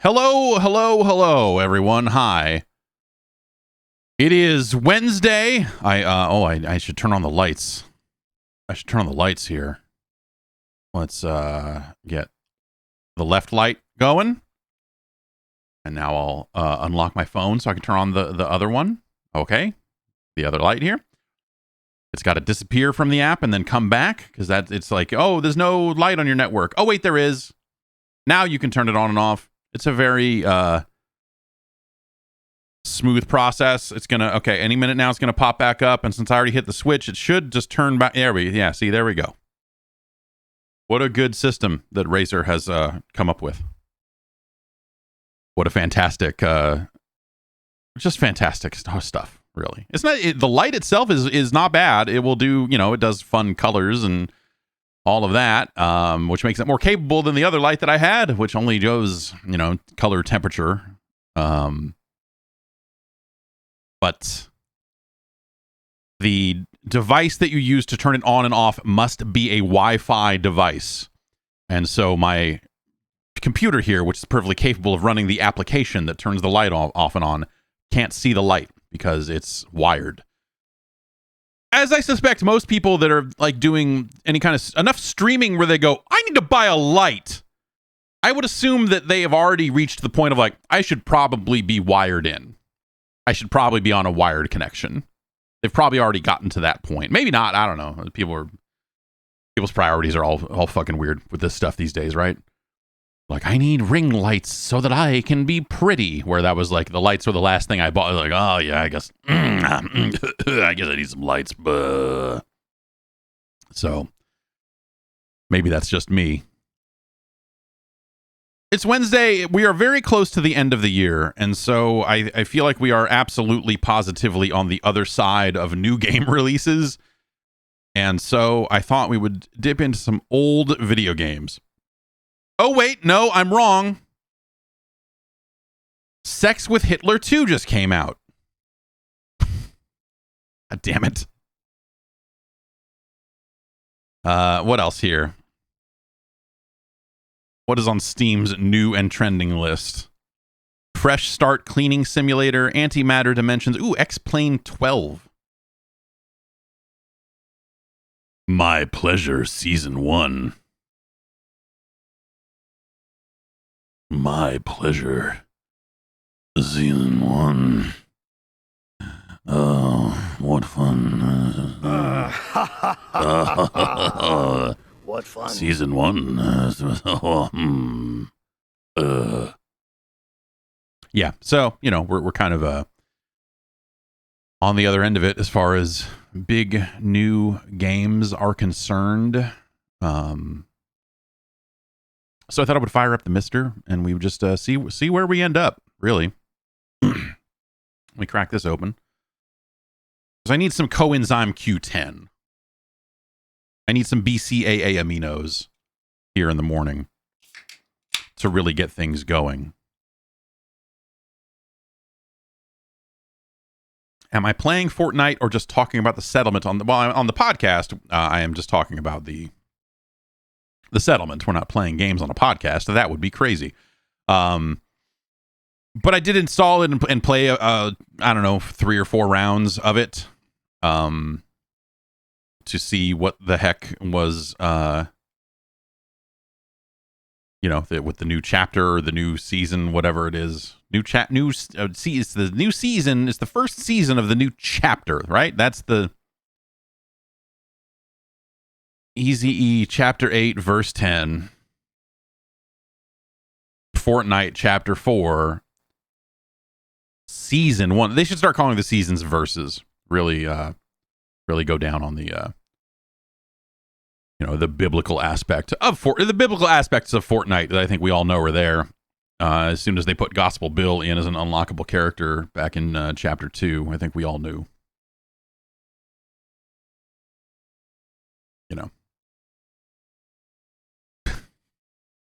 Hello, hello, hello, everyone. Hi. It is Wednesday. I should turn on the lights. I should turn on the lights here. Let's get the left light going. And now I'll unlock my phone so I can turn on the other one. Okay. The other light here. It's got to disappear from the app and then come back because it's like, oh, there's no light on your network. Oh, wait, there is. Now you can turn it on and off. It's a very smooth process. It's gonna any minute now it's gonna pop back up, and since I already hit the switch, it should just turn back. There we go. What a good system that Razer has come up with. What a fantastic, just fantastic stuff. Really, it's not the light itself is not bad. It will do, it does fun colors and all of that, which makes it more capable than the other light that I had, which only goes, color temperature. But the device that you use to turn it on and off must be a Wi-Fi device. And so my computer here, which is perfectly capable of running the application that turns the light off and on, can't see the light because it's wired. As I suspect most people that are like doing any kind of enough streaming where they go, I need to buy a light. I would assume that they have already reached the point of like, I should probably be wired in. I should probably be on a wired connection. They've probably already gotten to that point. Maybe not. I don't know. People's priorities are all fucking weird with this stuff these days, right? Like, I need ring lights so that I can be pretty. Where that was like the lights were the last thing I bought. Like, oh yeah, I guess I need some lights. So maybe that's just me. It's Wednesday. We are very close to the end of the year, and so I feel like we are absolutely positively on the other side of new game releases. And so I thought we would dip into some old video games. Oh, wait, no, I'm wrong. Sex with Hitler 2 just came out. God damn it. What else here? What is on Steam's new and trending list? Fresh Start Cleaning Simulator, Antimatter Dimensions. Ooh, X-Plane 12. My Pleasure Season 1. My Pleasure Season 1. Oh, what fun. What fun. Season 1. Yeah, so, we're kind of on the other end of it as far as big new games are concerned. So I thought I would fire up the Mister, and we would just see where we end up, really. Let me crack this open. Because I need some coenzyme Q10. I need some BCAA aminos here in the morning to really get things going. Am I playing Fortnite or just talking about the settlement on the podcast? I am just talking about the settlement. We're not playing games on a podcast. So that would be crazy. But I did install it and play, I don't know, 3 or 4 rounds of it to see what the heck was, with the new chapter or the new season, whatever it is. It's the new season. It's the first season of the new chapter, right? That's the Easy Chapter 8, Verse 10. Fortnite Chapter 4. Season 1. They should start calling the seasons verses. Really go down on the the biblical aspect of the biblical aspects of Fortnite that I think we all know are there. As soon as they put Gospel Bill in as an unlockable character back in Chapter 2, I think we all knew.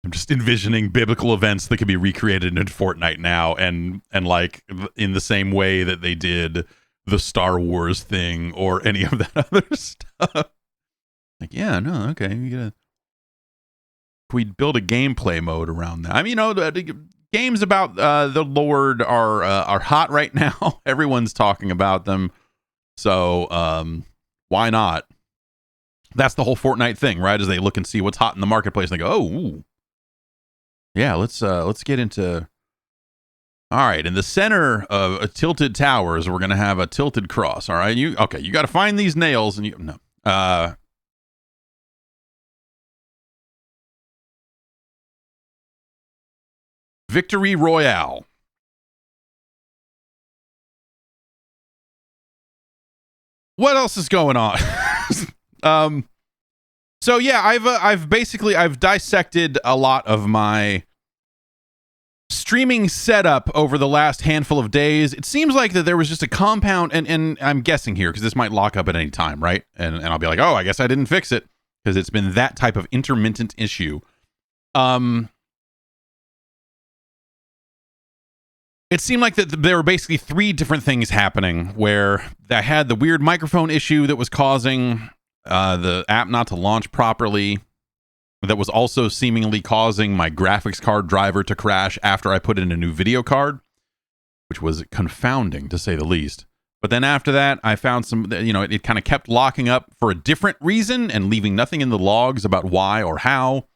I'm just envisioning biblical events that could be recreated in Fortnite now, and like in the same way that they did the Star Wars thing or any of that other stuff. Like, yeah, no, okay, we build a gameplay mode around that. I mean, games about the Lord are hot right now. Everyone's talking about them, so why not? That's the whole Fortnite thing, right? As they look and see what's hot in the marketplace, and they go, "Oh, ooh. Yeah, let's get into." All right, in the center of a tilted towers, we're gonna have a tilted cross. All right, you got to find these nails, and you no. Victory Royale. What else is going on? So yeah, I've dissected a lot of my streaming setup over the last handful of days. It seems like that there was just a compound, and I'm guessing here because this might lock up at any time, right? And I'll be like, oh, I guess I didn't fix it because it's been that type of intermittent issue. It seemed like that there were basically three different things happening where I had the weird microphone issue that was causing the app not to launch properly. That was also seemingly causing my graphics card driver to crash after I put in a new video card, which was confounding to say the least. But then after that, I found some, it kind of kept locking up for a different reason and leaving nothing in the logs about why or how.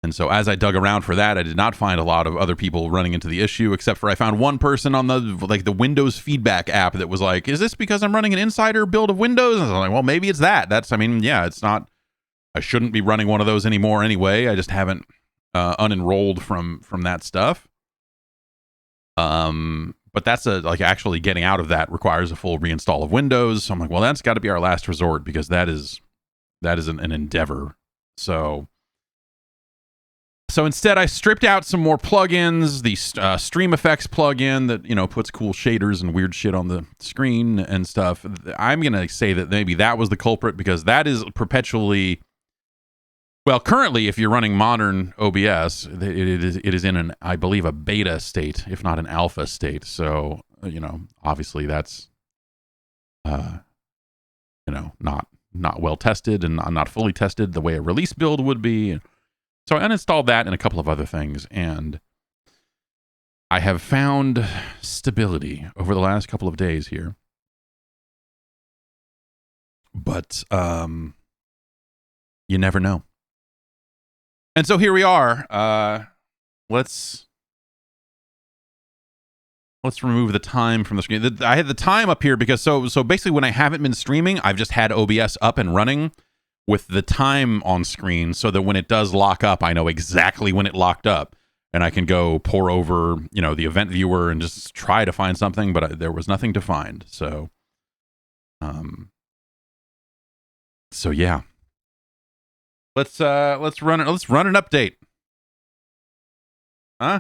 And so as I dug around for that, I did not find a lot of other people running into the issue, except for I found one person on the Windows feedback app that was like, is this because I'm running an insider build of Windows? And I was like, well, maybe it's that. It's not, I shouldn't be running one of those anymore anyway. I just haven't unenrolled from that stuff. But that's actually getting out of that requires a full reinstall of Windows. So I'm like, well, that's got to be our last resort because that is an endeavor. So instead, I stripped out some more plugins, the Stream Effects plugin that, puts cool shaders and weird shit on the screen and stuff. I'm going to say that maybe that was the culprit because that is perpetually... Well, currently, if you're running modern OBS, it is in I believe, a beta state, if not an alpha state. So, obviously that's, not well tested and not fully tested the way a release build would be. So I uninstalled that and a couple of other things, and I have found stability over the last couple of days here. But you never know. And so here we are. Let's remove the time from the screen. I had the time up here because so basically when I haven't been streaming, I've just had OBS up and running with the time on screen so that when it does lock up, I know exactly when it locked up and I can go pour over, the event viewer and just try to find something, but there was nothing to find. So yeah. Let's run an update. Huh?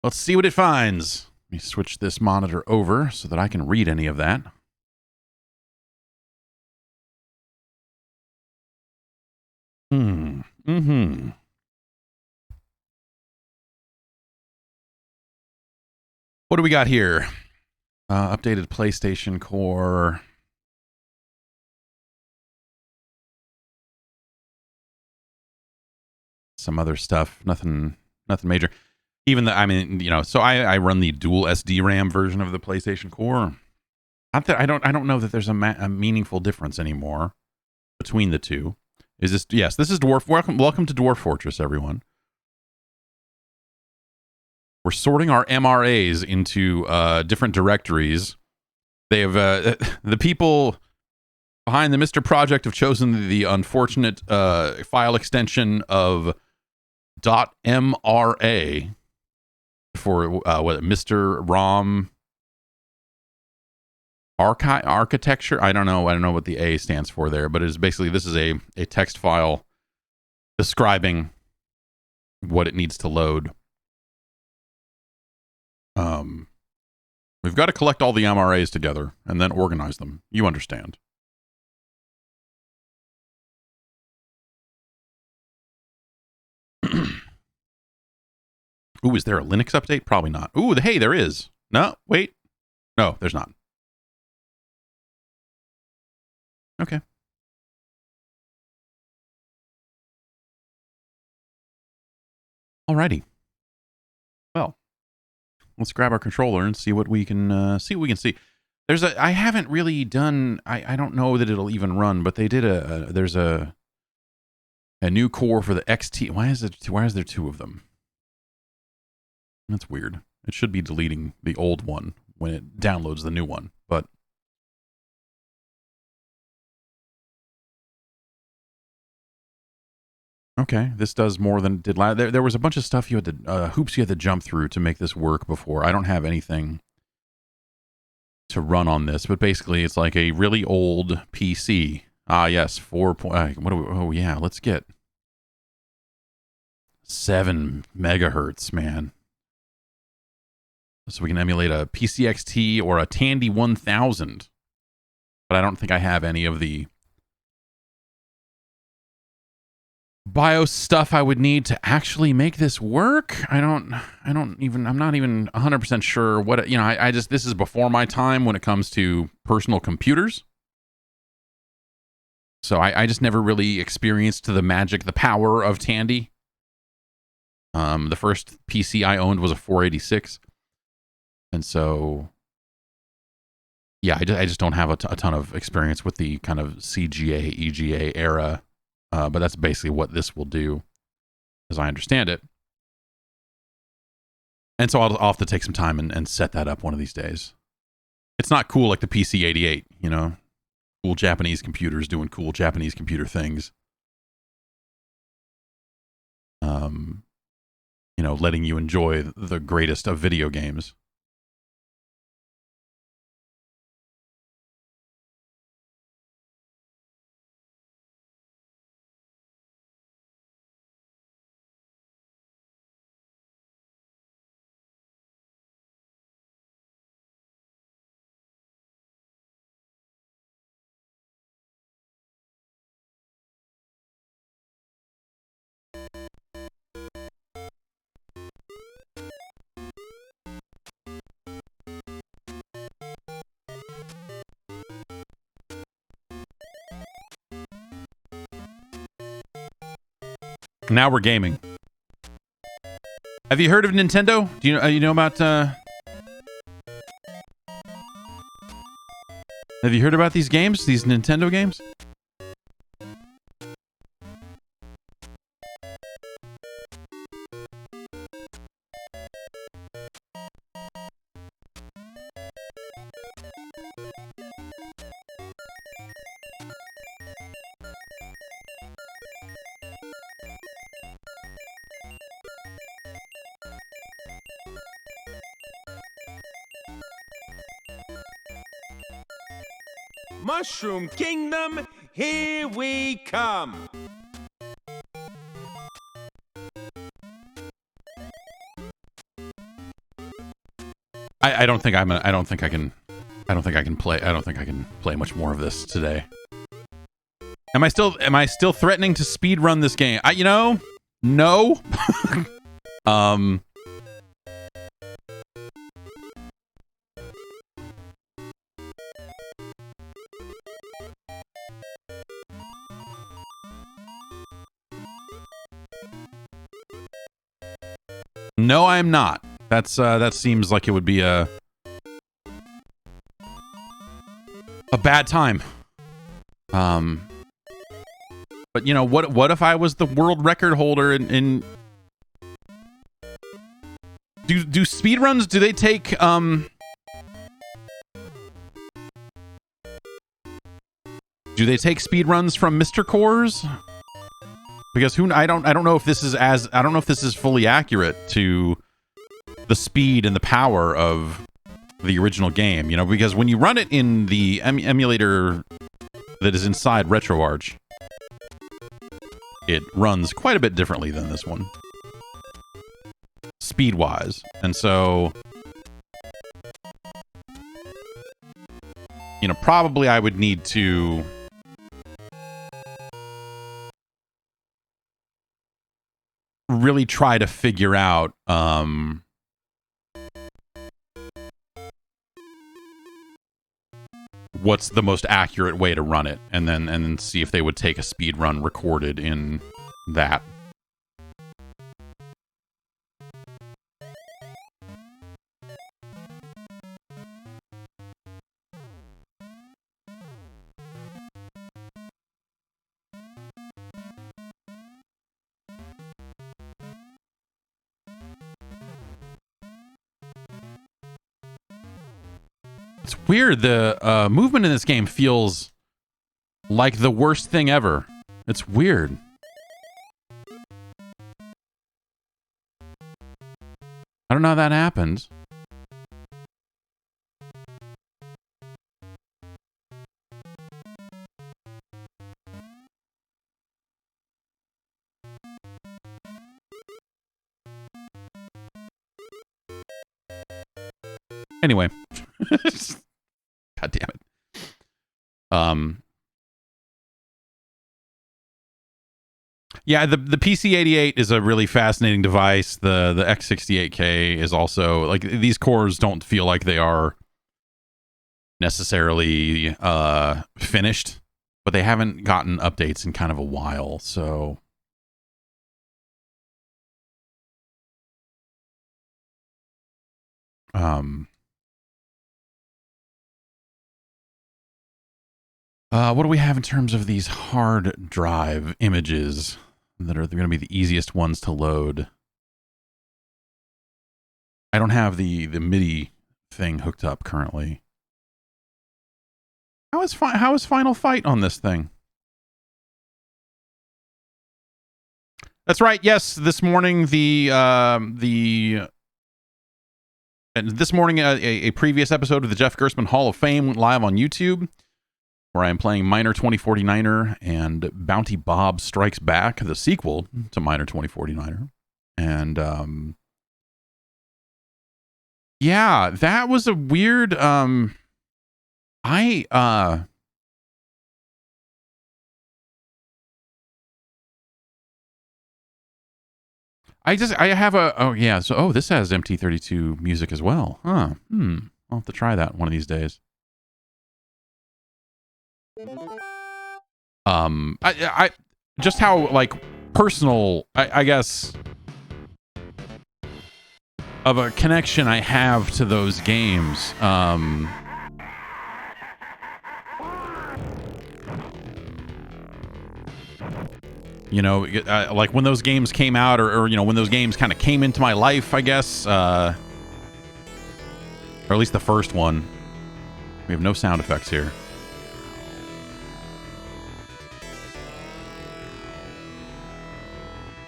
Let's see what it finds. Let me switch this monitor over so that I can read any of that. Mm-hmm. What do we got here? Updated PlayStation Core. Some other stuff. Nothing major. Even so I run the dual SD RAM version of the PlayStation Core. I don't know that there's a meaningful difference anymore between the two. Is this? Yes, this is Dwarf. Welcome to Dwarf Fortress, everyone. We're sorting our MRAs into different directories. They have the people behind the Mr. Project have chosen the unfortunate file extension of .mra for Mr. ROM architecture. I don't know what the A stands for there, but it is basically this is a text file describing what it needs to load. We've got to collect all the MRAs together and then organize them. You understand. Ooh, is there a Linux update? Probably not. Ooh, hey, there is. No, wait. No, there's not. Okay. Alrighty. Well, let's grab our controller and see what we can see. There's I haven't really done. I don't know that it'll even run, but they did there's a new core for the XT. Why is there two of them? That's weird. It should be deleting the old one when it downloads the new one, but okay, this does more than it did last. There was a bunch of stuff you had to hoops you had to jump through to make this work before. I don't have anything to run on this, but basically it's like a really old PC. Ah, yes, 4. What do we? Oh yeah, let's get 7 megahertz, man. So we can emulate a PCXT or a Tandy 1000. But I don't think I have any of the BIOS stuff I would need to actually make this work. I'm not even 100% sure what, this is before my time when it comes to personal computers. So I just never really experienced the power of Tandy. The first PC I owned was a 486. And so, yeah, I just don't have a ton of experience with the kind of CGA, EGA era. But that's basically what this will do, as I understand it. And so I'll have to take some time and set that up one of these days. It's not cool like the PC-88, cool Japanese computers doing cool Japanese computer things. Letting you enjoy the greatest of video games. Now we're gaming. Have you heard of Nintendo? Do you know about? Have you heard about these games? These Nintendo games? Mushroom Kingdom, here we come. I don't think I can play much more of this today. Am I still threatening to speed run this game? No. No, I'm not. That seems like it would be a bad time. But what if I was the world record holder in do speedruns, do they take speedruns from Mr. Cores? Because I don't know if this is fully accurate to the speed and the power of the original game, because when you run it in the emulator that is inside RetroArch, it runs quite a bit differently than this one, speed-wise. And so, probably I would need to really try to figure out what's the most accurate way to run it, and then see if they would take a speed run recorded in that. It's weird. The movement in this game feels like the worst thing ever. It's weird. I don't know how that happens. Anyway. God damn it. Yeah, the PC-88 is a really fascinating device. The X68K is also, like, these cores don't feel like they are necessarily finished, but they haven't gotten updates in kind of a while, so what do we have in terms of these hard drive images that are going to be the easiest ones to load? I don't have the MIDI thing hooked up currently. How is Final Fight on this thing? That's right. Yes, this morning a previous episode of the Jeff Gerstmann Hall of Fame went live on YouTube, where I am playing Miner 2049er and Bounty Bob Strikes Back, the sequel to Miner 2049er. And yeah, that was a weird I have this has MT32 music as well. Huh. I'll have to try that one of these days. I just how, like, personal, I guess, of a connection I have to those games. You know, like when those games came out, or you know, when those games kind of came into my life, I guess, or at least the first one. We have no sound effects here.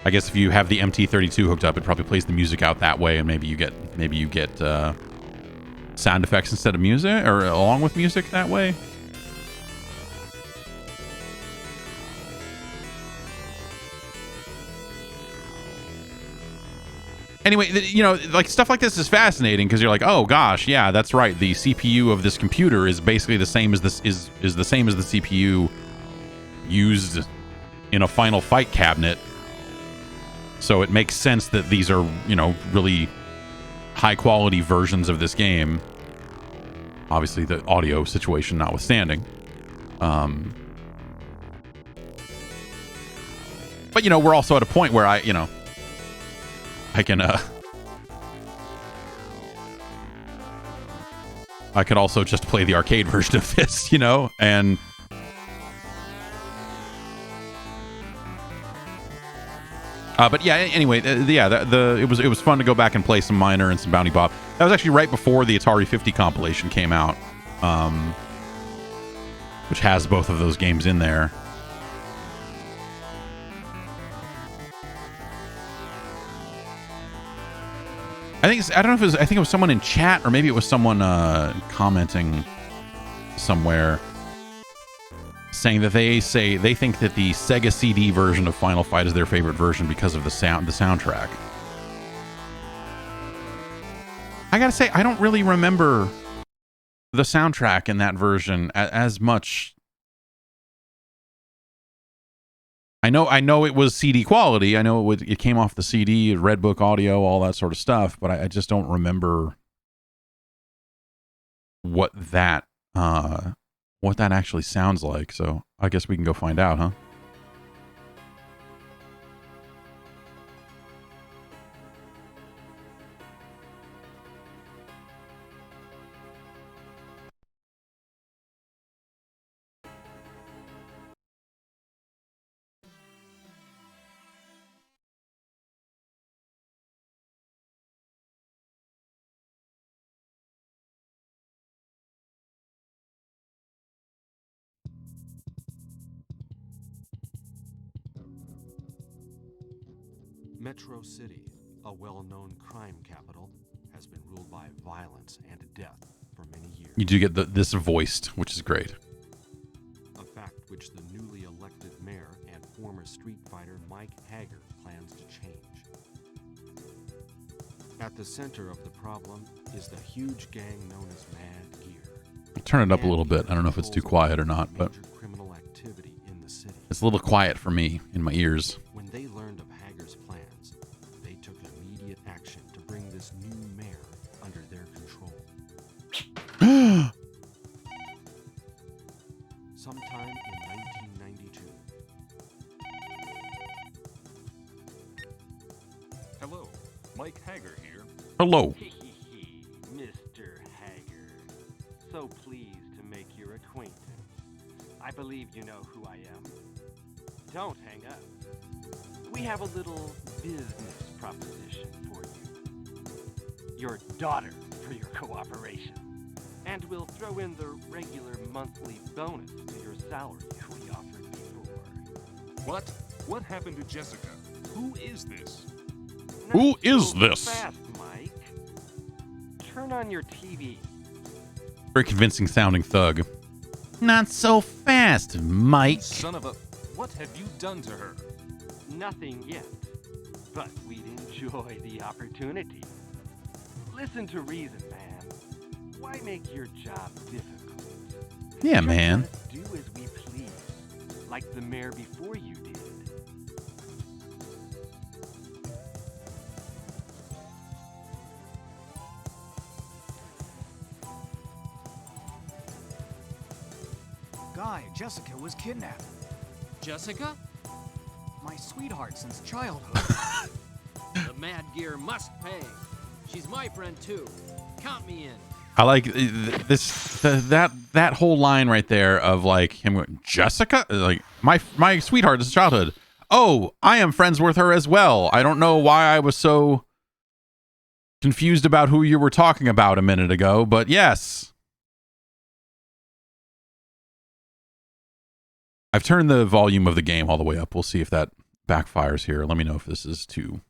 I guess if you have the MT32 hooked up, it probably plays the music out that way, and maybe you get sound effects instead of music, or along with music that way. Anyway, you know, like, stuff like this is fascinating because you're like, oh gosh, yeah, that's right. The CPU of this computer is basically the same as the CPU used in a Final Fight cabinet. So it makes sense that these are, you know, really high quality versions of this game. Obviously, the audio situation notwithstanding. But, you know, we're also at a point where I can I could also just play the arcade version of this, you know, and but yeah, anyway, it was fun to go back and play some Miner and some Bounty Bob. That was actually right before the Atari 50 compilation came out, which has both of those games in there. I think it was someone in chat, or maybe it was someone commenting somewhere saying that they think that the Sega CD version of Final Fight is their favorite version because of the soundtrack. I gotta say, I don't really remember the soundtrack in that version as much I know it was CD quality. I know it came off the CD, Redbook audio, all that sort of stuff, but I just don't remember what that actually sounds like. So I guess we can go find out, huh? Metro City, a well-known crime capital, has been ruled by violence and death for many years. You do get this voiced, which is great. A fact which the newly elected mayor and former street fighter Mike Hager plans to change. At the center of the problem is the huge gang known as Mad Gear. Turn it up a little bit. I don't know if it's too quiet or not, but criminal activity in the city. It's a little quiet for me in my ears. When they learned of Hager's plans, they took immediate action to bring this new mayor under their control. Sometime in 1992. Hello, Mike Hager here. Hello. Mr. Hager. So pleased to make your acquaintance. I believe you know who I am. Don't hang up. We have a little business proposition for you. Your daughter for your cooperation. And we'll throw in the regular monthly bonus to your salary we offered before. What? What happened to Jessica? Who is this? Who Not is so this? Fast, Mike. Turn on your TV. Very convincing sounding thug. Not so fast, Mike. Son of a... What have you done to her? Nothing yet, but we'd enjoy the opportunity. Listen to reason, man. Why make your job difficult? Yeah, Just man. let us do as we please, like the mayor before you did. Guy, Jessica was kidnapped. Jessica? My sweetheart since childhood. The Mad Gear must pay. She's my friend too. Count me in. I like that whole line right there of like him going, Jessica, like my sweetheart is childhood. Oh, I am friends with her as well. I don't know why I was so confused about who you were talking about a minute ago, but yes. I've turned the volume of the game all the way up. We'll see if that backfires here. Let me know if this is too.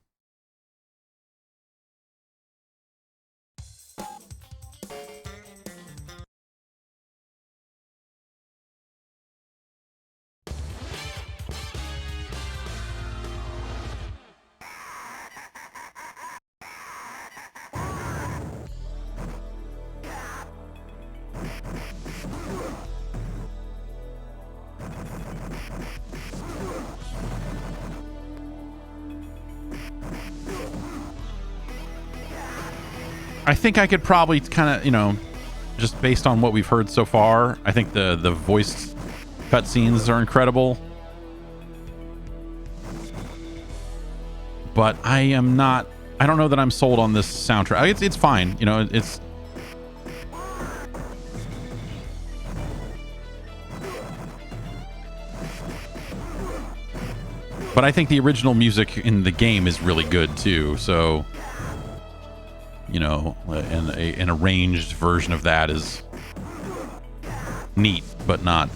I think I could probably kind of, just based on what we've heard so far, I think the voiced cutscenes are incredible. But I don't know that I'm sold on this soundtrack. It's fine. But I think the original music in the game is really good too. So, and an arranged version of that is neat, but not.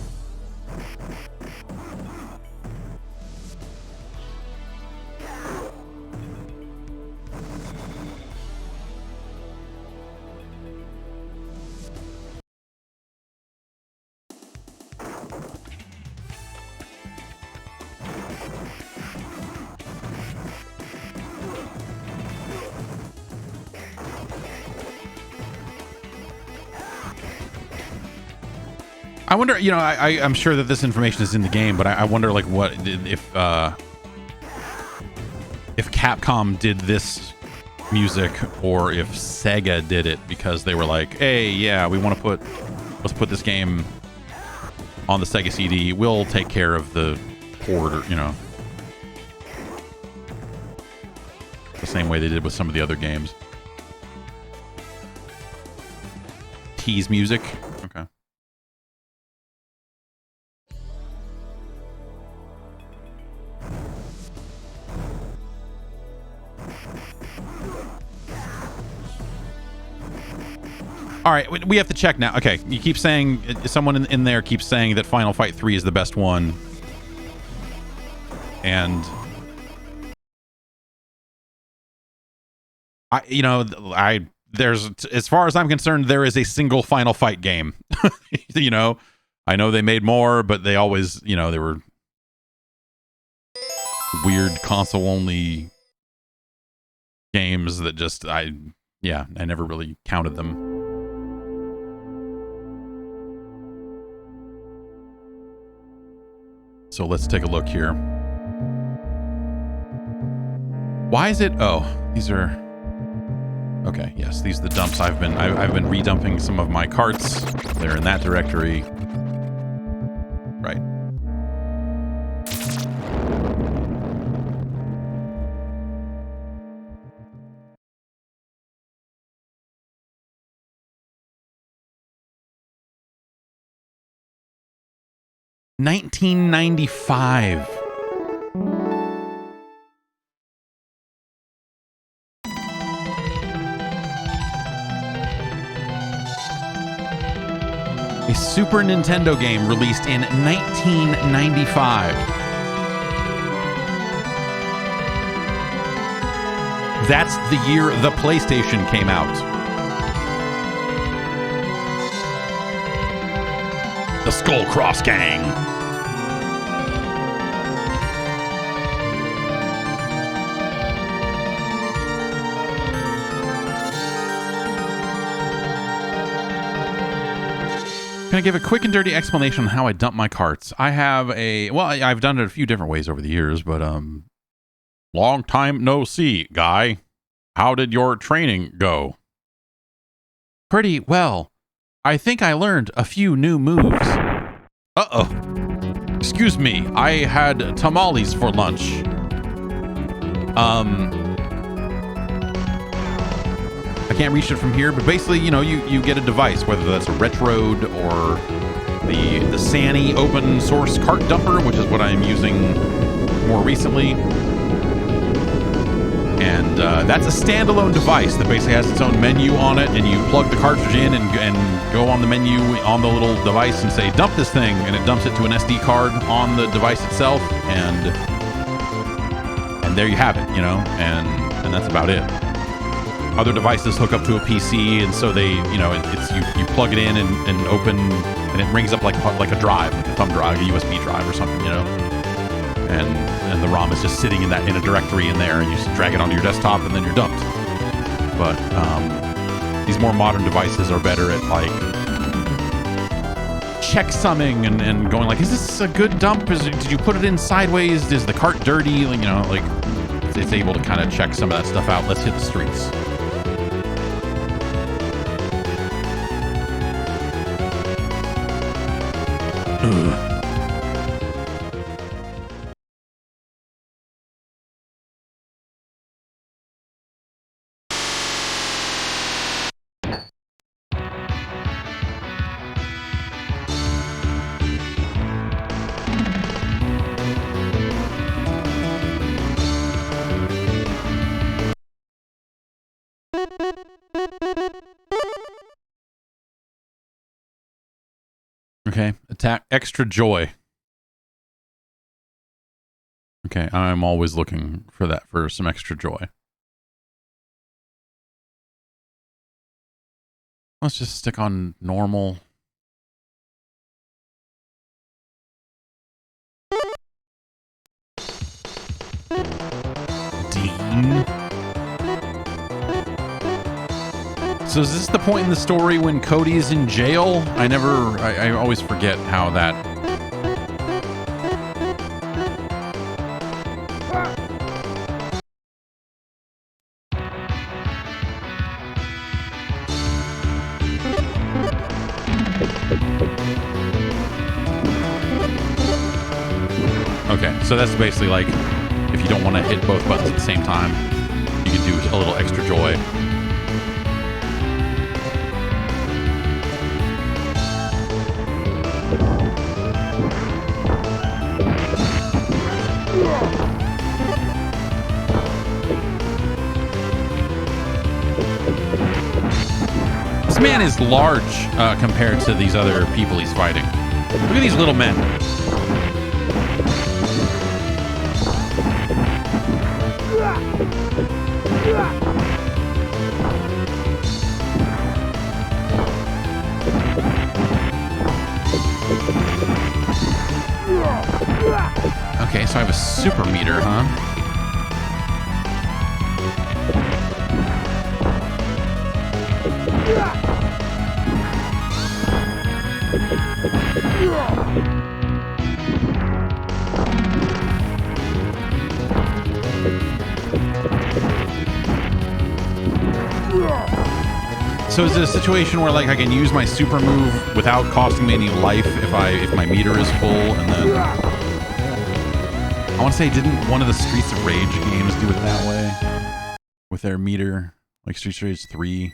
I wonder, you know, I'm sure that this information is in the game, but I wonder, like, what if Capcom did this music or if Sega did it because they were like, hey, yeah, let's put this game on the Sega CD. We'll take care of the port, or, you know, the same way they did with some of the other games. Tease music. Okay. All right, we have to check now. Okay, you keep saying, someone in there keeps saying that Final Fight 3 is the best one. And there's, as far as I'm concerned, there is a single Final Fight game. You know, I know they made more, but they always, you know, they were weird console only games that just, I never really counted them. So let's take a look here. Why is it? Oh, these are. Okay, yes, these are the dumps. I've been redumping some of my carts. They're in that directory. Right. $19.95. A Super Nintendo game released in 1995. That's the year the PlayStation came out. The Skull Cross Gang. Can I give a quick and dirty explanation on how I dump my carts? I have I've done it a few different ways over the years, but long time no see, guy. How did your training go? Pretty well. I think I learned a few new moves. Uh-oh. Excuse me, I had tamales for lunch. I can't reach it from here, but basically, you know, you get a device, whether that's a Retrode or the Sani open source cart dumper, which is what I'm using more recently. And that's a standalone device that basically has its own menu on it, and you plug the cartridge in and go on the menu on the little device and say, dump this thing, and it dumps it to an SD card on the device itself, and there you have it, you know, and that's about it. Other devices hook up to a PC, and so they, you know, you plug it in and open, and it rings up like a drive, like a thumb drive, a USB drive or something, you know. And the ROM is just sitting in a directory in there, and you just drag it onto your desktop, and then you're dumped. But these more modern devices are better at like checksumming and going like, is this a good dump? Did you put it in sideways? Is the cart dirty? You know, like it's able to kind of check some of that stuff out. Let's hit the streets. Ugh. Okay, attack extra joy. Okay, I'm always looking for that, for some extra joy. Let's just stick on normal. Dean. So is this the point in the story when Cody's in jail? I always forget how that... Okay, so that's basically like, if you don't want to hit both buttons at the same time, you can do a little extra joy. This man is large compared to these other people he's fighting. Look at these little men. Okay, so I have a super meter, huh? So is it a situation where like I can use my super move without costing me any life if my meter is full, and then I want to say, didn't one of the Streets of Rage games do it that way with their meter, like Streets of Rage 3?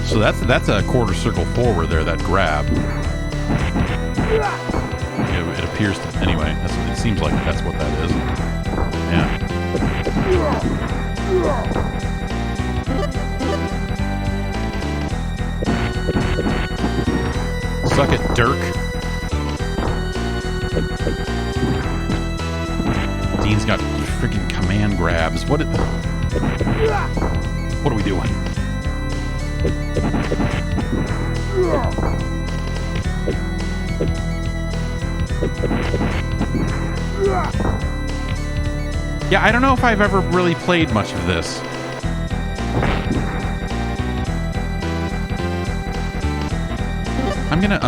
So that's a quarter circle forward there, that grab. It appears to, anyway, it seems like that's what that is. Yeah. Suck it, Dirk. Dean's got freaking command grabs. What are we doing? Yeah, I don't know if I've ever really played much of this. I'm gonna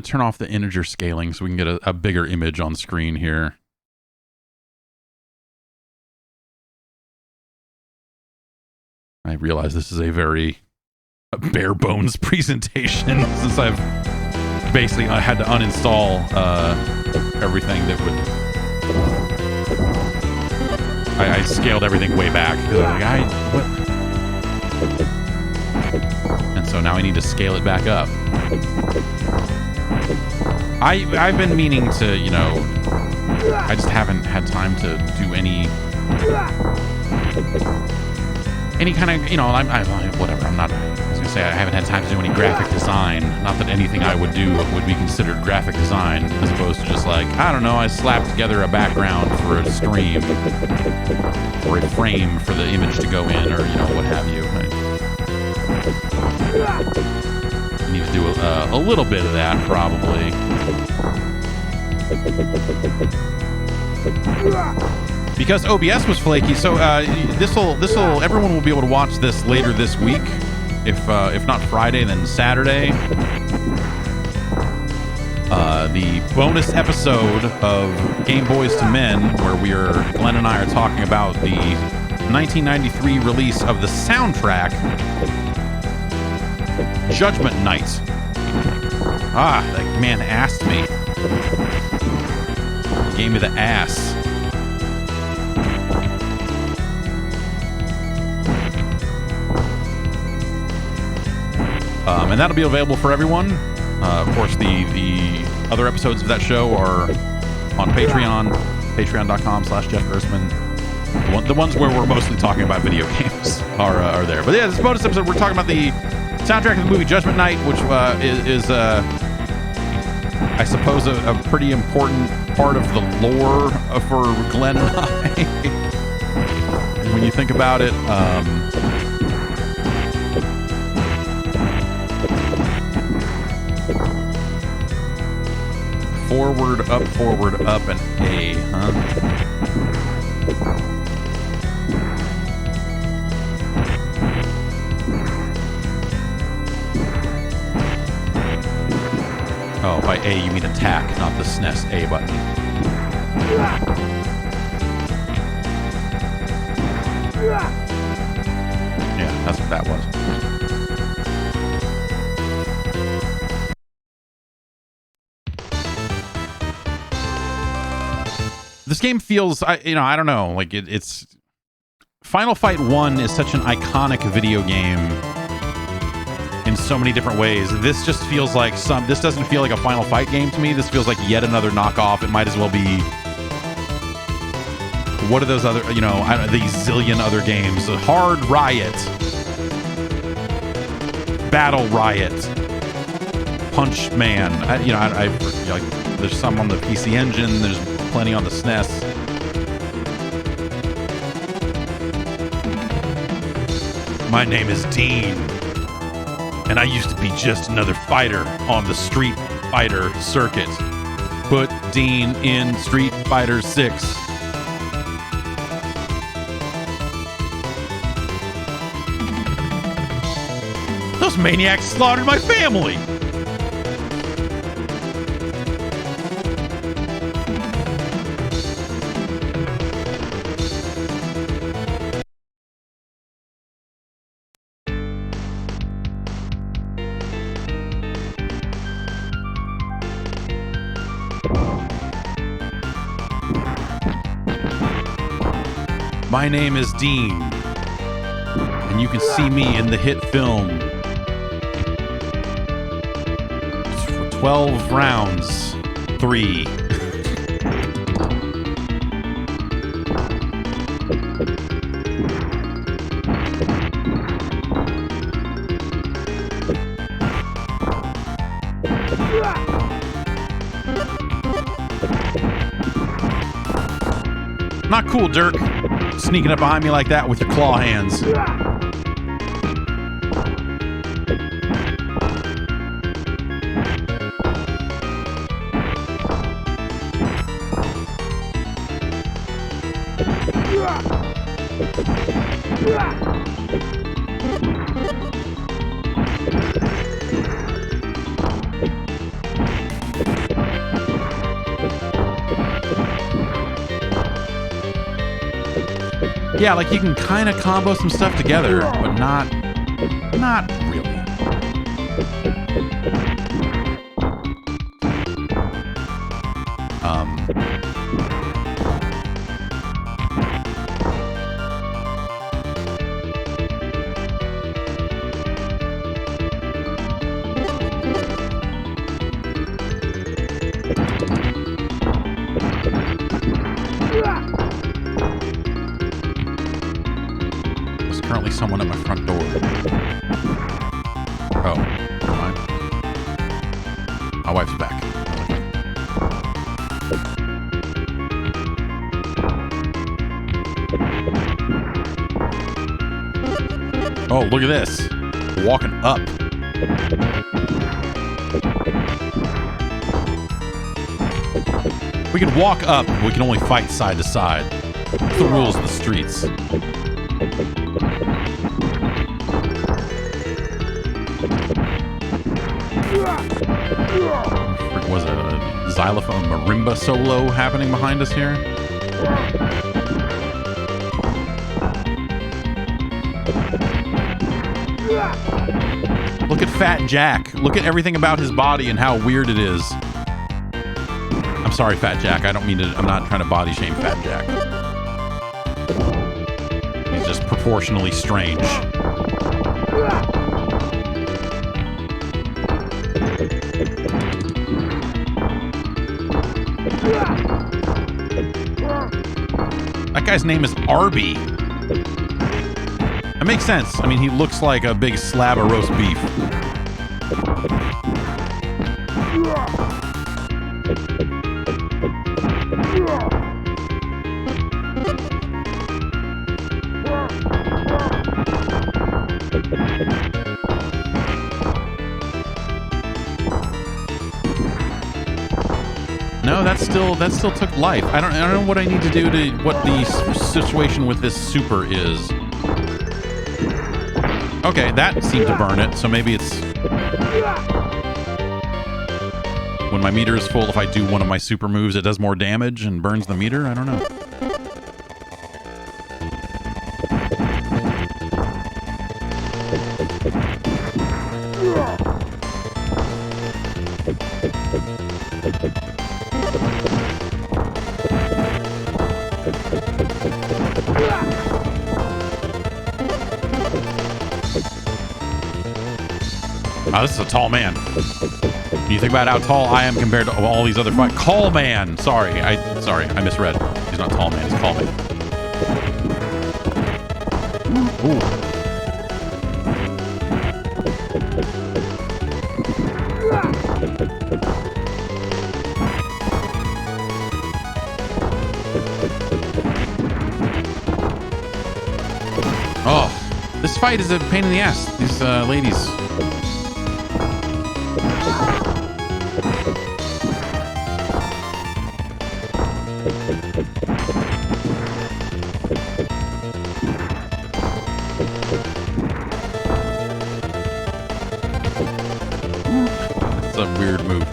turn off the integer scaling so we can get a bigger image on screen here. I realize this is a very bare bones presentation since I've basically had to uninstall everything that would... I scaled everything way back because I was like, what? And so now I need to scale it back up. I've been meaning to, you know, I just haven't had time to do any kind of, you know, whatever. I was gonna say I haven't had time to do any graphic design. Not that anything I would do would be considered graphic design, as opposed to just like, I don't know, I slapped together a background for a stream or a frame for the image to go in, or you know, what have you. I need to do a little bit of that probably. Because OBS was flaky, so everyone will be able to watch this later this week, if not Friday, then Saturday. The bonus episode of Game Boys to Men, where Glenn and I are talking about the 1993 release of the soundtrack, Judgment Night. That man asked me. Gave me the ass. And that'll be available for everyone. Of course, the other episodes of that show are on Patreon. Patreon.com/Jeff Gerstmann. The ones where we're mostly talking about video games are there. But yeah, this bonus episode, we're talking about the soundtrack of the movie Judgment Night, which is I suppose, a pretty important part of the lore for Glenn and I. And when you think about it, forward, up, and A, huh? Oh, by A you mean attack, not the SNES A button. Yeah, that's what that was. This game feels, I don't know, like it's... Final Fight 1 is such an iconic video game in so many different ways. This just feels like this doesn't feel like a Final Fight game to me. This feels like yet another knockoff. It might as well be, what are those other, these zillion other games? Hard Riot, Battle Riot, Punch Man. Like there's some on the PC Engine. There's plenty on the SNES. My name is Dean, and I used to be just another fighter on the Street Fighter circuit. Put Dean in Street Fighter 6. Those maniacs slaughtered my family! My name is Dean, and you can see me in the hit film 12 Rounds 3. Not cool, Dirk. Sneaking up behind me like that with your claw hands. Yeah, like you can kind of combo some stuff together, but not really. Someone at my front door. Oh, never mind. My wife's back. Oh, look at this. Walking up. We can walk up, but we can only fight side to side. That's the rules of the streets. Was it a xylophone marimba solo happening behind us here? Look at Fat Jack. Look at everything about his body and how weird it is. I'm sorry, Fat Jack. I don't mean to. I'm not trying to body shame Fat Jack. He's just proportionally strange. That guy's name is Arby. That makes sense. I mean, he looks like a big slab of roast beef. No, that still took life. I don't know what I need to do to what the situation with this super is. Okay, that seemed to burn it, so maybe it's when my meter is full, if I do one of my super moves, it does more damage and burns the meter? I don't know. Oh, this is a tall man. You think about how tall I am compared to all these other fight. Call man. Sorry, I misread. He's not tall man. He's call man. Ooh. Oh, this fight is a pain in the ass. These ladies. That's a weird move.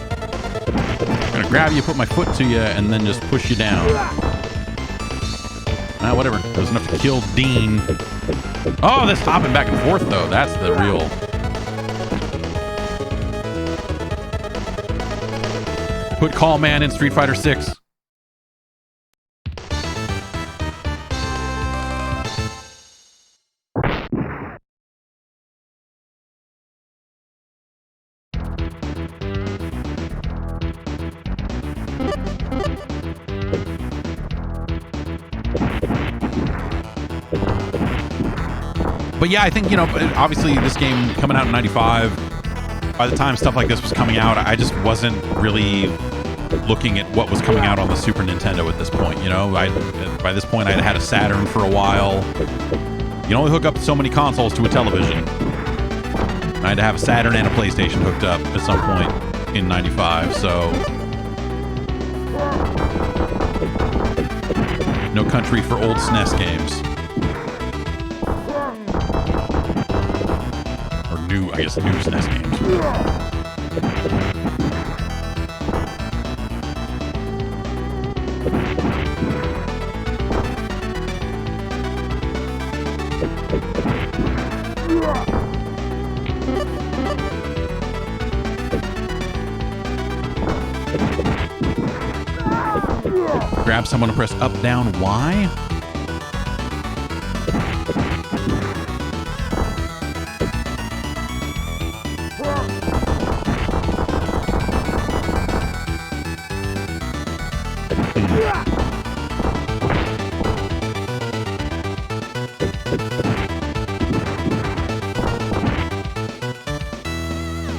I'm gonna grab you, put my foot to you, and then just push you down. Ah, whatever. It was enough to kill Dean. Oh, this hopping back and forth, though. That's the real... Put Call Man in Street Fighter 6. But yeah, I think, you know, obviously this game coming out in 95, by the time stuff like this was coming out, I just wasn't really looking at what was coming out on the Super Nintendo at this point, you know? By this point, I'd had a Saturn for a while. You can only hook up so many consoles to a television. I had to have a Saturn and a PlayStation hooked up at some point in 95, so... No country for old SNES games. New SNES games. Grab someone and press up, down, Y?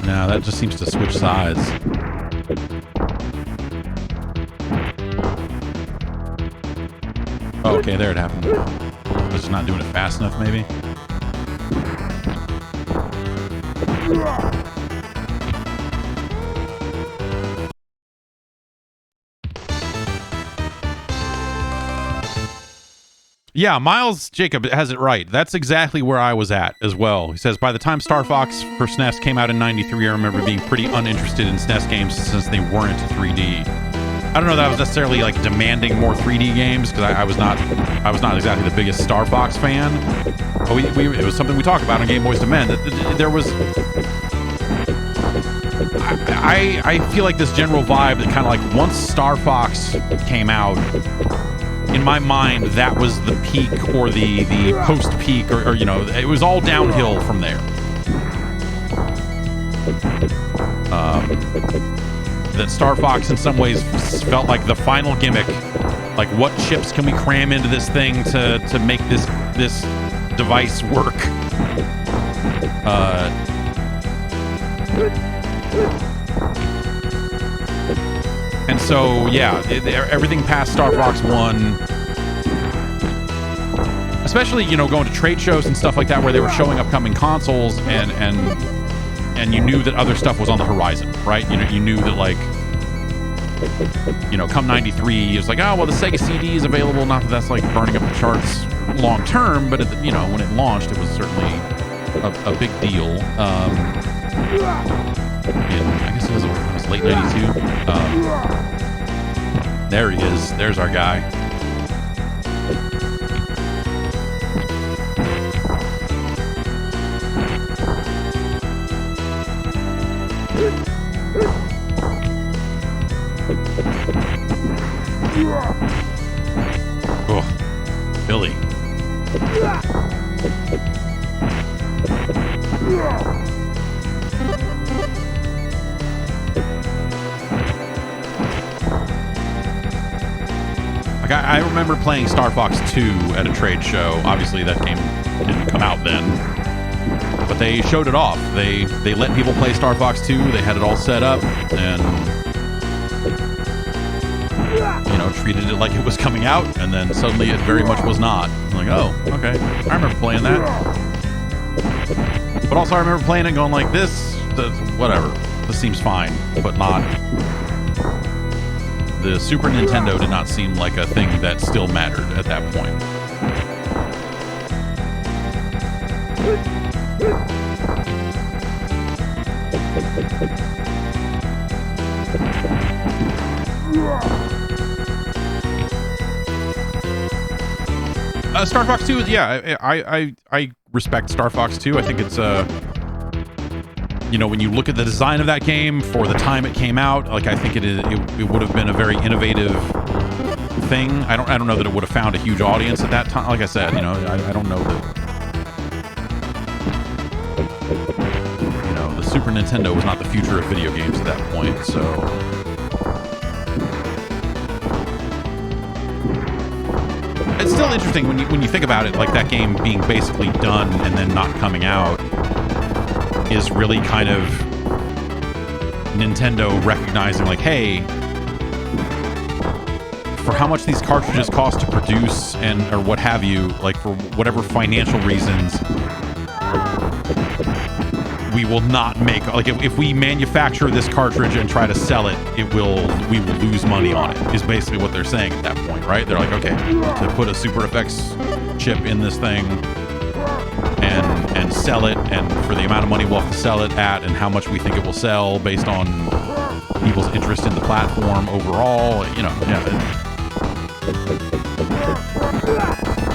No, that just seems to switch sides. Oh, okay, there it happened. I was just not doing it fast enough, maybe? Yeah, Miles Jacob has it right. That's exactly where I was at as well. He says, by the time Star Fox for SNES came out in 93, I remember being pretty uninterested in SNES games since they weren't 3D. I don't know that I was necessarily like demanding more 3D games because I was not exactly the biggest Star Fox fan. But it was something we talked about on Game Boys to Men. That there was... I feel like this general vibe that kind of like once Star Fox came out, in my mind, that was the peak or the post-peak or, you know, it was all downhill from there. That Star Fox in some ways felt like the final gimmick Like, what chips can we cram into this thing to make this device work? And so, yeah, everything past Star Fox 1, especially, you know, going to trade shows and stuff like that where they were showing upcoming consoles and you knew that other stuff was on the horizon, right? You know, you knew that, like, you know, come 93, it was like, oh, well, the Sega CD is available. Not that that's, like, burning up the charts long term, but, you know, when it launched, it was certainly a big deal. I guess it was late 92. There he is. There's our guy. Oh, Billy. Like, I remember playing Star Fox 2 at a trade show. Obviously, that game didn't come out then, but they showed it off. They let people play Star Fox 2. They had it all set up and, you know, treated it like it was coming out, and then suddenly it very much was not. I'm like, oh, okay. I remember playing that. But also I remember playing it and going like, this, whatever. This seems fine, but not. The Super Nintendo did not seem like a thing that still mattered at that point. Star Fox 2, yeah, I respect Star Fox 2. I think it's you know, when you look at the design of that game for the time it came out, like, I think it would have been a very innovative thing. I don't know that it would have found a huge audience at that time. Like I said, you know, I don't know that, you know, the Super Nintendo was not the future of video games at that point, so. It's still interesting when you think about it, like, that game being basically done and then not coming out is really kind of Nintendo recognizing, like, hey, for how much these cartridges cost to produce and or what have you, like, for whatever financial reasons, we will not make, like, if we manufacture this cartridge and try to sell it, we will lose money on it, is basically what they're saying at that point, right? They're like, okay, to put a Super FX chip in this thing and sell it, and for the amount of money we'll have to sell it at and how much we think it will sell based on people's interest in the platform overall, you know, yeah.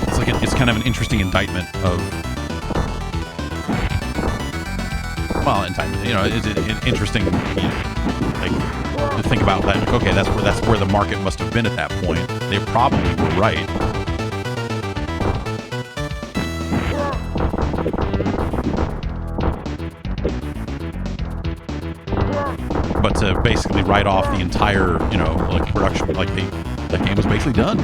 It's like it's kind of an interesting indictment of, well, indictment, you know, it's an interesting, you know, like, to think about that, like, okay, that's where the market must have been at that point. They probably were right. But to basically write off the entire, you know, like, production, like, that game was basically done.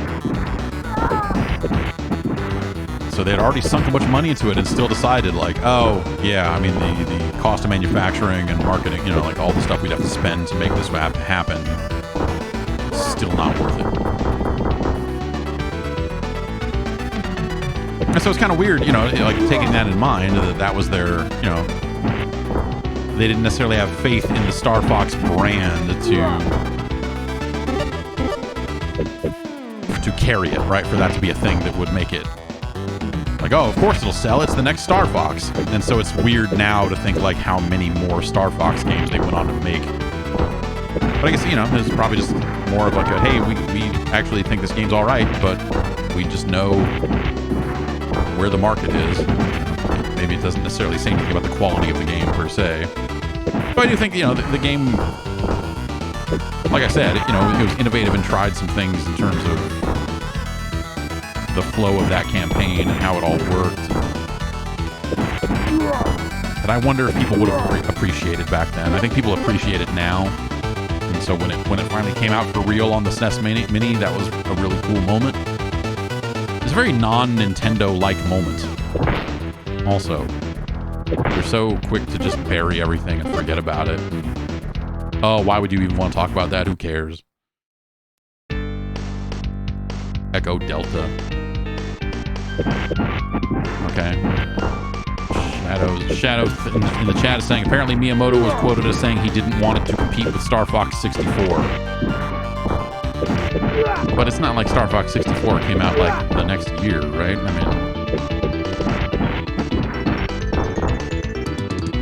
So they had already sunk a bunch of money into it and still decided, like, oh, yeah, I mean, the cost of manufacturing and marketing, you know, like, all the stuff we'd have to spend to make this happen, still not worth it. And so it's kind of weird, you know, like, taking that in mind, that was their, you know, they didn't necessarily have faith in the Star Fox brand to carry it, right? For that to be a thing that would make it like, oh, of course it'll sell. It's the next Star Fox. And so it's weird now to think, like, how many more Star Fox games they went on to make. But I guess, you know, it's probably just more of like a, hey, we actually think this game's all right, but we just know where the market is. Maybe it doesn't necessarily say anything about the quality of the game per se. But I do think, you know, the game, like I said, you know, it was innovative and tried some things in terms of the flow of that campaign and how it all worked. But I wonder if people would have appreciated back then. I think people appreciate it now. And so when it finally came out for real on the SNES Mini, that was a really cool moment. It's a very non-Nintendo-like moment. Also, they're so quick to just bury everything and forget about it. Oh, why would you even want to talk about that? Who cares? Echo Delta. Okay. Shadows in the chat is saying apparently Miyamoto was quoted as saying he didn't want it to compete with Star Fox 64. But it's not like Star Fox 64 came out like the next year, right? I mean,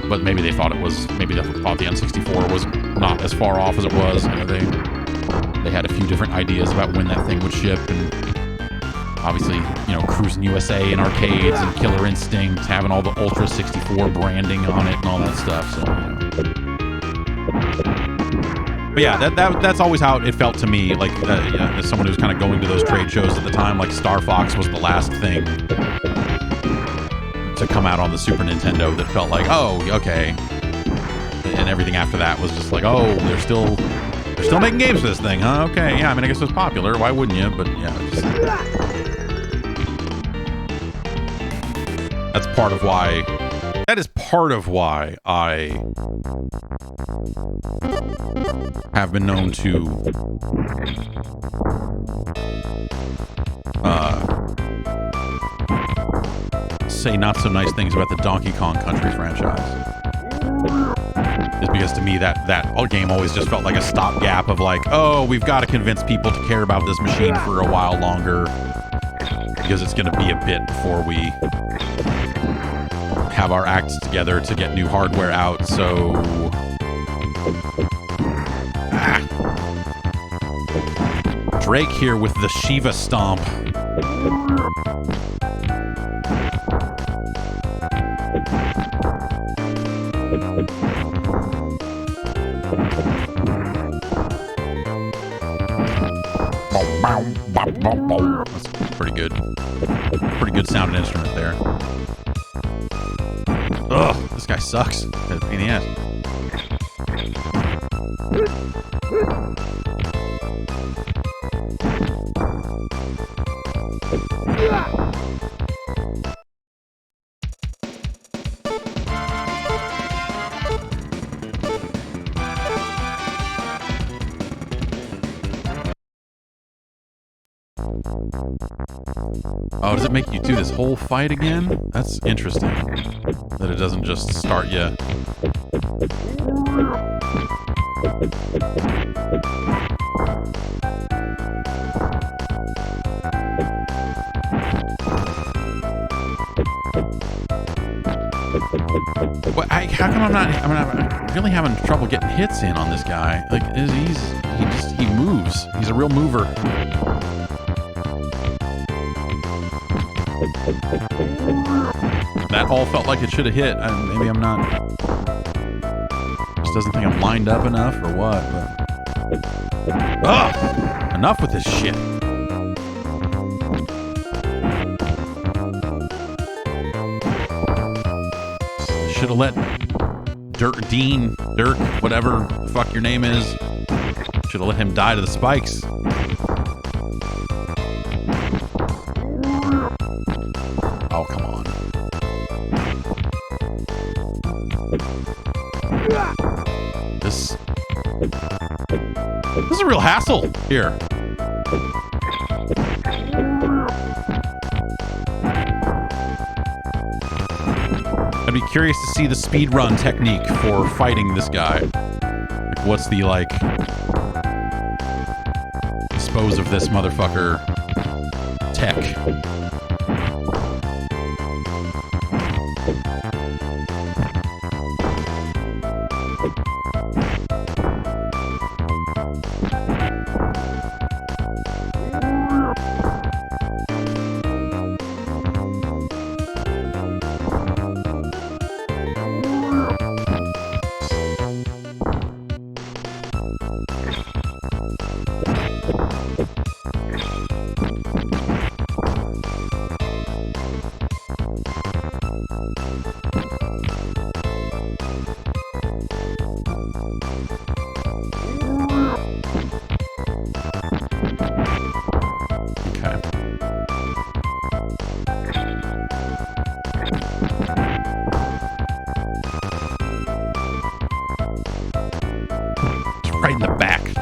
but maybe they thought it was. Maybe they thought the N64 was not as far off as it was. You know, they had a few different ideas about when that thing would ship, and obviously, you know, Cruis'n USA and arcades and Killer Instinct having all the Ultra 64 branding on it and all that stuff. So, you know. But yeah, that's always how it felt to me. Like, as someone who was kind of going to those trade shows at the time, like Star Fox was the last thing to come out on the Super Nintendo that felt like, oh, okay. And everything after that was just like, oh, they're still making games for this thing, huh? Okay, yeah, I mean, I guess it was popular. Why wouldn't you? But yeah, that's part of why. That is part of why I have been known to say not so nice things about the Donkey Kong Country franchise. Is because to me that game always just felt like a stopgap of like, oh, we've got to convince people to care about this machine for a while longer because it's going to be a bit before we have our acts together to get new hardware out. So Drake here with the Shiva Stomp. That's pretty good. Pretty good sounding instrument there. Ugh, this guy sucks. Pain in the ass. Oh, does it make you do this whole fight again? That's interesting. That it doesn't just start you. How come I'm really having trouble getting hits in on this guy? Like, he moves. He's a real mover. That all felt like it should have hit. Maybe I'm not. Just doesn't think I'm lined up enough or what. But... Ugh! Enough with this shit. Should have let Dirk, whatever the fuck your name is, should have let him die to the spikes. Oh, come on. This is a real hassle here. I'd be curious to see the speedrun technique for fighting this guy. Like, what's the, like, dispose of this motherfucker tech?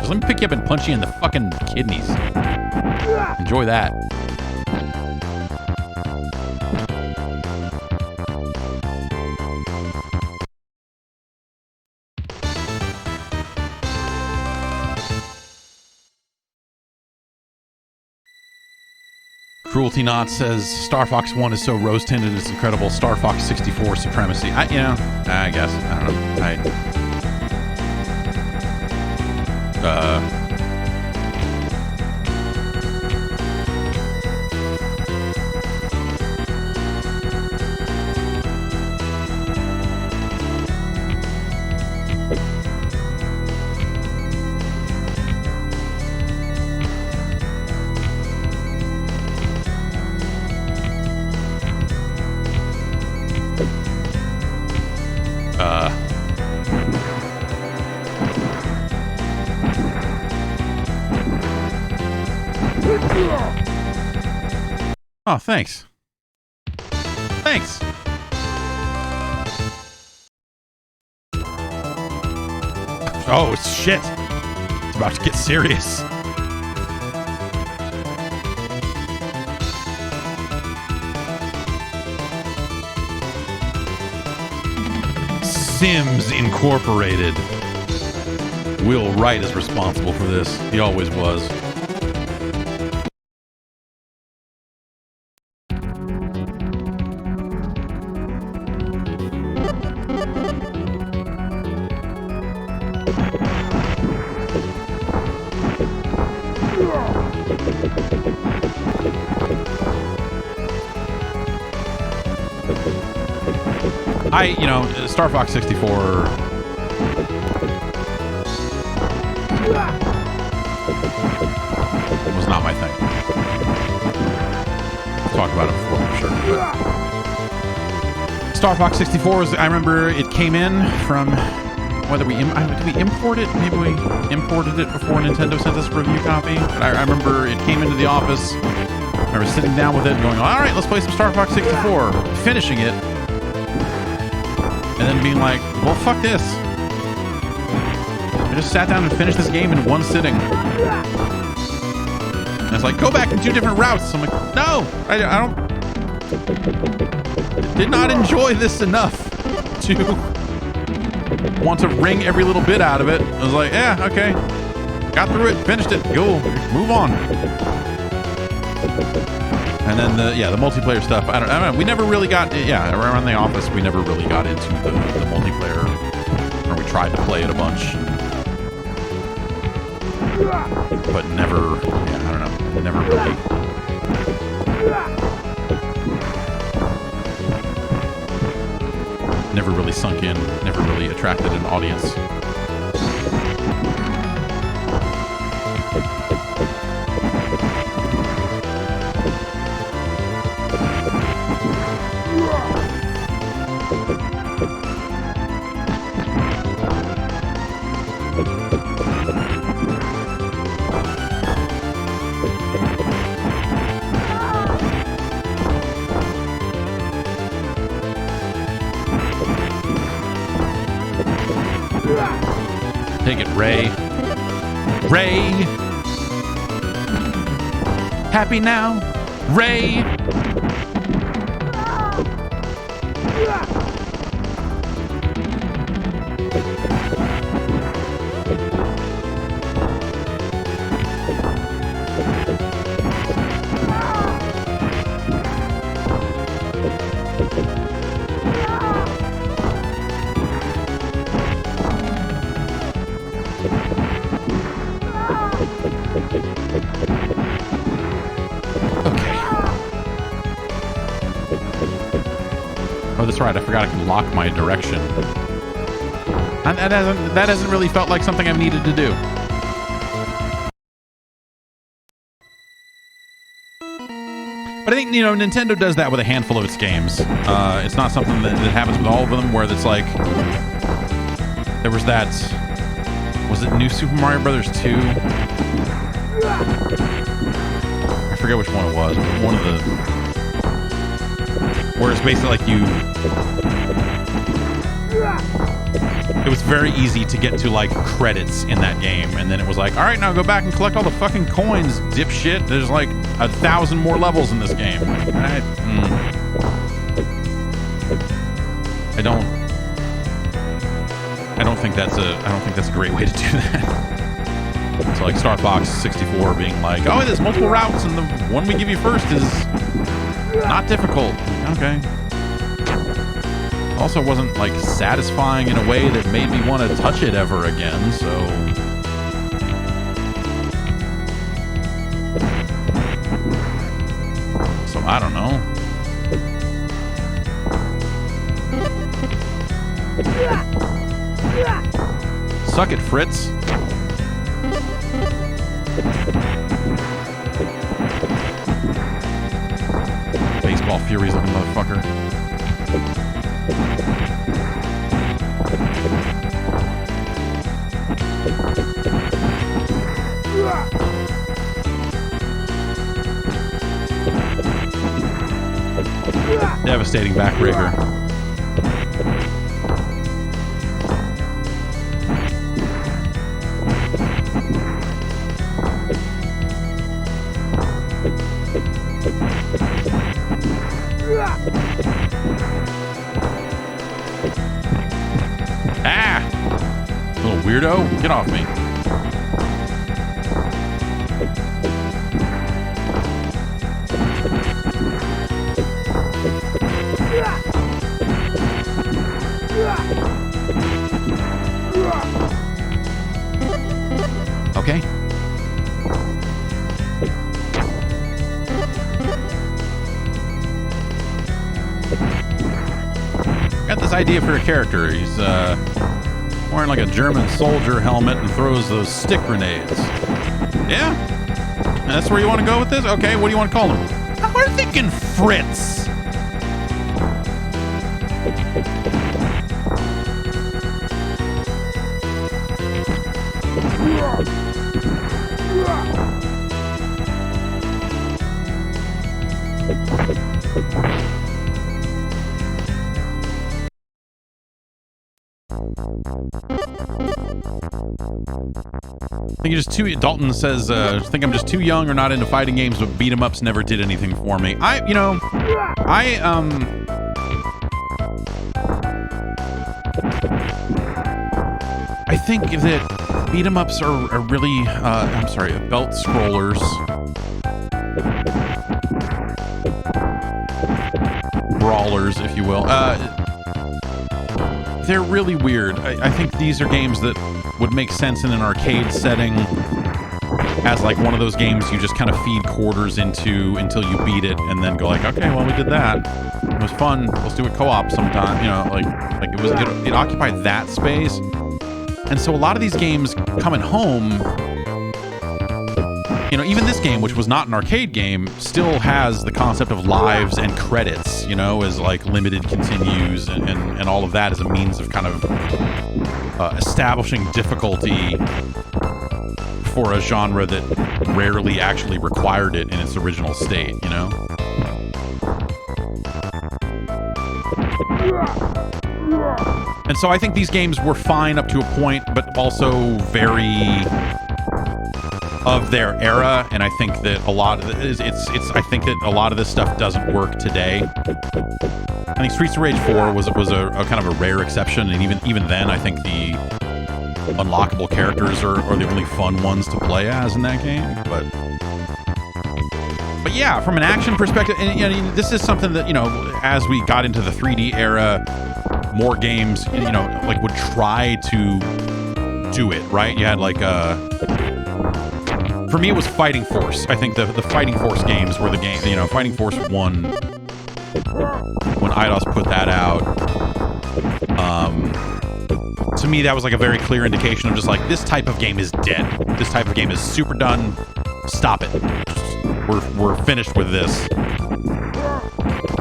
Just let me pick you up and punch you in the fucking kidneys. Enjoy that. Cruelty Not says Star Fox 1 is so rose tinted it's incredible. Star Fox 64 supremacy. I guess. I don't know. Oh, thanks. Thanks. Oh, shit. It's about to get serious. Sims Incorporated. Will Wright is responsible for this. He always was. Star Fox 64 was not my thing. I've talked about it before, I'm sure. But Star Fox 64 was, I remember it came in from, whether did we import it? Maybe we imported it before Nintendo sent us a review copy. But I remember it came into the office. I remember sitting down with it and going, all right, let's play some Star Fox 64. Finishing it. And then being like, well, fuck this. I just sat down and finished this game in one sitting. And it's like, go back and do different routes. I'm like, no, I don't. Did not enjoy this enough to want to wring every little bit out of it. I was like, yeah, okay. Got through it, finished it, go, move on. And then the multiplayer stuff. I don't know. We never really got around the office. We never really got into the multiplayer, or we tried to play it a bunch, but never. Yeah, I don't know. Never really sunk in. Never really attracted an audience. Take it, Ray. Ray! Happy now? Ray! That's right, I forgot I can lock my direction. And that hasn't really felt like something I've needed to do. But I think, Nintendo does that with a handful of its games. It's not something that happens with all of them, where it's like, there was that, was it New Super Mario Brothers 2? I forget which one it was. One of the, where it's basically like It was very easy to get to like credits in that game, and then it was like, all right, now go back and collect all the fucking coins, dipshit. There's like 1,000 more levels in this game. I don't think that's a great way to do that. So like Star Fox 64 being like, oh, there's multiple routes, and the one we give you first is not difficult. Okay. Also wasn't like satisfying in a way that made me want to touch it ever again, so I don't know. Suck it, Fritz. Baseball Furies looking motherfucker. Devastating backbreaker. Ah! Little weirdo, get off me. Okay. Got this idea for a character. He's wearing like a German soldier helmet and throws those stick grenades. Yeah? That's where you want to go with this? Okay, what do you want to call him? We're thinking Fritz. I think you're just too. Dalton says, I think I'm just too young or not into fighting games, but beat 'em ups never did anything for me. I think that beat 'em ups are really, belt scrollers. Brawlers, if you will. They're really weird. I think these are games that would make sense in an arcade setting as like one of those games you just kind of feed quarters into until you beat it and then go like, okay, well, we did that. It was fun. Let's do it co-op sometime. You know, like it occupied that space. And so a lot of these games coming home, you know, even this game, which was not an arcade game, still has the concept of lives and credits, you know, as like limited continues and all of that as a means of kind of establishing difficulty for a genre that rarely actually required it in its original state, you know? And so I think these games were fine up to a point, but also very of their era, and I think that a lot of I think that a lot of this stuff doesn't work today. I think Streets of Rage 4 was a kind of a rare exception, and even then, I think the unlockable characters are the only fun ones to play as in that game. But yeah, from an action perspective, and you know, this is something that, you know, as we got into the 3D era, more games, you know, like would try to do it, right? You had like for me, it was Fighting Force. I think the Fighting Force games were the game, you know, Fighting Force 1, when Eidos put that out, to me, that was like a very clear indication of just like, this type of game is dead. This type of game is super done. Stop it. We're finished with this.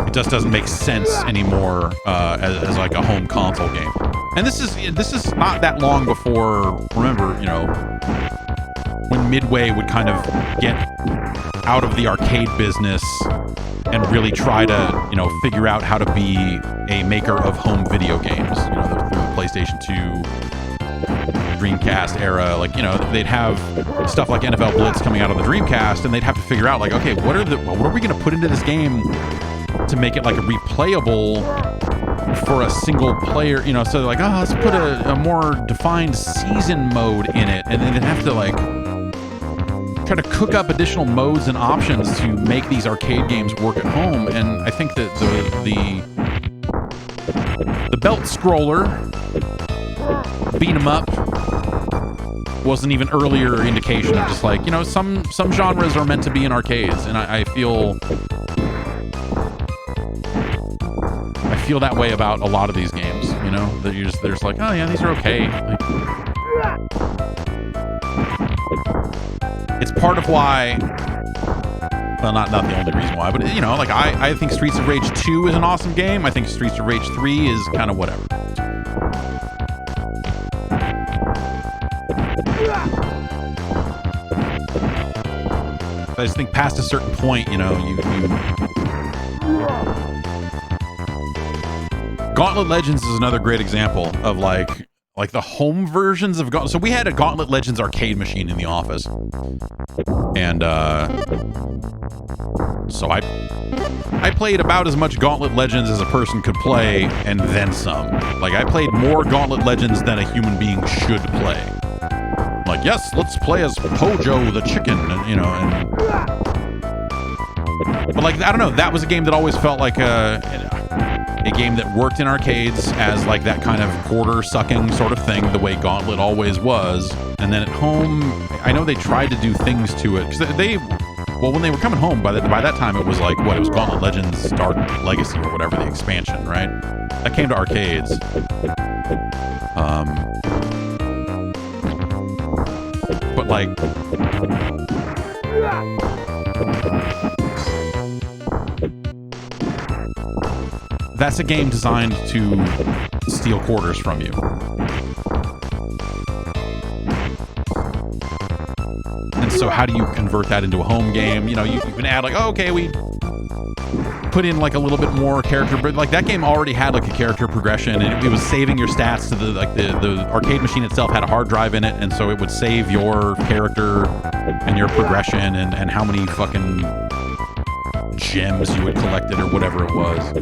It just doesn't make sense anymore as like a home console game. And this is not that long before, remember, you know, when Midway would kind of get out of the arcade business and really try to, you know, figure out how to be a maker of home video games, you know, through the PlayStation 2, Dreamcast era, like, you know, they'd have stuff like NFL Blitz coming out on the Dreamcast, and they'd have to figure out, like, okay, what are we going to put into this game to make it like replayable for a single player, you know? So they're like, oh, let's put a more defined season mode in it, and then they'd have to like try to cook up additional modes and options to make these arcade games work at home. And I think that the belt scroller beat 'em up was an even earlier indication of just like, you know, some genres are meant to be in arcades, and I feel that way about a lot of these games, you know, that there's like, oh yeah, these are okay. Like, it's part of why, well, not the only reason why, but, you know, like I think Streets of Rage 2 is an awesome game. I think Streets of Rage 3 is kind of whatever. I just think past a certain point, you know, you Gauntlet Legends is another great example of like the home versions of Gauntlet. So we had a Gauntlet Legends arcade machine in the office, and so I played about as much Gauntlet Legends as a person could play, and then some. Like, I played more Gauntlet Legends than a human being should play. Like, yes, let's play as Pojo the chicken, and, you know, but like, I don't know, that was a game that always felt like a game that worked in arcades as like that kind of quarter sucking sort of thing, the way Gauntlet always was. And then at home, I know they tried to do things to it, because when they were coming home, by that time it was like, what, it was Gauntlet Legends Dark Legacy or whatever, the expansion, right? That came to arcades. But like, that's a game designed to steal quarters from you. And so how do you convert that into a home game? You know, you can add like, oh, okay, we put in like a little bit more character, but like that game already had like a character progression, and it was saving your stats to the arcade machine itself had a hard drive in it, and so it would save your character and your progression and how many fucking gems you had collected or whatever it was.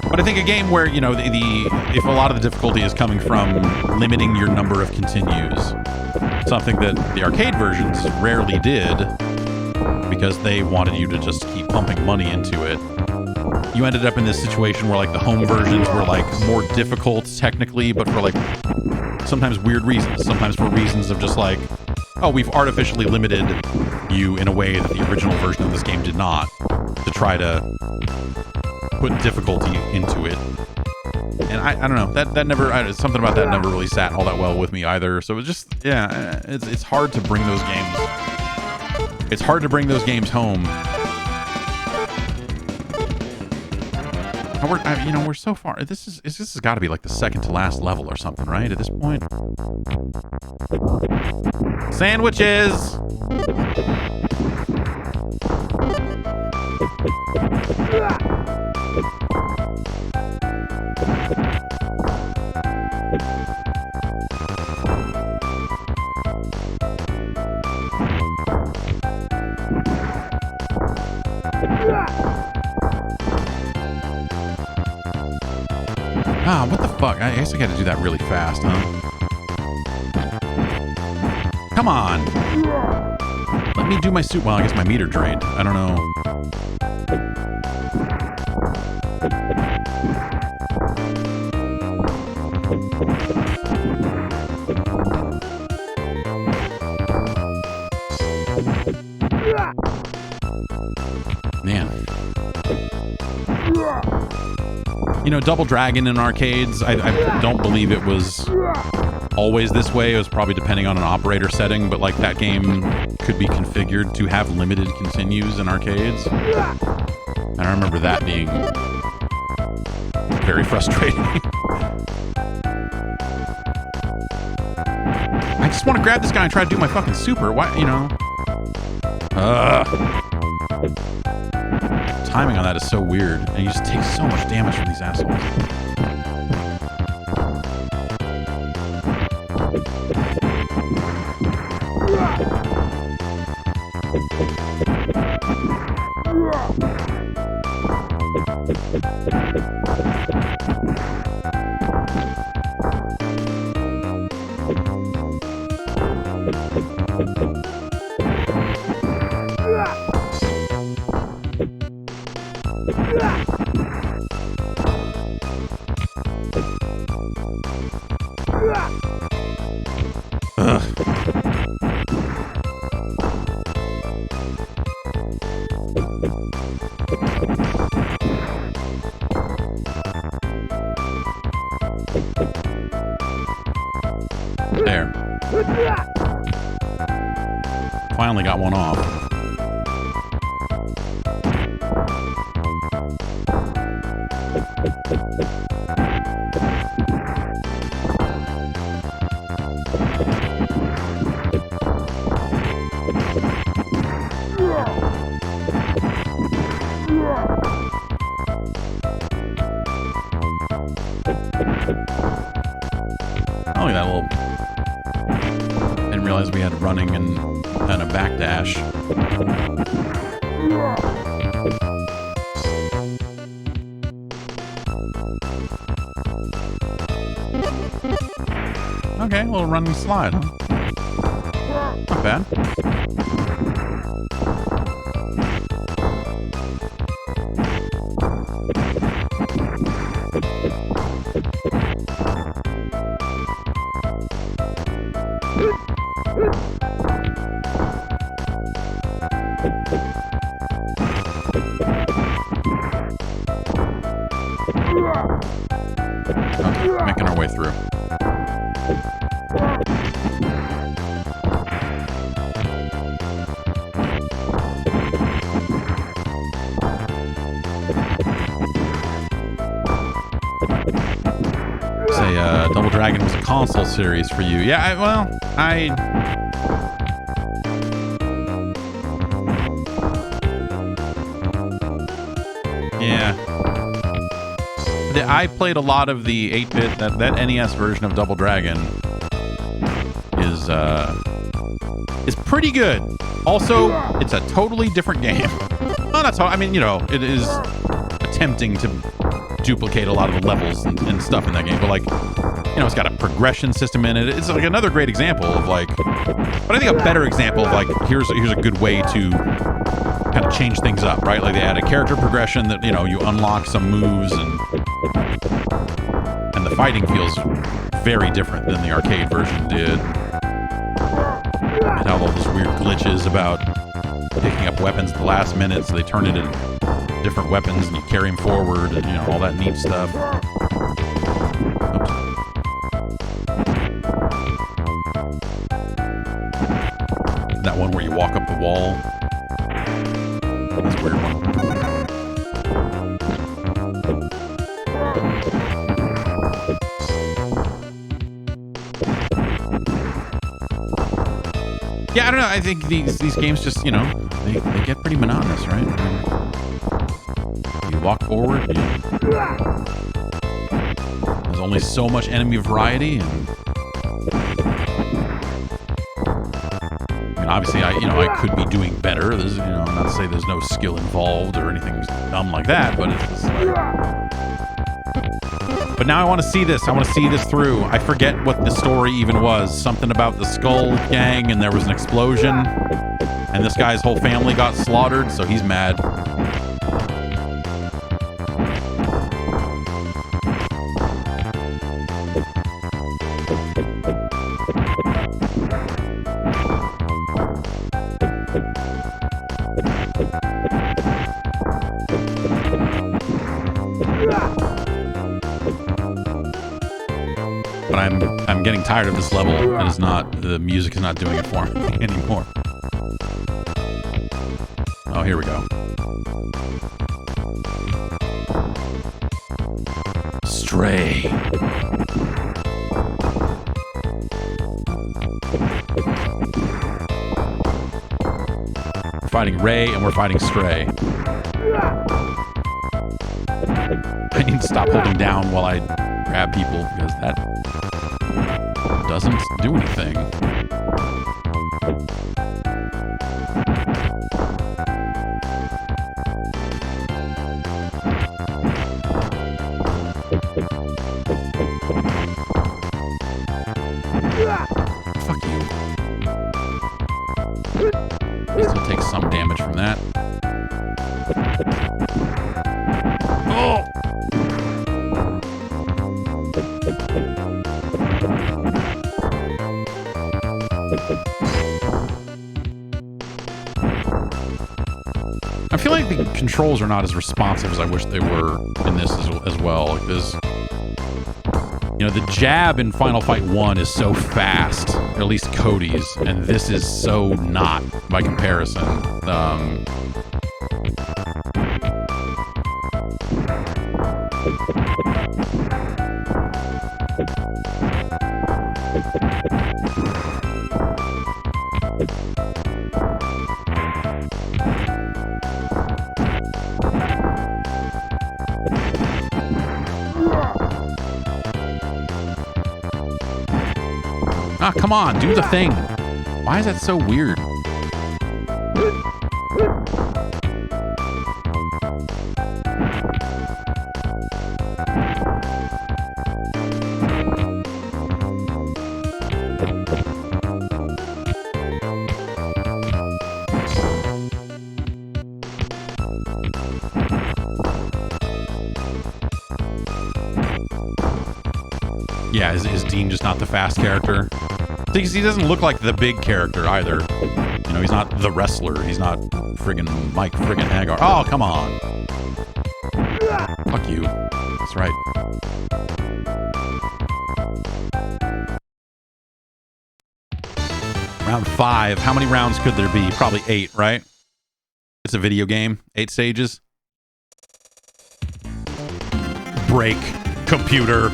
But I think a game where, you know, if a lot of the difficulty is coming from limiting your number of continues, something that the arcade versions rarely did, because they wanted you to just keep pumping money into it, you ended up in this situation where like the home versions were like more difficult technically, but for like sometimes weird reasons, sometimes for reasons of just like, oh, we've artificially limited you in a way that the original version of this game did not, to try to put difficulty into it. And I don't know, that never, something about that never really sat all that well with me either. So it was just, yeah, it's hard to bring those games, it's hard to bring those games home. We're so far. This has got to be like the second to last level or something, right? At this point. Sandwiches. Ah, what the fuck? I guess I gotta do that really fast, huh? Come on! Let me do my suit. Well, I guess my meter drained. I don't know. Man. You know, Double Dragon in arcades, I don't believe it was always this way. It was probably depending on an operator setting, but like that game could be configured to have limited continues in arcades. And I remember that being very frustrating. just want to grab this guy and try to do my fucking super. Why, you know? Timing on that is so weird, and you just take so much damage from these assholes. There. Finally got one off. Only that little... Didn't realize we had running and a backdash. Okay, a little running slide, huh? Not bad. Okay, making our way through. Say, Double Dragon was a console series for you. Yeah, yeah. I played a lot of the 8-bit, that NES version of Double Dragon is pretty good. Also, it's a totally different game. Well, not I mean, you know, it is attempting to duplicate a lot of the levels and stuff in that game, but like, you know, it's got a progression system in it. It's like another great example of like, but I think a better example of like, here's a good way to kind of change things up, right? Like they add a character progression that, you know, you unlock some moves and the fighting feels very different than the arcade version did. And how all those weird glitches about picking up weapons at the last minute, so they turn into different weapons and you carry them forward and, you know, all that neat stuff. Oops. That one where you walk up the wall. That's a weird one. Yeah, I don't know. I think these games just, you know, they get pretty monotonous, right? You walk forward. There's only so much enemy variety, and I mean, obviously, I could be doing better. There's, you know, not to say there's no skill involved or anything dumb like that, but it's just like. But now I want to see this. I want to see this through. I forget what the story even was. Something about the Skull Gang, and there was an explosion, and this guy's whole family got slaughtered, so he's mad. But I'm getting tired of this level. It is not, the music is not doing it for me anymore. Oh, here we go. Stray. fighting Ray, and we're fighting Stray. I need to stop holding down while I grab people, because that doesn't do anything. Fuck you. Still take some damage from that. Oh! I feel like the controls are not as responsive as I wish they were in this as well. Like this, you know, the jab in Final Fight 1 is so fast, or at least Cody's, and this is so not by comparison. Ah, come on, do the thing. Why is that so weird? Yeah, is Dean just not the fast character? Because he doesn't look like the big character either. You know, he's not the wrestler. He's not friggin' Mike friggin' Hagar. Oh, come on. Fuck you. That's right. Round 5. How many rounds could there be? Probably 8, right? It's a video game. 8 stages. Break. Computer.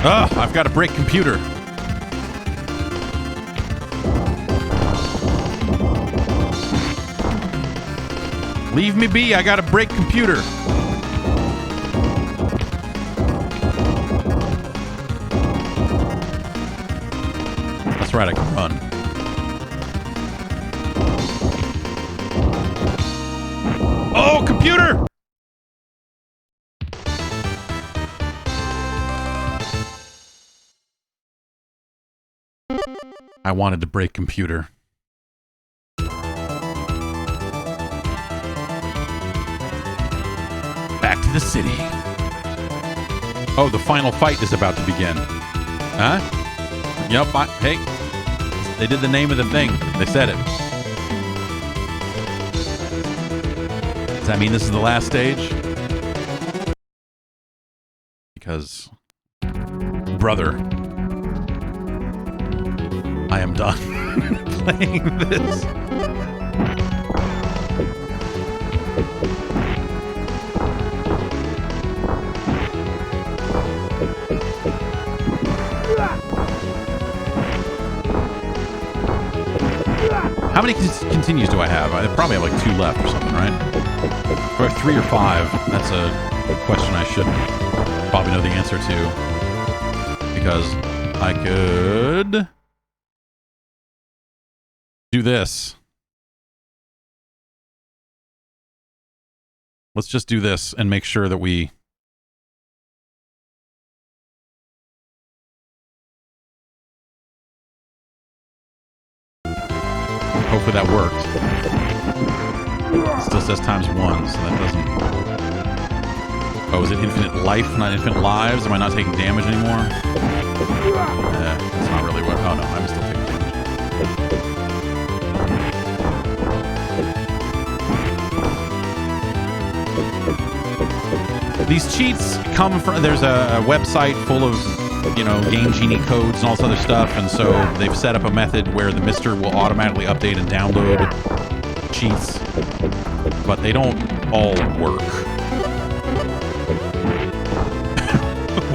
Ugh, I've got to break computer. Leave me be, I got to break computer. That's right, I can run. Oh, computer! I wanted to break computer. Back to the city. Oh, the final fight is about to begin. Huh? Yep, hey. They did the name of the thing. They said it. Does that mean this is the last stage? Because, brother, I am done playing this. How many continues do I have? I probably have like 2 left or something, right? Or 3 or 5. That's a question I should probably know the answer to. Because I could do this. Let's just do this and make sure that we... Hopefully that worked. It still says ×1, so that doesn't... Oh, is it infinite life, not infinite lives? Am I not taking damage anymore? That's not really what... Oh no, I'm still taking damage. These cheats come from... There's a website full of, you know, Game Genie codes and all this other stuff, and so they've set up a method where the Mister will automatically update and download cheats, but they don't all work.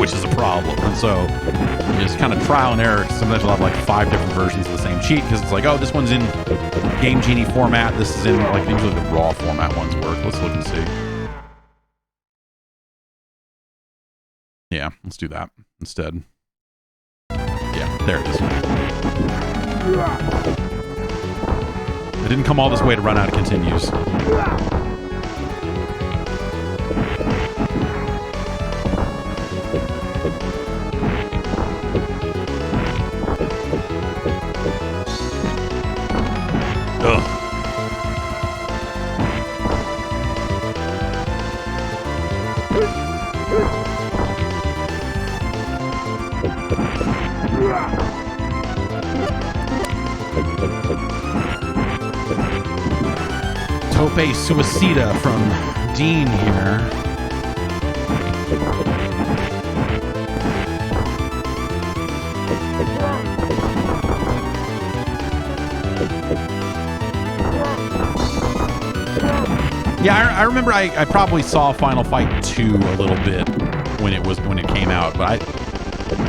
which is a problem. And so you just kind of trial and error. Sometimes you'll have like 5 different versions of the same cheat because it's like, oh, this one's in Game Genie format. This is in like usually the raw format ones work. Let's look and see. Yeah, let's do that instead. Yeah, there it is. It didn't come all this way to run out of continues. Ugh. Tope Suicida from Dean here. Yeah, I remember I probably saw Final Fight 2 a little bit when it came out, but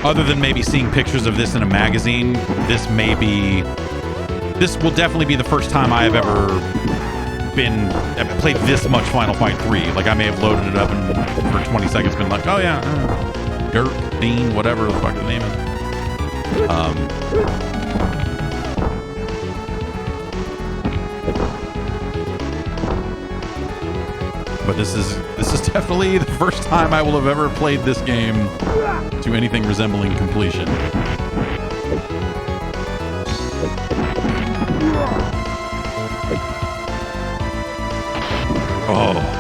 other than maybe seeing pictures of this in a magazine, this will definitely be the first time I have ever played this much Final Fight 3. Like, I may have loaded it up and for 20 seconds been like, oh yeah, Dirk, Dean, whatever the fuck the name is. But this is definitely the first time I will have ever played this game to anything resembling completion. Oh.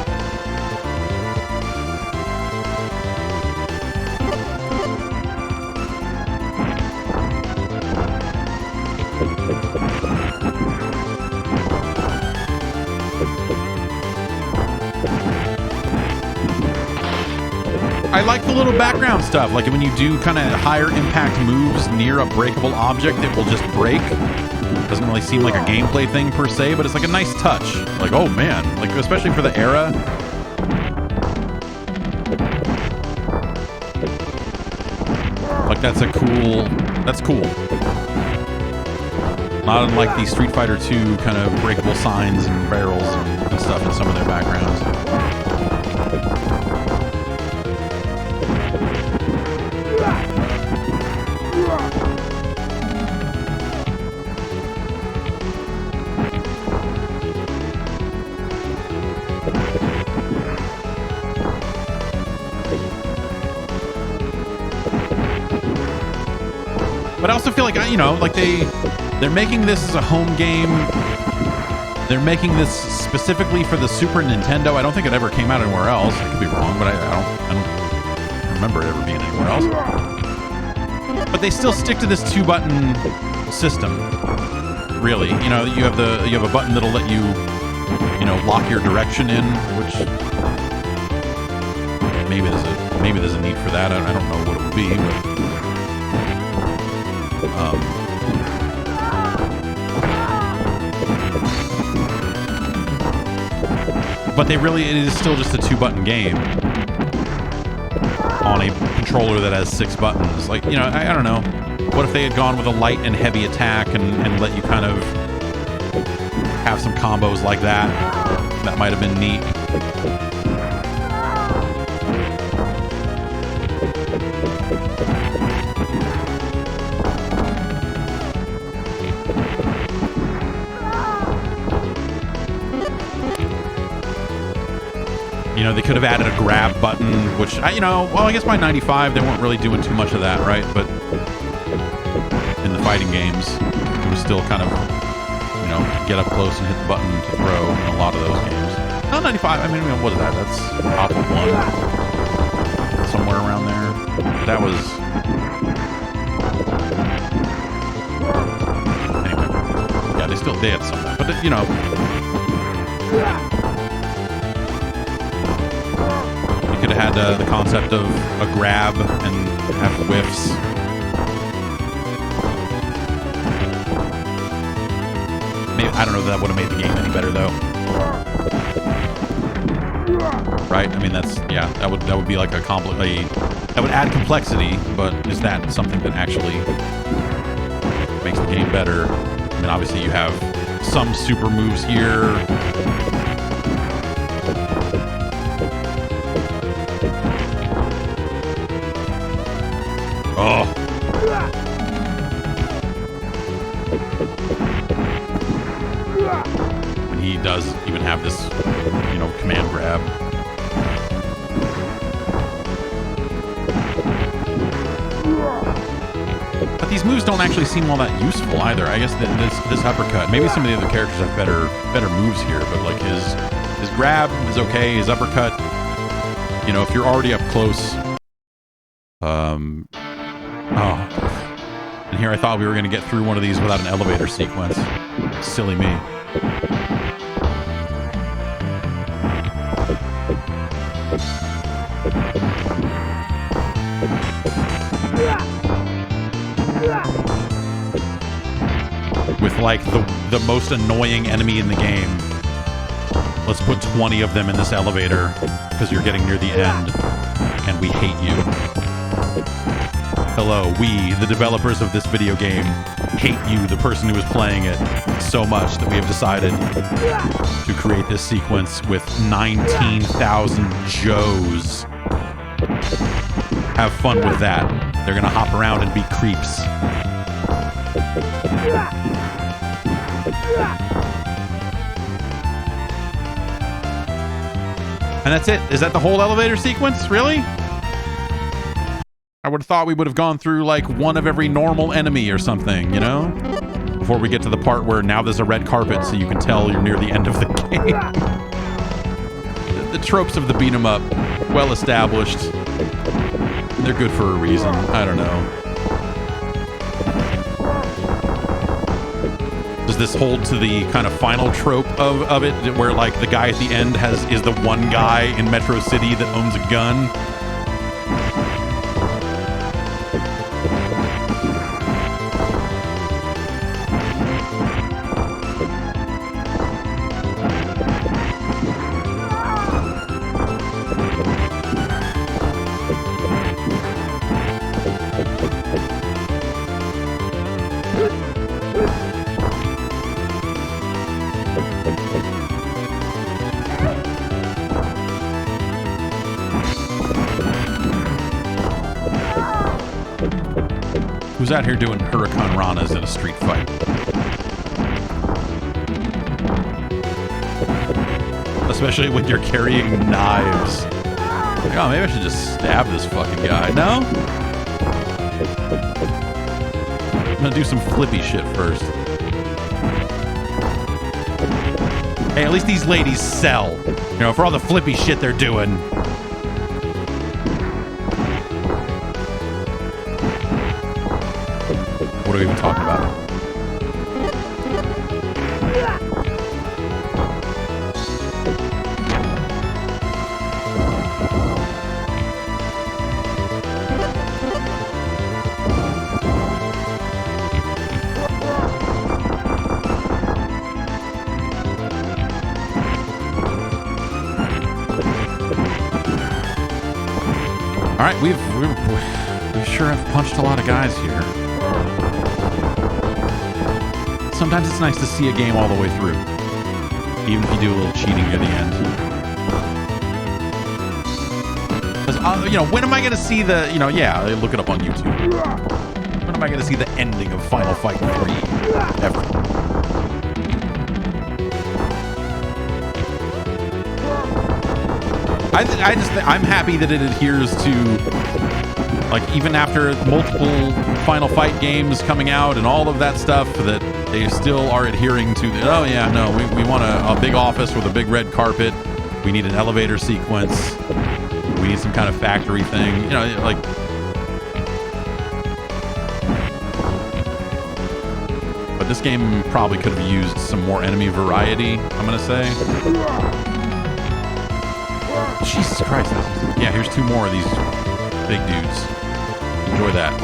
I like the little background stuff, like when you do kind of higher impact moves near a breakable object, it will just break. Doesn't really seem like a gameplay thing per se, but it's like a nice touch. Like, oh man, like especially for the era. Like that's cool. Not unlike the Street Fighter 2 kind of breakable signs and barrels and stuff in some of their backgrounds. But I also feel like, you know, like they're making this as a home game. They're making this specifically for the Super Nintendo. I don't think it ever came out anywhere else. I could be wrong, but I don't remember it ever being anywhere else. But they still stick to this 2-button system. Really, you know, you have a button that'll let you know, lock your direction in, which maybe there's a need for that. I don't know what it would be, but. But it is still just a 2-button game on a controller that has 6 buttons. Like, you know, I don't know. What if they had gone with a light and heavy attack and let you kind of have some combos like that? That might have been neat. You know, they could have added a grab button, which, I guess by 95, they weren't really doing too much of that, right? But in the fighting games, it was still kind of, you know, get up close and hit the button to throw in a lot of those games. Not 95, I mean, what is that? That's Alpha 1. Somewhere around there. That was... Anyway. Yeah, they had some of that. But, you know... Could have had the concept of a grab and have whiffs. Maybe, I don't know if that would have made the game any better though. Right? I mean, that would be like a That would add complexity, but is that something that actually makes the game better? I mean, obviously you have some super moves here. Oh. And he does even have this, you know, command grab. But these moves don't actually seem all that useful either. I guess this uppercut, maybe some of the other characters have better moves here, but like his grab is okay, his uppercut, you know, if you're already up close. Oh. And here I thought we were going to get through one of these without an elevator sequence. Silly me. With like the most annoying enemy in the game. Let's put 20 of them in this elevator because you're getting near the end and we hate you. Hello, we, the developers of this video game, hate you, the person who is playing it, so much that we have decided to create this sequence with 19,000 Joes. Have fun with that. They're gonna hop around and be creeps. And that's it. Is that the whole elevator sequence? Really? I would have thought we would have gone through like one of every normal enemy or something, you know? Before we get to the part where now there's a red carpet so you can tell you're near the end of the game. The tropes of the beat 'em up, well established. They're good for a reason. I don't know. Does this hold to the kind of final trope of it, where like the guy at the end is the one guy in Metro City that owns a gun? Who's out here doing Hurricane Ranas in a street fight? Especially when you're carrying knives. Like, oh, maybe I should just stab this fucking guy. No? I'm gonna do some flippy shit first. Hey, at least these ladies sell. You know, for all the flippy shit they're doing. What are we even talking about? All right, we sure have punched a lot of guys here. Sometimes it's nice to see a game all the way through, even if you do a little cheating near the end. Because, you know, when am I going to see the, you know, yeah, look it up on YouTube. When am I going to see the ending of Final Fight 3? Ever. I'm happy that it adheres to, like, even after multiple Final Fight games coming out and all of that stuff, that they still are adhering to the, oh yeah, no, we want a big office with a big red carpet. We need an elevator sequence. We need some kind of factory thing. You know, like... But this game probably could have used some more enemy variety, I'm going to say. Jesus Christ. Yeah, here's two more of these big dudes. Enjoy that.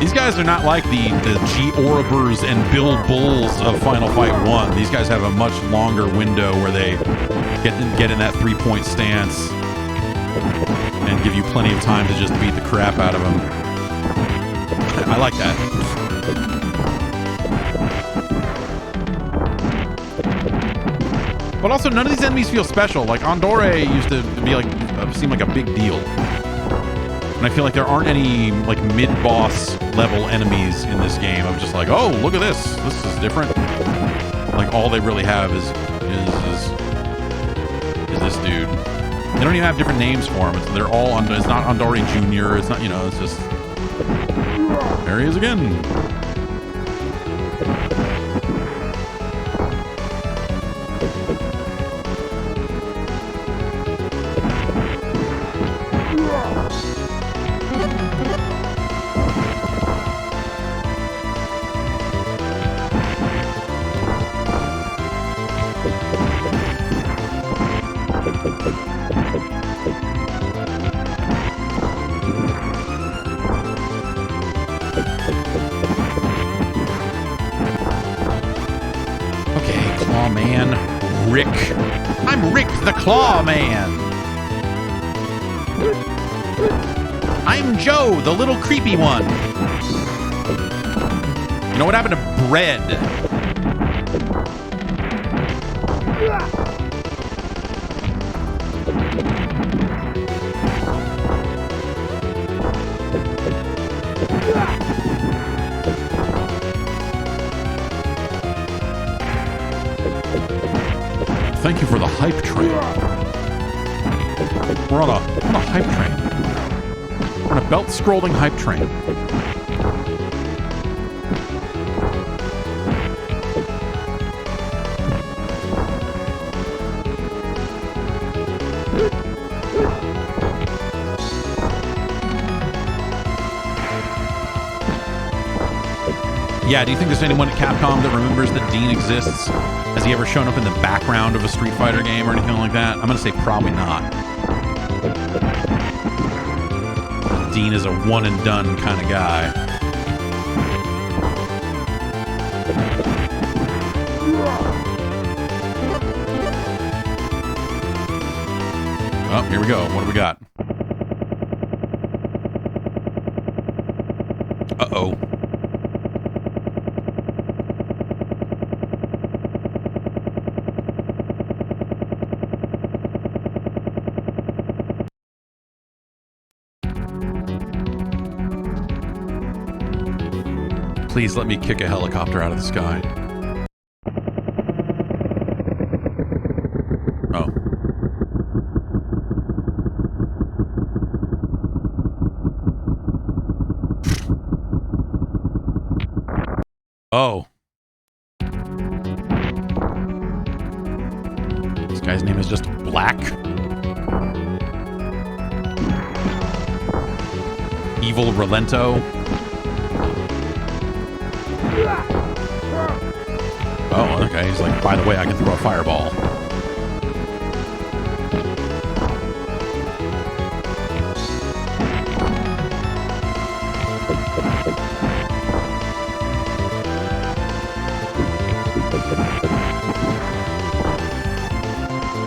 These guys are not like the G. Oribers and Bill Bulls of Final Fight 1. These guys have a much longer window where they get in that 3-point stance and give you plenty of time to just beat the crap out of them. I like that. But also, none of these enemies feel special. Like, Andore used to be like, seem like a big deal. And I feel like there aren't any, like, mid-boss level enemies in this game. I'm just like, oh, look at this. This is different. Like, all they really have is this dude. They don't even have different names for him. They're all, it's not Andore Jr. It's not, you know, it's just, there he is again. Claw Man. I'm Joe, the little creepy one. You know what happened to Bread? Thank you for the hype train. We're on a hype train. We're on a belt-scrolling hype train. Yeah, do you think there's anyone at Capcom that remembers that Dean exists? Has he ever shown up in the background of a Street Fighter game or anything like that? I'm going to say probably not. Dean is a one-and-done kind of guy. Oh, here we go. What do we got? Uh-oh. Please let me kick a helicopter out of the sky. Oh. This guy's name is just Black. Evil Relento. Oh, okay. He's like, by the way, I can throw a fireball.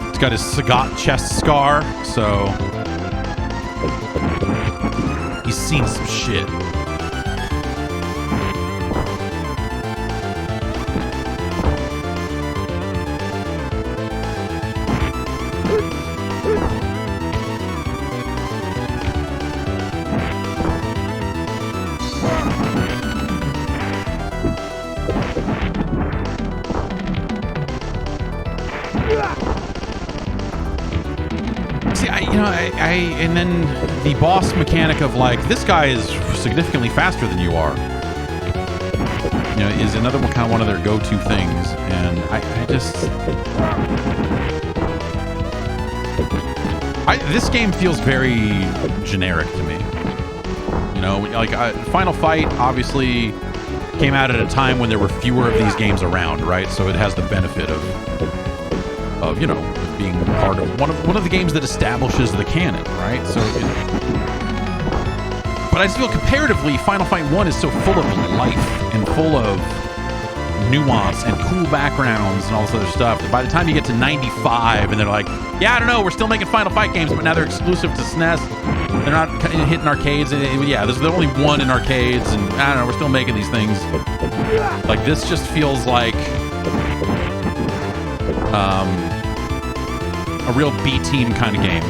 He's got his Sagat chest scar, so he's seen some shit. And then the boss mechanic of like, this guy is significantly faster than you are, you know, is another one, kind of one of their go-to things. And this game feels very generic to me. You know, like Final Fight obviously came out at a time when there were fewer of these games around, right? So it has the benefit of you know, being part of one of the games that establishes the canon, right? So, But I just feel comparatively, Final Fight 1 is so full of life and full of nuance and cool backgrounds and all this other stuff. By the time you get to 95 and they're like, yeah, I don't know, we're still making Final Fight games, but now they're exclusive to SNES. They're not hitting arcades. And yeah, there's only one in arcades, and I don't know, we're still making these things. Like, this just feels like a real B-team kind of game.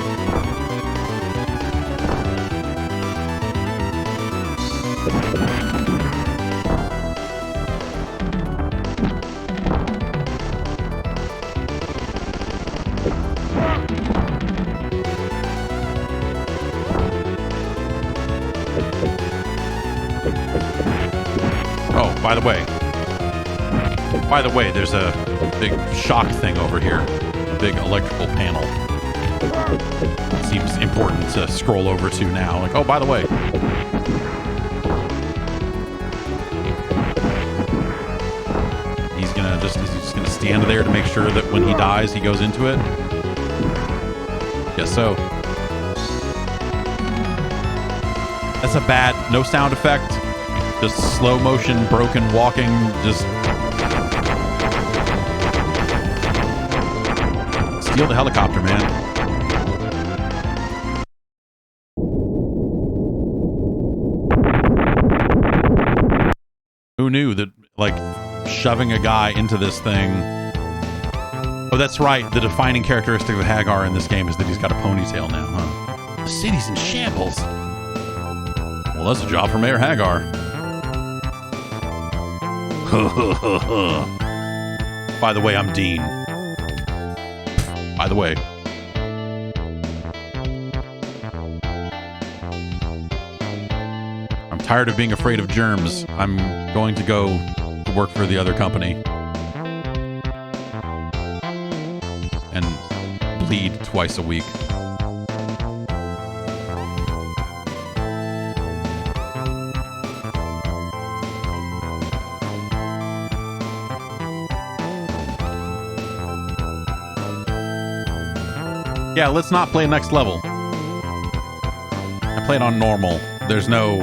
Oh, by the way, there's a big shock thing over here, a big electrical panel. It seems important to scroll over to now. Like, oh, by the way. He's just gonna stand there to make sure that when he dies, he goes into it. Guess so. That's a bad, no sound effect. Just slow motion, broken walking, just steal the helicopter, man. Who knew that, like, shoving a guy into this thing... Oh, that's right. The defining characteristic of Hagar in this game is that he's got a ponytail now, huh? The city's in shambles. Well, that's a job for Mayor Hagar. By the way, I'm Dean. By the way. I'm tired of being afraid of germs. I'm going to go to work for the other company. And bleed twice a week. Yeah, let's not play next level. I played on normal. There's no...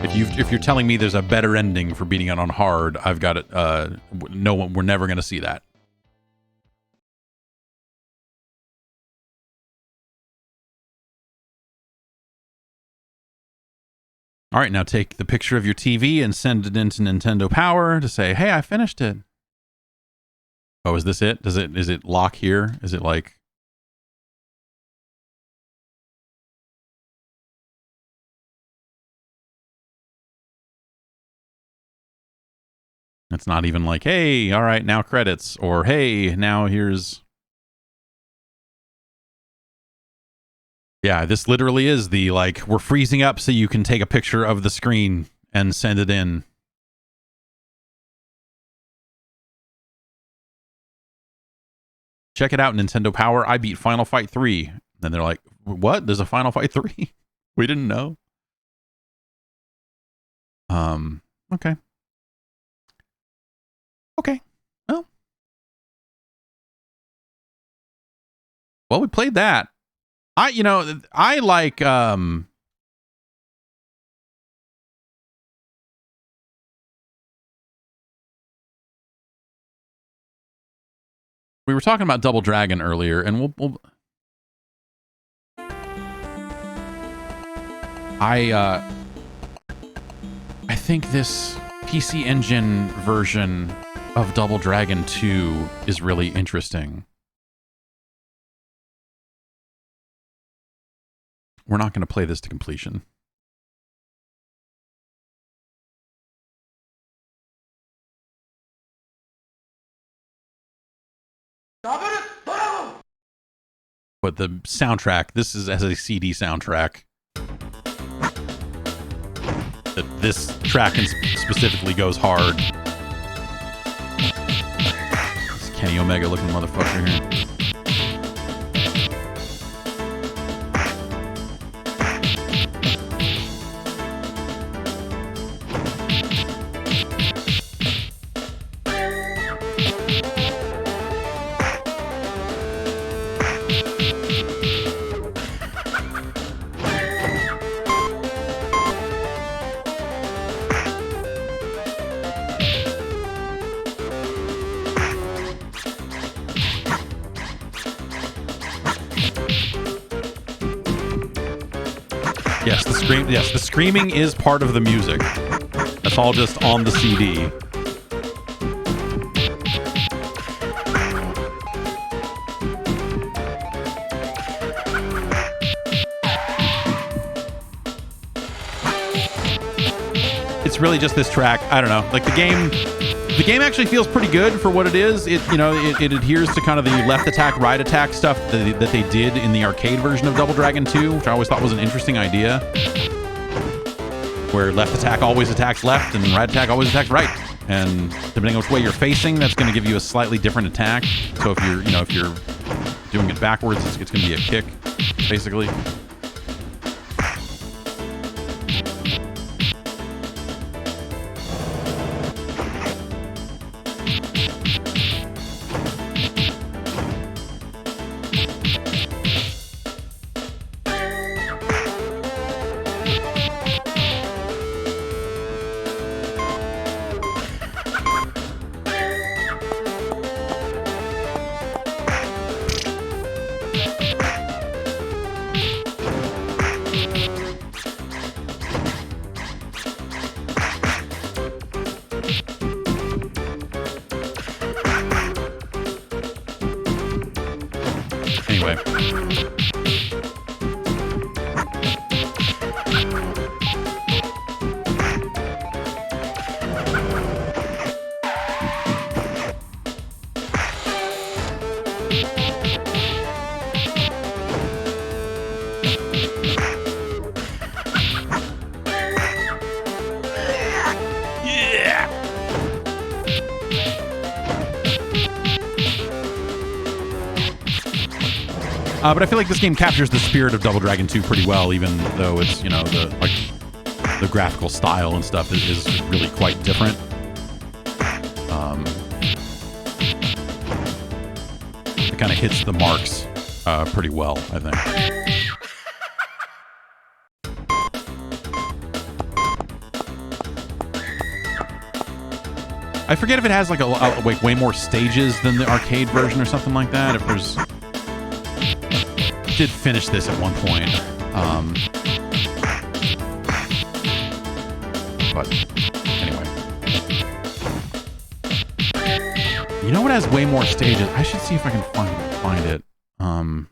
If you're telling me there's a better ending for beating it on hard, I've got it. No, we're never going to see that. All right, now take the picture of your TV and send it into Nintendo Power to say, hey, I finished it. Oh, is this it? Is it lock here? Is it like... It's not even like, hey, all right, now credits, or hey, now here's... Yeah, this literally is the, like, we're freezing up so you can take a picture of the screen and send it in. Check it out, Nintendo Power. I beat Final Fight 3. And they're like, what? There's a Final Fight 3? We didn't know. Okay. Okay. Well, we played that. I like, we were talking about Double Dragon earlier, and we'll I think this PC Engine version of Double Dragon 2 is really interesting. We're not going to play this to completion. But the soundtrack, this is as a CD soundtrack. This track specifically goes hard. This Kenny Omega looking motherfucker here. Yes, the scream. Yes, the screaming is part of the music. That's all just on the CD. It's really just this track. I don't know. Like the game actually feels pretty good for what it is. It adheres to kind of the left attack, right attack stuff that they did in the arcade version of Double Dragon 2, which I always thought was an interesting idea. Where left attack always attacks left and right attack always attacks right. And depending on which way you're facing, that's going to give you a slightly different attack. So if you're doing it backwards, it's going to be a kick, basically. But I feel like this game captures the spirit of Double Dragon 2 pretty well, even though it's, the graphical style and stuff is really quite different. It kind of hits the marks pretty well, I think. I forget if it has like way more stages than the arcade version or something like that. If there's... did finish this at one point. But anyway. You know what has way more stages? I should see if I can find it. And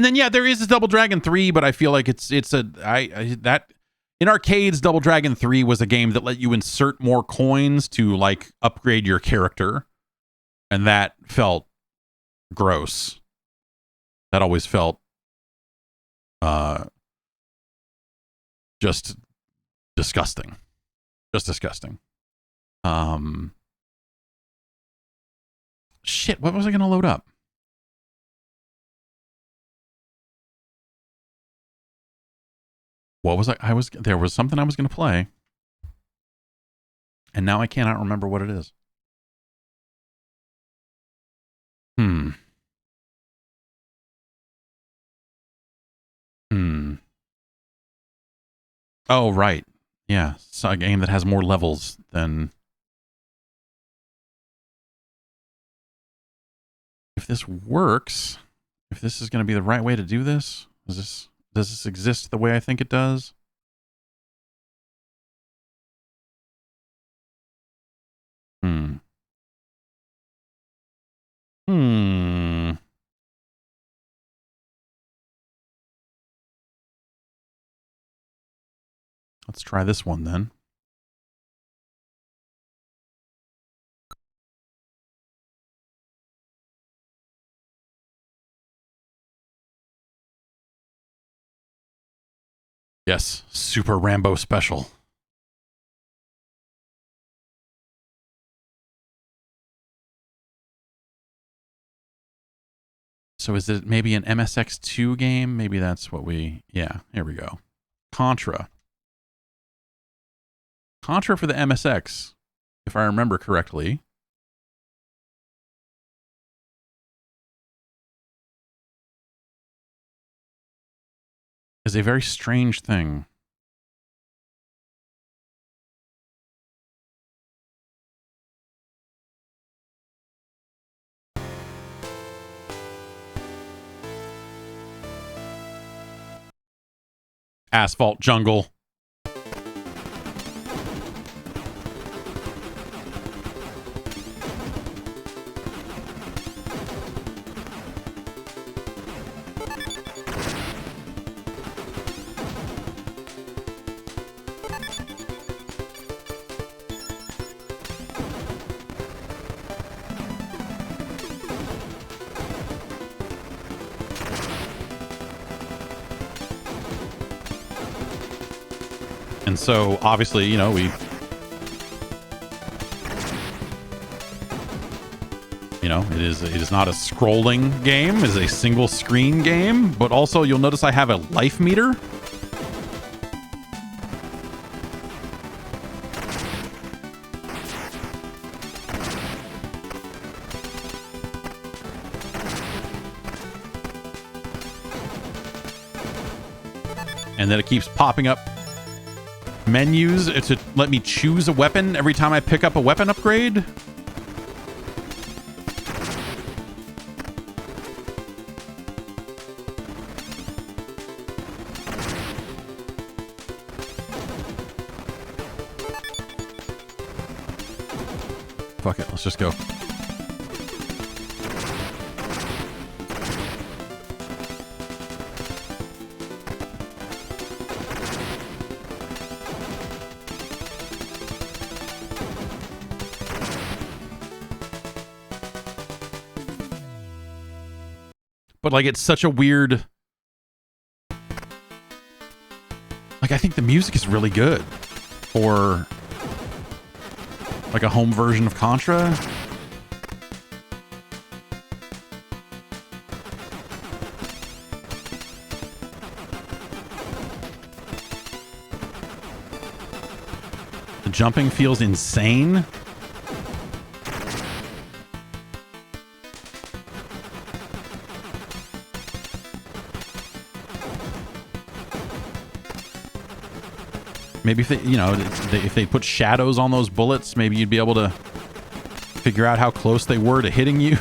then yeah, there is a Double Dragon 3, but I feel like that in arcades, Double Dragon 3 was a game that let you insert more coins to like upgrade your character. And that felt gross. That always felt just disgusting. Just disgusting. Shit, what was I gonna load up? What was there was something I was gonna play. And now I cannot remember what it is. Oh, right. Yeah, it's a game that has more levels than... If this works, if this is going to be the right way to do this, does this exist the way I think it does? Let's try this one then. Yes, Super Rambo Special. So is it maybe an MSX2 game? Maybe that's what yeah, here we go. Contra. Contra for the MSX, if I remember correctly. Is a very strange thing. Asphalt jungle. And so, obviously, you know, it is not a scrolling game. It is a single screen game. But also, you'll notice I have a life meter. And then it keeps popping up menus to let me choose a weapon every time I pick up a weapon upgrade. Fuck it, let's just go. But, like, it's such a weird... Like, I think the music is really good for, like, a home version of Contra. The jumping feels insane. Maybe if they, you know, if they put shadows on those bullets, maybe you'd be able to figure out how close they were to hitting you.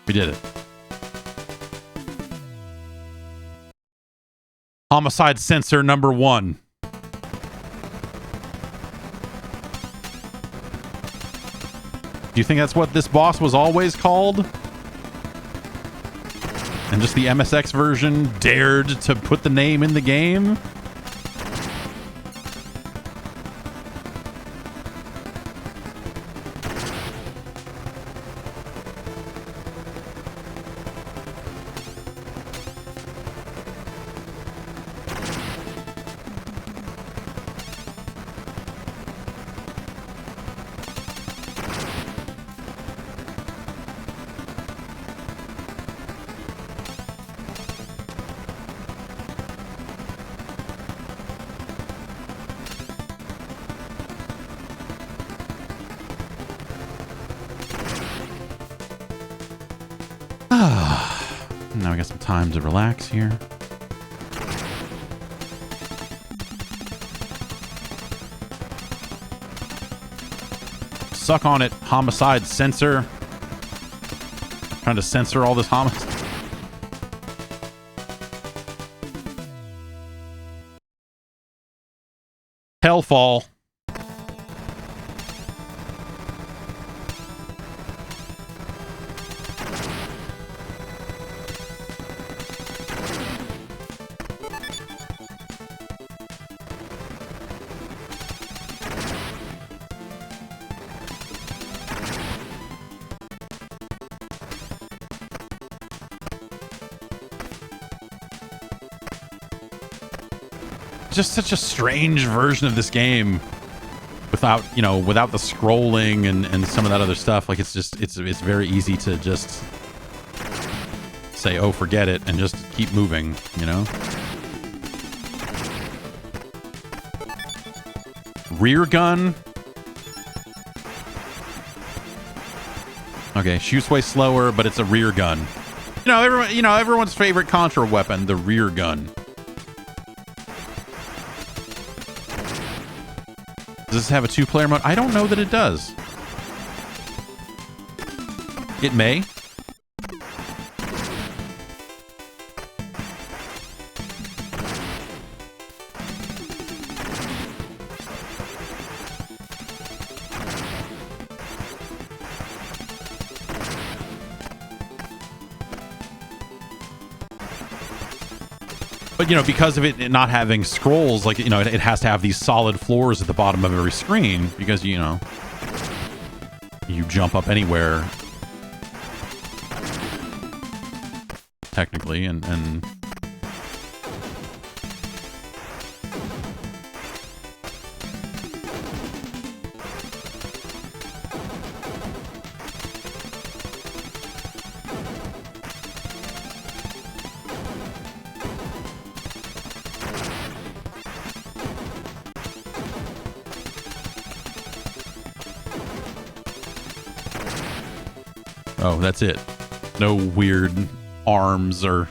We did it. Homicide sensor number 1. Do you think that's what this boss was always called? And just the MSX version dared to put the name in the game? Now we got some time to relax here. Suck on it, homicide sensor. Trying to censor all this homicide. Hellfall. Just such a strange version of this game without, you know, without the scrolling and some of that other stuff. Like, it's just, it's very easy to just say, oh, forget it, and just keep moving, you know? Rear gun. Okay, shoots way slower, but it's a rear gun. Everyone's favorite Contra weapon, the rear gun. Does this have a 2-player mode? I don't know that it does. It may. But, because of it not having scrolls, like, it has to have these solid floors at the bottom of every screen because, you jump up anywhere technically and oh, that's it. No weird arms or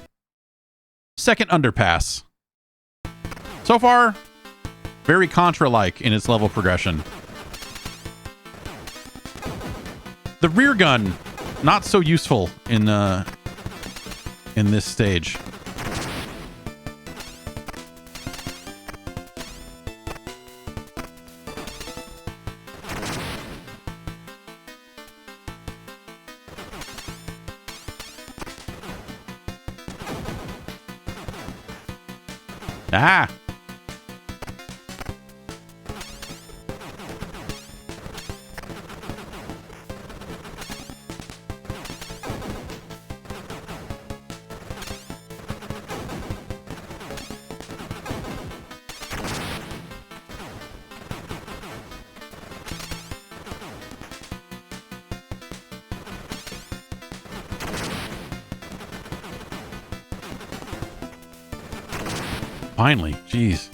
second underpass. So far, very Contra-like in its level progression. The rear gun, not so useful in this stage. Ah! Finally, jeez.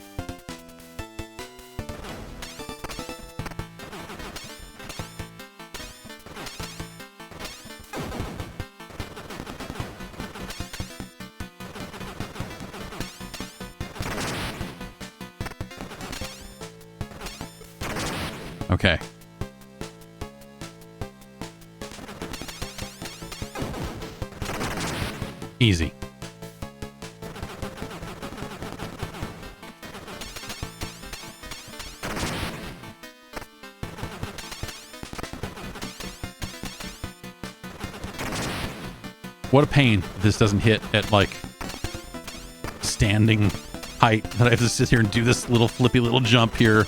Okay. Easy. What a pain this doesn't hit at, like, standing height, that I have to sit here and do this little flippy little jump here.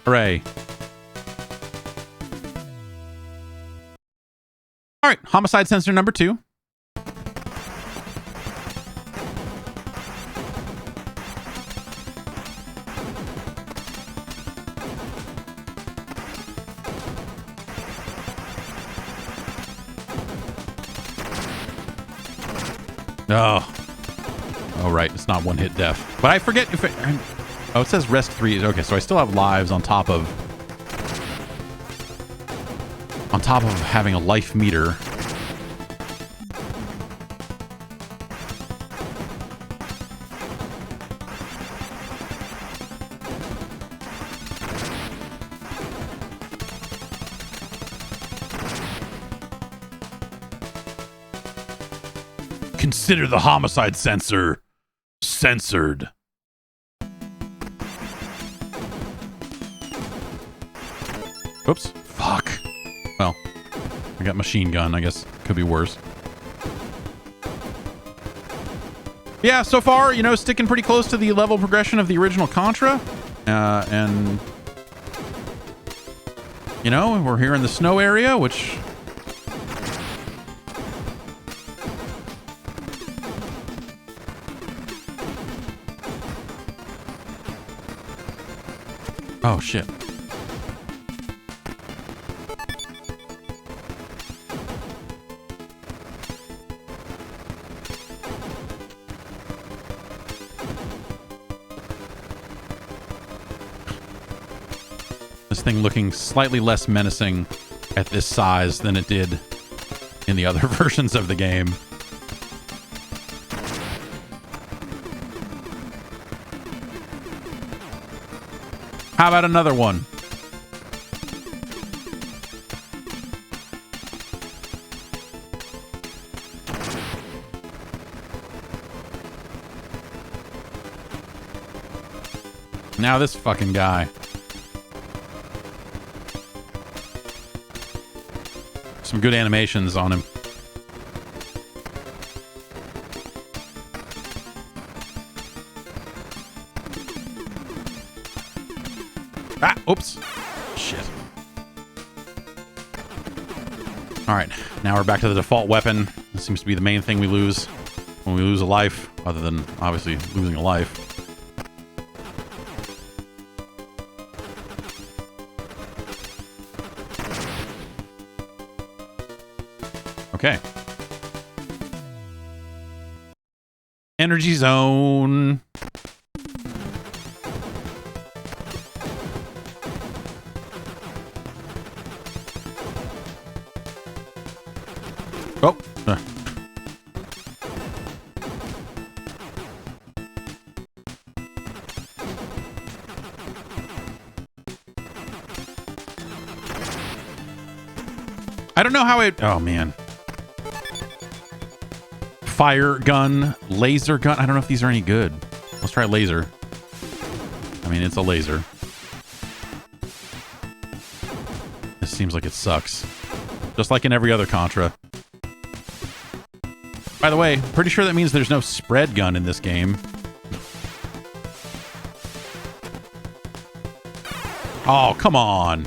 Hooray. All right, homicide sensor number 2. Oh, right. It's not one hit death. But I forget if oh, it says rest 3. Okay, so I still have lives on top of having a life meter. Consider the homicide sensor censored. Oops. Fuck. Well, I got machine gun. I guess could be worse. Yeah, so far, sticking pretty close to the level progression of the original Contra. And, we're here in the snow area, which... Oh, shit. thing looking slightly less menacing at this size than it did in the other versions of the game. How about another one? Now this fucking guy. Some good animations on him. Ah, oops. Shit. Alright, now we're back to the default weapon. This seems to be the main thing we lose when we lose a life, other than obviously losing a life. Okay. Energy zone. Oh. I don't know how it... Oh, man. Fire gun, laser gun. I don't know if these are any good. Let's try laser. I mean, it's a laser. This seems like it sucks. Just like in every other Contra. By the way, pretty sure that means there's no spread gun in this game. Oh, come on.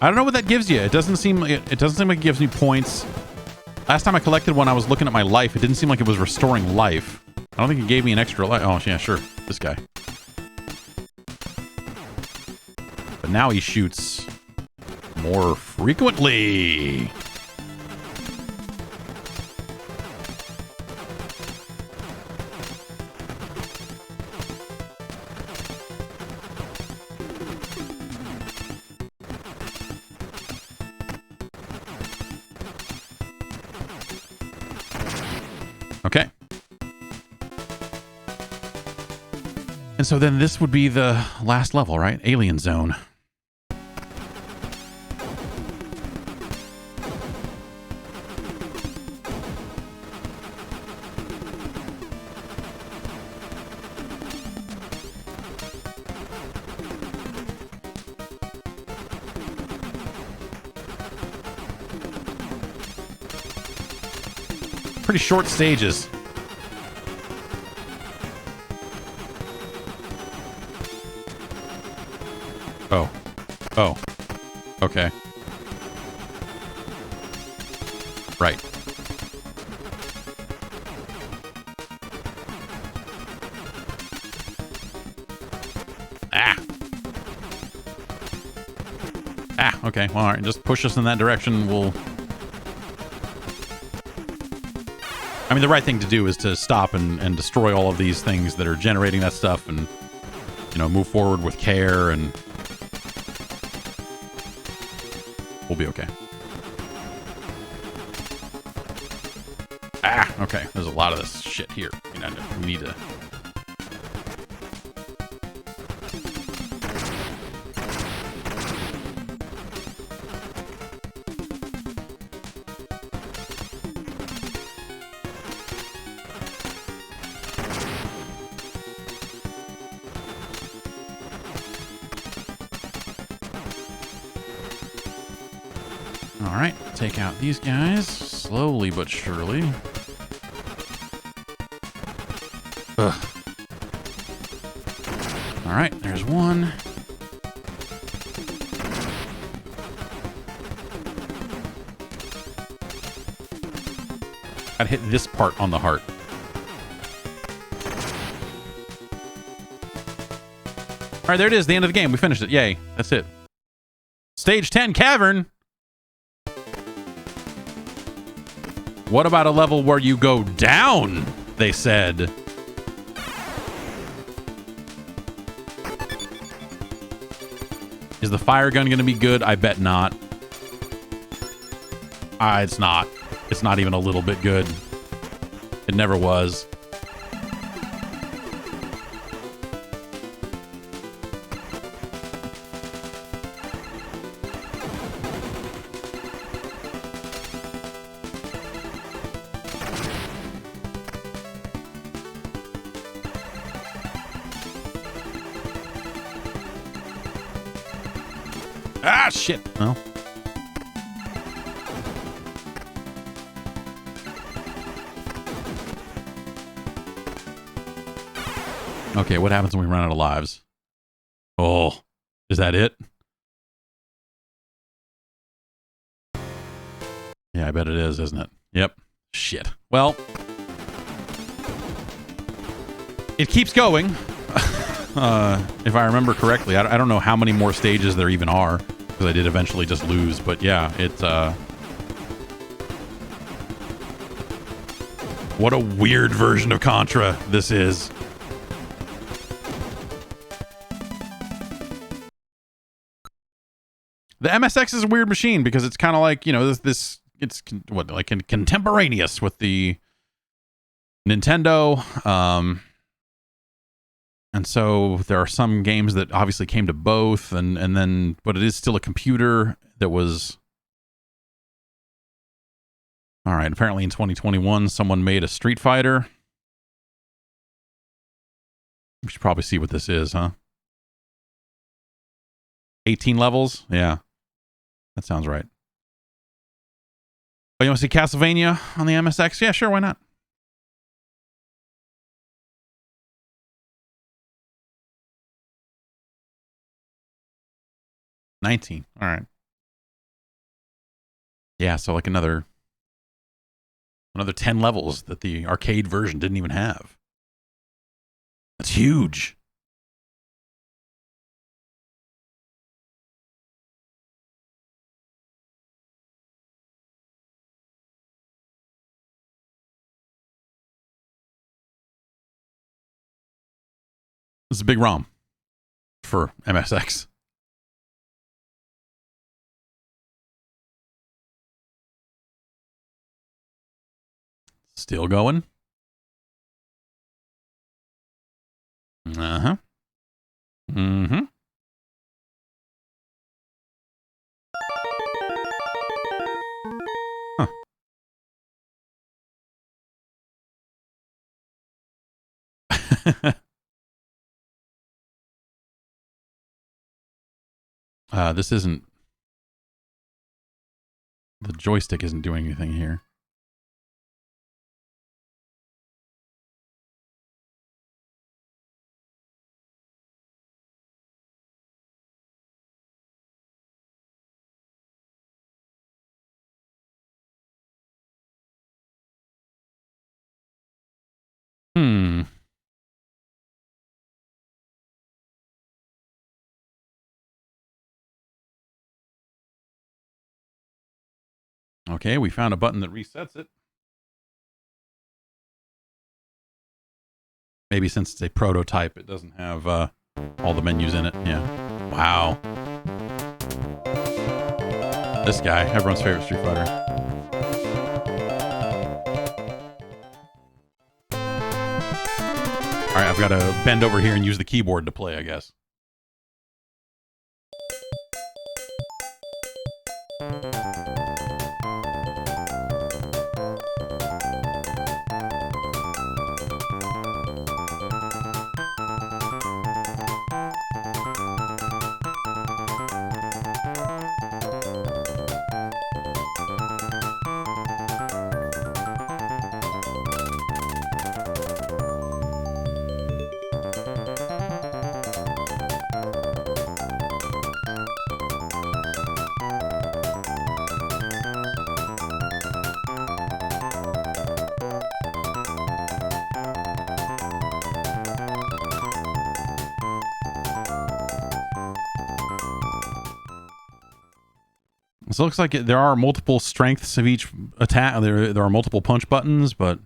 I don't know what that gives you. It doesn't seem like it gives me points. Last time I collected one, I was looking at my life. It didn't seem like it was restoring life. I don't think it gave me an extra life. Oh, yeah, sure. This guy. But now he shoots more frequently. Okay. And so then this would be the last level, right? Alien Zone. Pretty short stages. Oh. Oh. Okay. Right. Ah. Ah, okay. Well, all right. Just push us in that direction. We'll... I mean, the right thing to do is to stop and destroy all of these things that are generating that stuff and, you know, move forward with care, and we'll be okay. Ah, okay. There's a lot of this shit here. You know, we need to... Alright, take out these guys, slowly but surely. Ugh. Alright, there's one. Gotta hit this part on the heart. All right, there it is. The end of the game. We finished it. Yay. That's it. Stage 10 Cavern. What about a level where you go down? They said. Is the fire gun going to be good? I bet not. It's not. It's not even a little bit good. It never was. Ah, shit. Well. Okay, what happens when we run out of lives? Oh, is that it? Yeah, I bet it is, isn't it? Yep. Shit. Well, it keeps going. If I remember correctly, I don't know how many more stages there even are, because I did eventually just lose. But yeah, it's what a weird version of Contra this is. The MSX is a weird machine because it's kind of like, you know, it's what, like contemporaneous with the Nintendo. And so there are some games that obviously came to both, and then, but it is still a computer that was. All right. Apparently in 2021, someone made a Street Fighter. We should probably see what this is, huh? 18 levels? Yeah. That sounds right. Oh, you want to see Castlevania on the MSX? Yeah, sure. Why not? $19. All right. Yeah, so like another 10 levels that the arcade version didn't even have. That's huge. This is a big ROM for MSX. Still going. Uh-huh. Mm-hmm. Huh. This isn't... The joystick isn't doing anything here. Okay, we found a button that resets it. Maybe since it's a prototype, it doesn't have all the menus in it. Yeah. Wow. This guy, everyone's favorite Street Fighter. All right, I've got to bend over here and use the keyboard to play, I guess. So it looks like there are multiple strengths of each attack. There are multiple punch buttons, but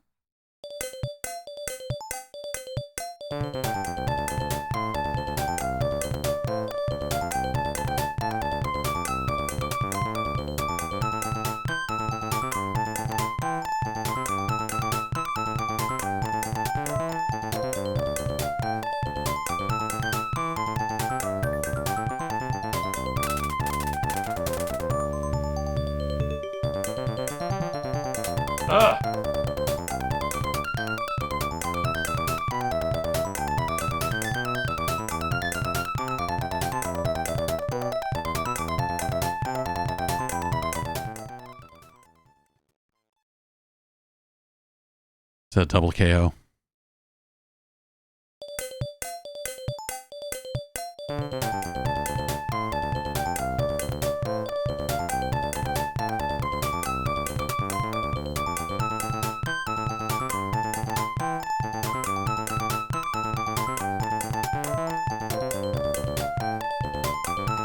it's a double KO.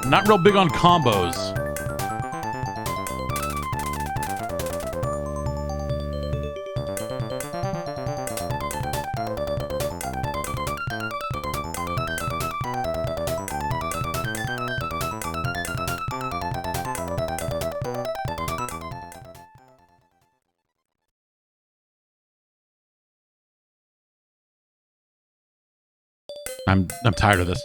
Not real big on combos. I'm tired of this.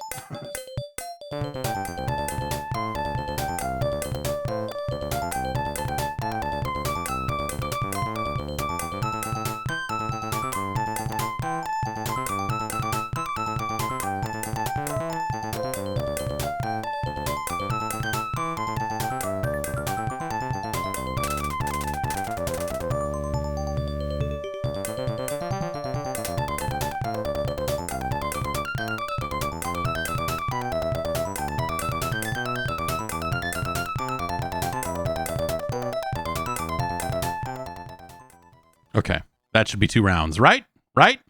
Okay. That should be 2 rounds, right? Right?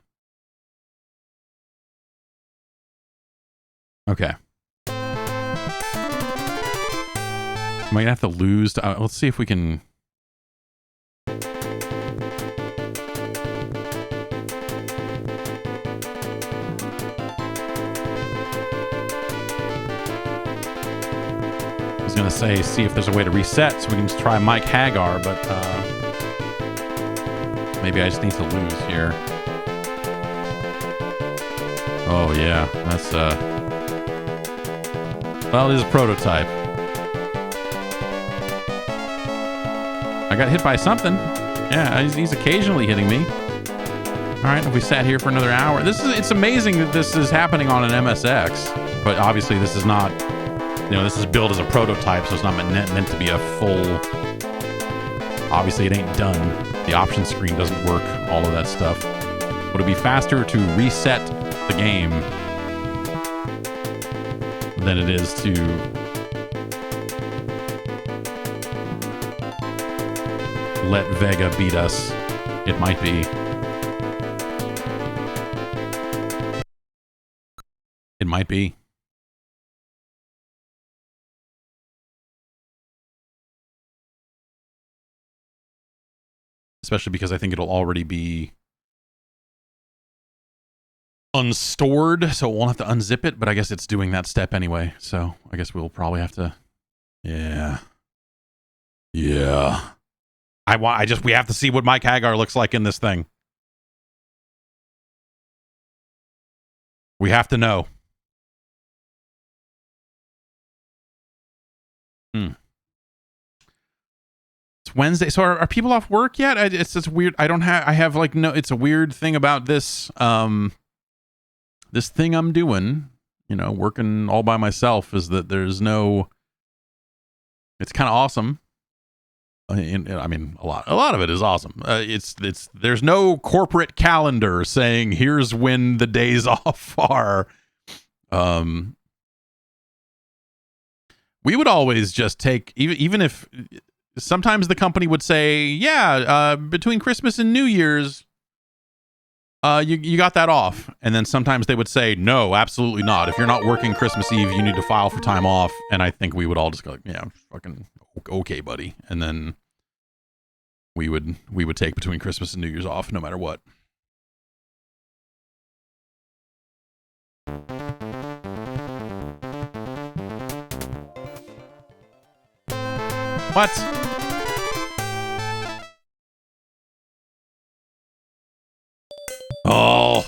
Okay. Am I going to have to lose? Let's see if we can... I was going to say, see if there's a way to reset so we can just try Mike Hagar, but... maybe I just need to lose here. Oh, yeah. That's, well, it is a prototype. I got hit by something. Yeah, he's occasionally hitting me. All right, if we sat here for another hour. It's amazing that this is happening on an MSX. But obviously this is not, this is built as a prototype, so it's not meant to be a full... Obviously it ain't done. The option screen doesn't work, all of that stuff. Would it be faster to reset the game than it is to let Vega beat us? It might be. It might be. Especially because I think it'll already be unstored, so it won't have to unzip it, but I guess it's doing that step anyway, so I guess we'll probably have to... Yeah. Yeah. We have to see what Mike Hagar looks like in this thing. We have to know. It's Wednesday. So are people off work yet? It's just weird. It's a weird thing about this, this thing I'm doing, working all by myself, is that there's no, it's kind of awesome. I mean, a lot of it is awesome. There's no corporate calendar saying here's when the days off are. We would always just take, even if sometimes the company would say, yeah, between Christmas and New Year's, you got that off. And then sometimes they would say, no, absolutely not. If you're not working Christmas Eve, you need to file for time off. And I think we would all just go, yeah, fucking okay, buddy. And then we would take between Christmas and New Year's off, no matter what. What? Oh.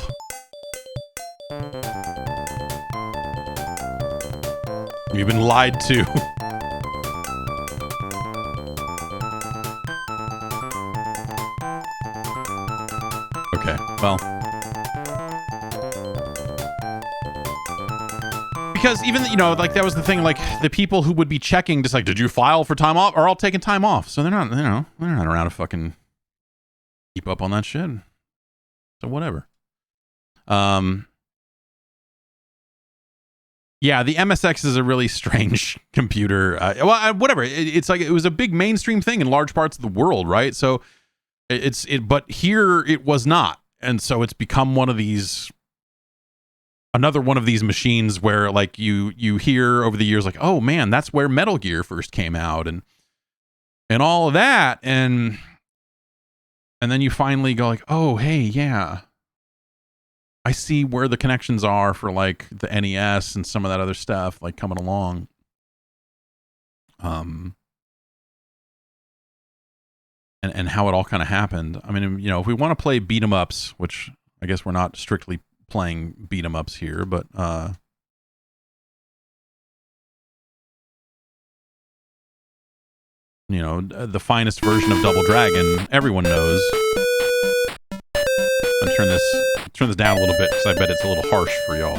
You've been lied to. Okay, well. Because even, you know, like that was the thing, like the people who would be checking just like, did you file for time off? Are all taking time off. So they're not, you know, they're not around to fucking keep up on that shit. So whatever. Yeah, the MSX is a really strange computer. Whatever. It's like, it was a big mainstream thing in large parts of the world, right? So but here it was not. And so it's become another one of these machines where like you hear over the years like, oh man, that's where Metal Gear first came out and all of that. And then you finally go like, oh, hey, yeah. I see where the connections are for like the NES and some of that other stuff like coming along. And how it all kind of happened. I mean, you know, if we want to play beat 'em ups, which I guess we're not strictly playing beat 'em ups here, but you know, the finest version of Double Dragon, everyone knows. I'll turn this down a little bit because I bet it's a little harsh for y'all.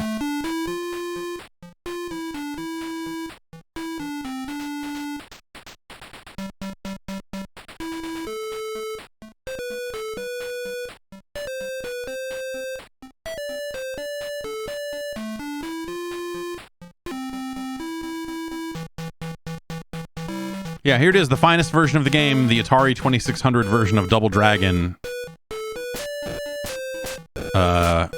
Yeah, here it is, the finest version of the game, the Atari 2600 version of Double Dragon. Oh,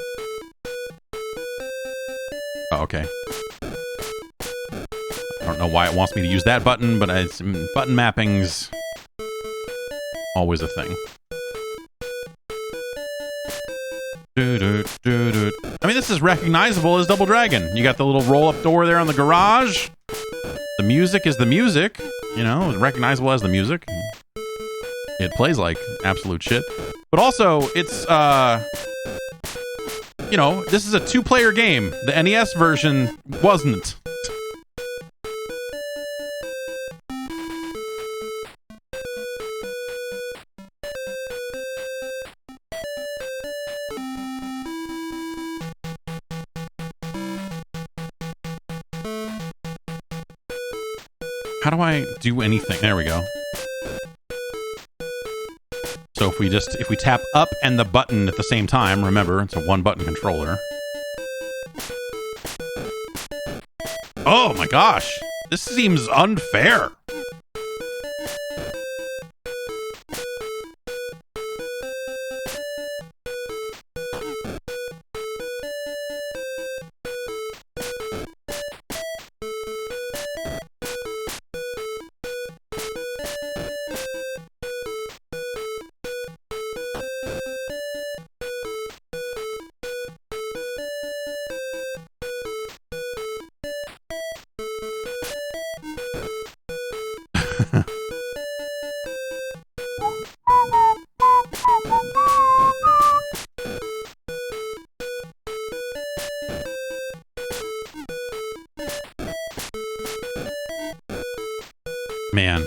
okay. I don't know why it wants me to use that button, but it's button mappings. Always a thing. I mean, this is recognizable as Double Dragon. You got the little roll-up door there on the garage. The music is the music. You know, it's recognizable as the music. It plays like absolute shit. But also, it's, you know, this is a two-player game. The NES version wasn't. How do I do anything? There we go. So if we tap up and the button at the same time, remember, it's a one-button controller. Oh my gosh. This seems unfair. Man.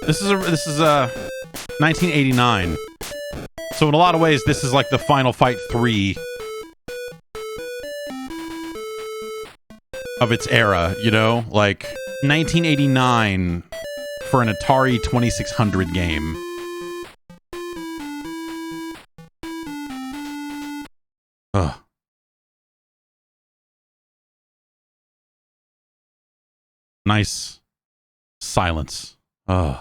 This is 1989. So in a lot of ways, this is like the Final Fight 3 of its era, you know? Like 1989 for an Atari 2600 game. Ugh. Nice silence. Ugh.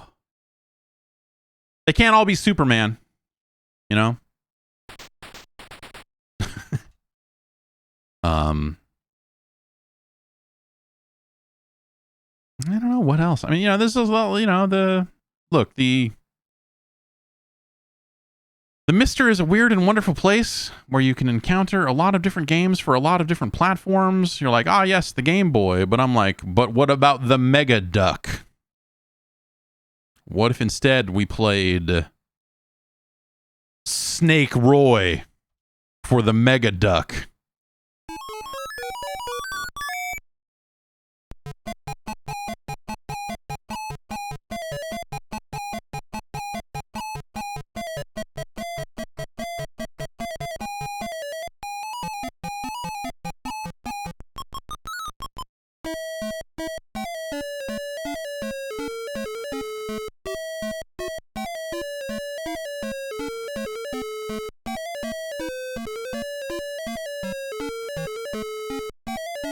They can't all be Superman, you know? I don't know what else. I mean, this is, the Mister is a weird and wonderful place where you can encounter a lot of different games for a lot of different platforms. You're like, yes, the Game Boy. But I'm like, but what about the Mega Duck? What if instead we played Snake Roy for the Mega Duck?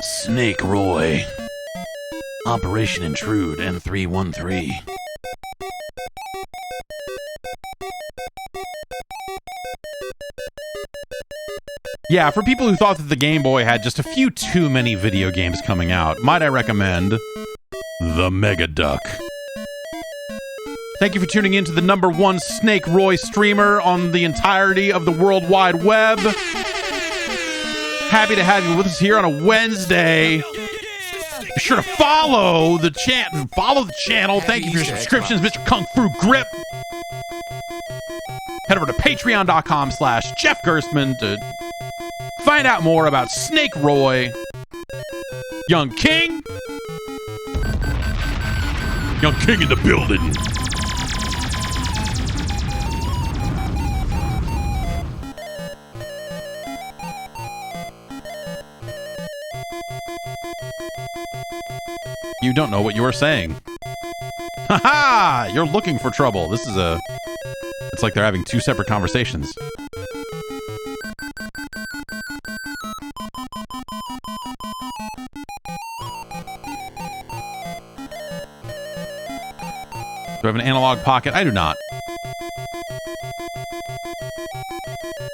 Snake Roy. Operation Intrude N313. Yeah, for people who thought that the Game Boy had just a few too many video games coming out, might I recommend the Mega Duck. Thank you for tuning in to the #1 Snake Roy streamer on the entirety of the World Wide Web. Happy to have you with us here on a Wednesday. Be sure to follow the channel. Thank you for your subscriptions, Mr. Kung Fu Grip. Head over to patreon.com/Jeff Gerstmann to find out more about Snake Roy. Young King in the building. You don't know what you are saying. Haha! You're looking for trouble. It's like they're having two separate conversations. Do I have an analog pocket? I do not.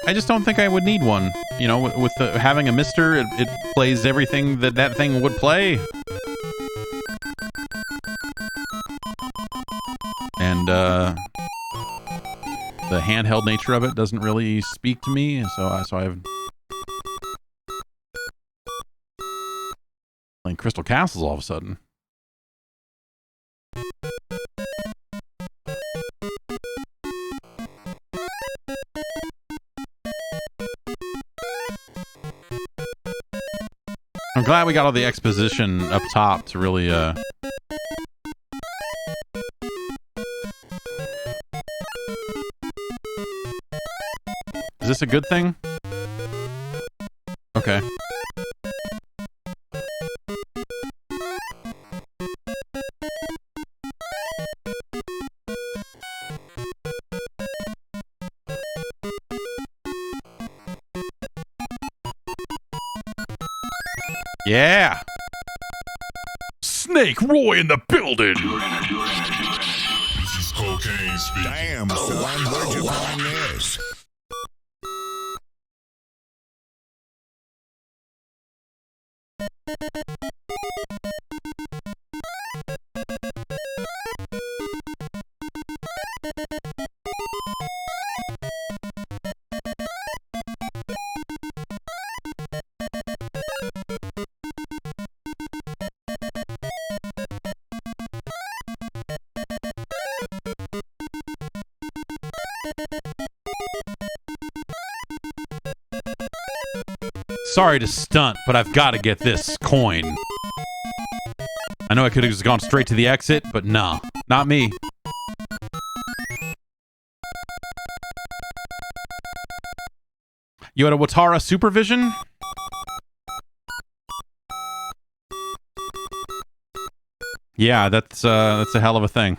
I just don't think I would need one. With having a Mister, it plays everything that thing would play. And the handheld nature of it doesn't really speak to me, so I've playing Crystal Castles all of a sudden. I'm glad we got all the exposition up top to really Is this a good thing? Okay. Yeah! Snake Roy in the building! This is cocaine speaking. Damn, son, where'd you find this? Sorry to stunt, but I've got to get this coin. I know I could have just gone straight to the exit, but nah, not me. You had a Watara Supervision? Yeah, that's a hell of a thing.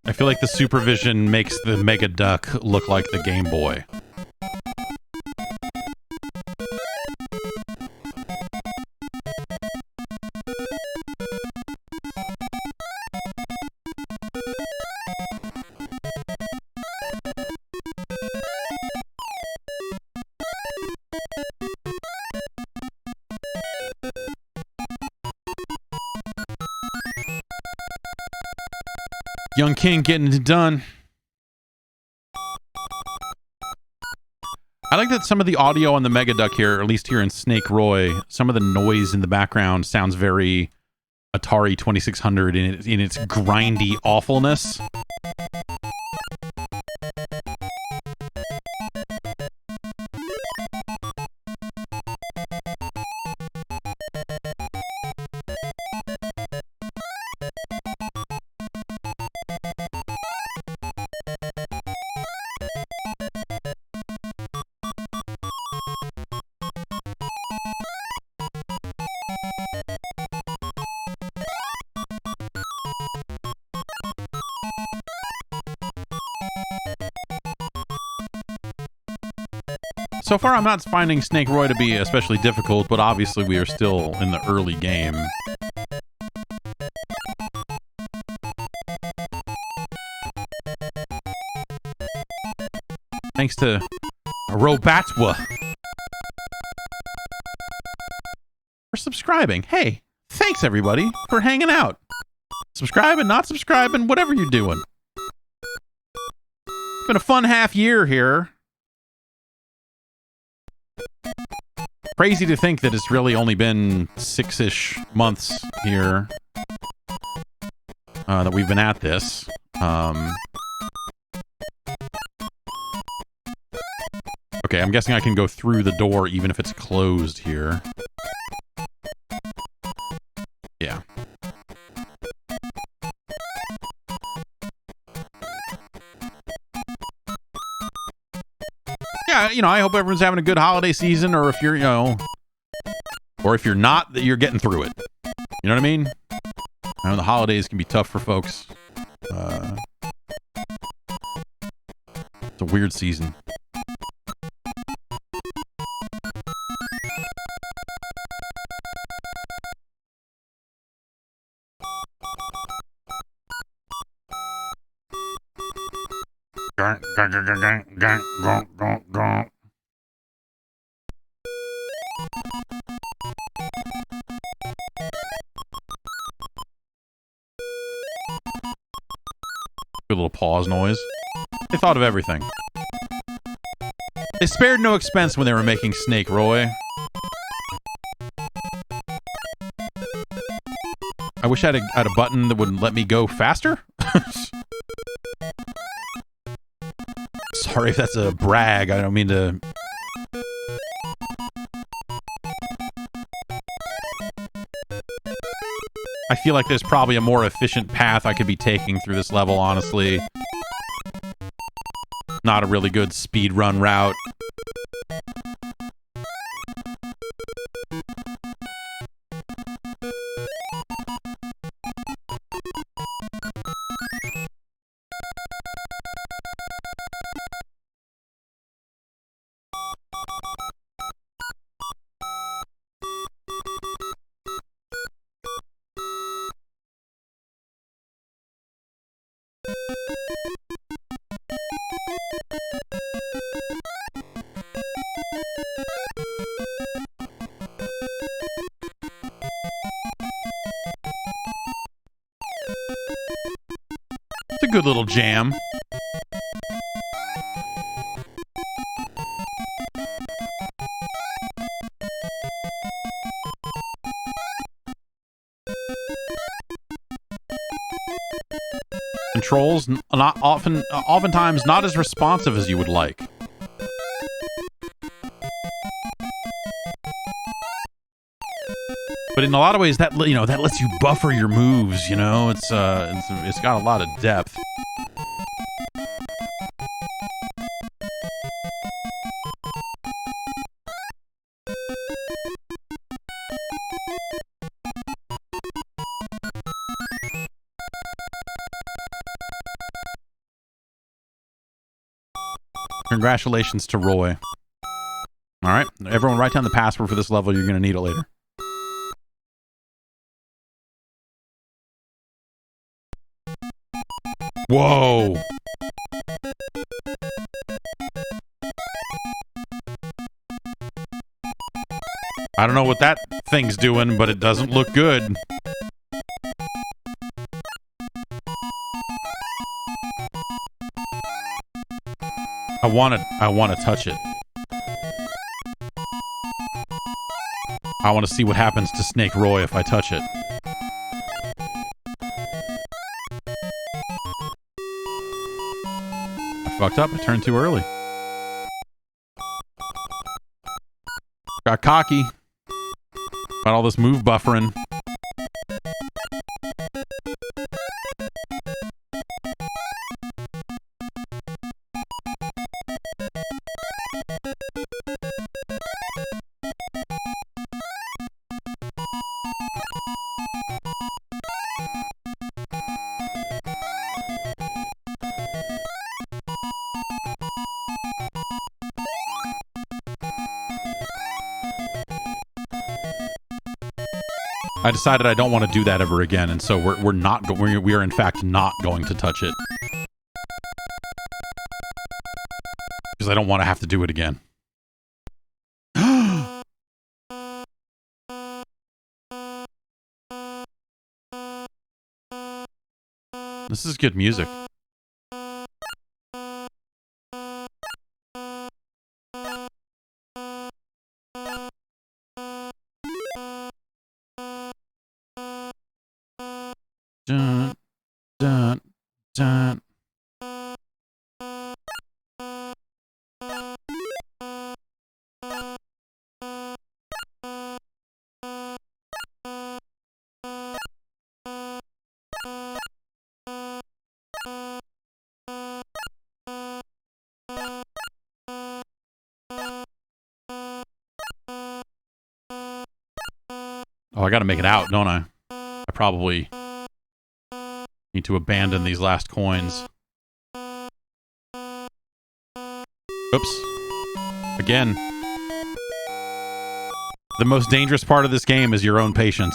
I feel like the Supervision makes the Mega Duck look like the Game Boy. Young King getting it done. I like that some of the audio on the Mega Duck here, or at least here in Snake Roy, some of the noise in the background sounds very Atari 2600 in its grindy awfulness. So far, I'm not finding Snake Roy to be especially difficult, but obviously we are still in the early game. Thanks to Robatwa for subscribing. Hey, thanks everybody for hanging out. Subscribing, not subscribing, whatever you're doing. It's been a fun half year here. Crazy to think that it's really only been 6-ish months here that we've been at this. Okay, I'm guessing I can go through the door even if it's closed here. Yeah. Yeah, you know, I hope everyone's having a good holiday season, or if you're, you know, or if you're not, that you're getting through it. You know what I mean? I know the holidays can be tough for folks. It's a weird season. Good little pause noise. They thought of everything. They spared no expense when they were making Snake Roy. I wish I had a button that would let me go faster. Sorry if that's a brag. I don't mean to... I feel like there's probably a more efficient path I could be taking through this level, honestly. Not a really good speed run route. It's a good little jam. Controls oftentimes not as responsive as you would like. But in a lot of ways, that lets you buffer your moves. You know, it's got a lot of depth. Congratulations to Roy. All right, everyone, write down the password for this level. You're going to need it later. Whoa. I don't know what that thing's doing, but it doesn't look good. I want to touch it. I want to see what happens to Snake Roy if I touch it. I fucked up. I turned too early. Got cocky. Got all this move buffering. I decided I don't want to do that ever again, and so we are in fact not going to touch it because I don't want to have to do it again. This is good music. Dun, dun, dun. Oh, I gotta make it out, don't I? I probably need to abandon these last coins. Oops. Again. The most dangerous part of this game is your own patience.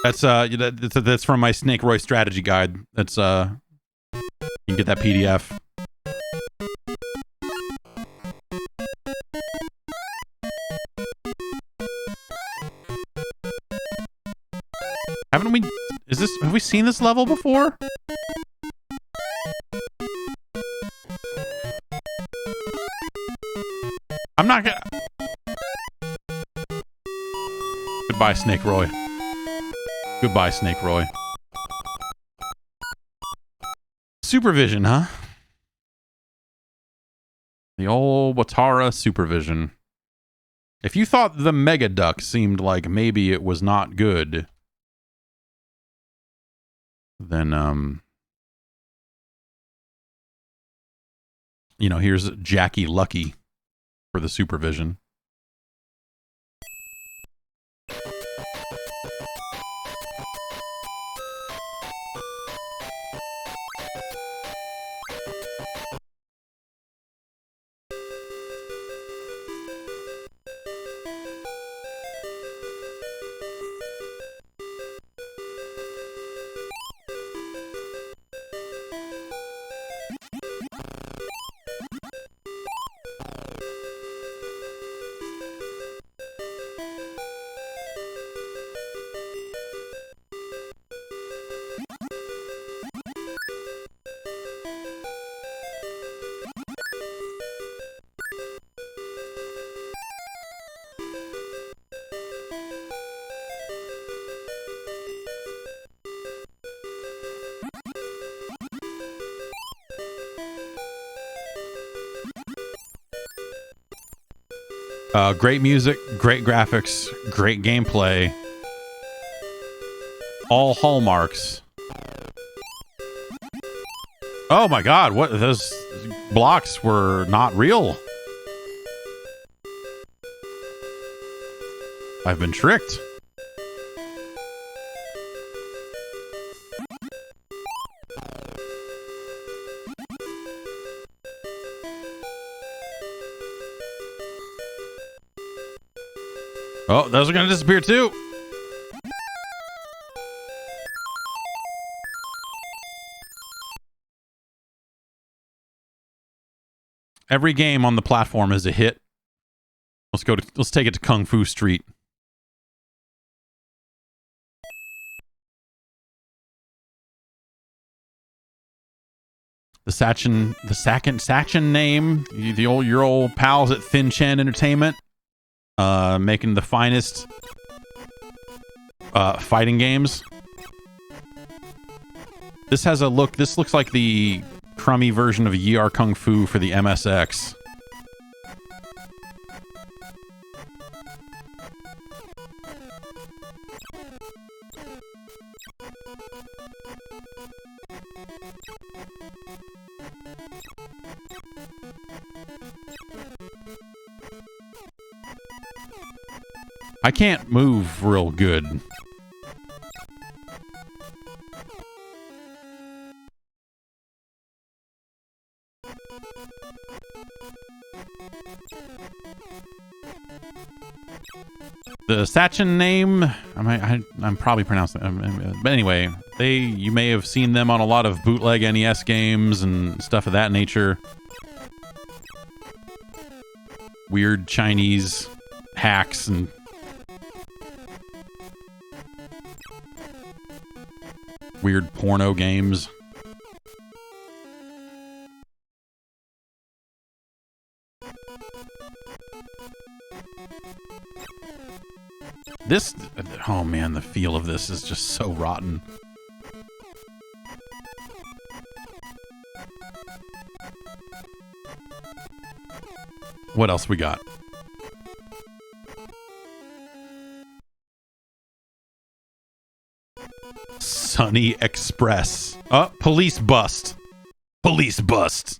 That's from my Snake Roy strategy guide. That's you can get that PDF. Have we seen this level before? I'm not gonna... Goodbye, Snake Roy. Goodbye, Snake Roy. Supervision, huh? The old Watara Supervision. If you thought the Mega Duck seemed like maybe it was not good, then, you know, here's Jacky Lucky for the Supervision. Great music, great graphics, great gameplay. All hallmarks. Oh my god, what? Those blocks were not real. I've been tricked. Oh, those are going to disappear too. Every game on the platform is a hit. Let's take it to Kung Fu Street. The Sachin name, your old pals at Thin Chen Entertainment, making the finest fighting games. This has a look. This looks like the crummy version of Yar Kung Fu for the MSX. I can't move real good. The Sachin name, I'm probably pronouncing it. But anyway, you may have seen them on a lot of bootleg NES games and stuff of that nature. Weird Chinese hacks and weird porno games. This, oh man, the feel of this is just so rotten. What else we got? Sunny Express. Police bust. Police bust.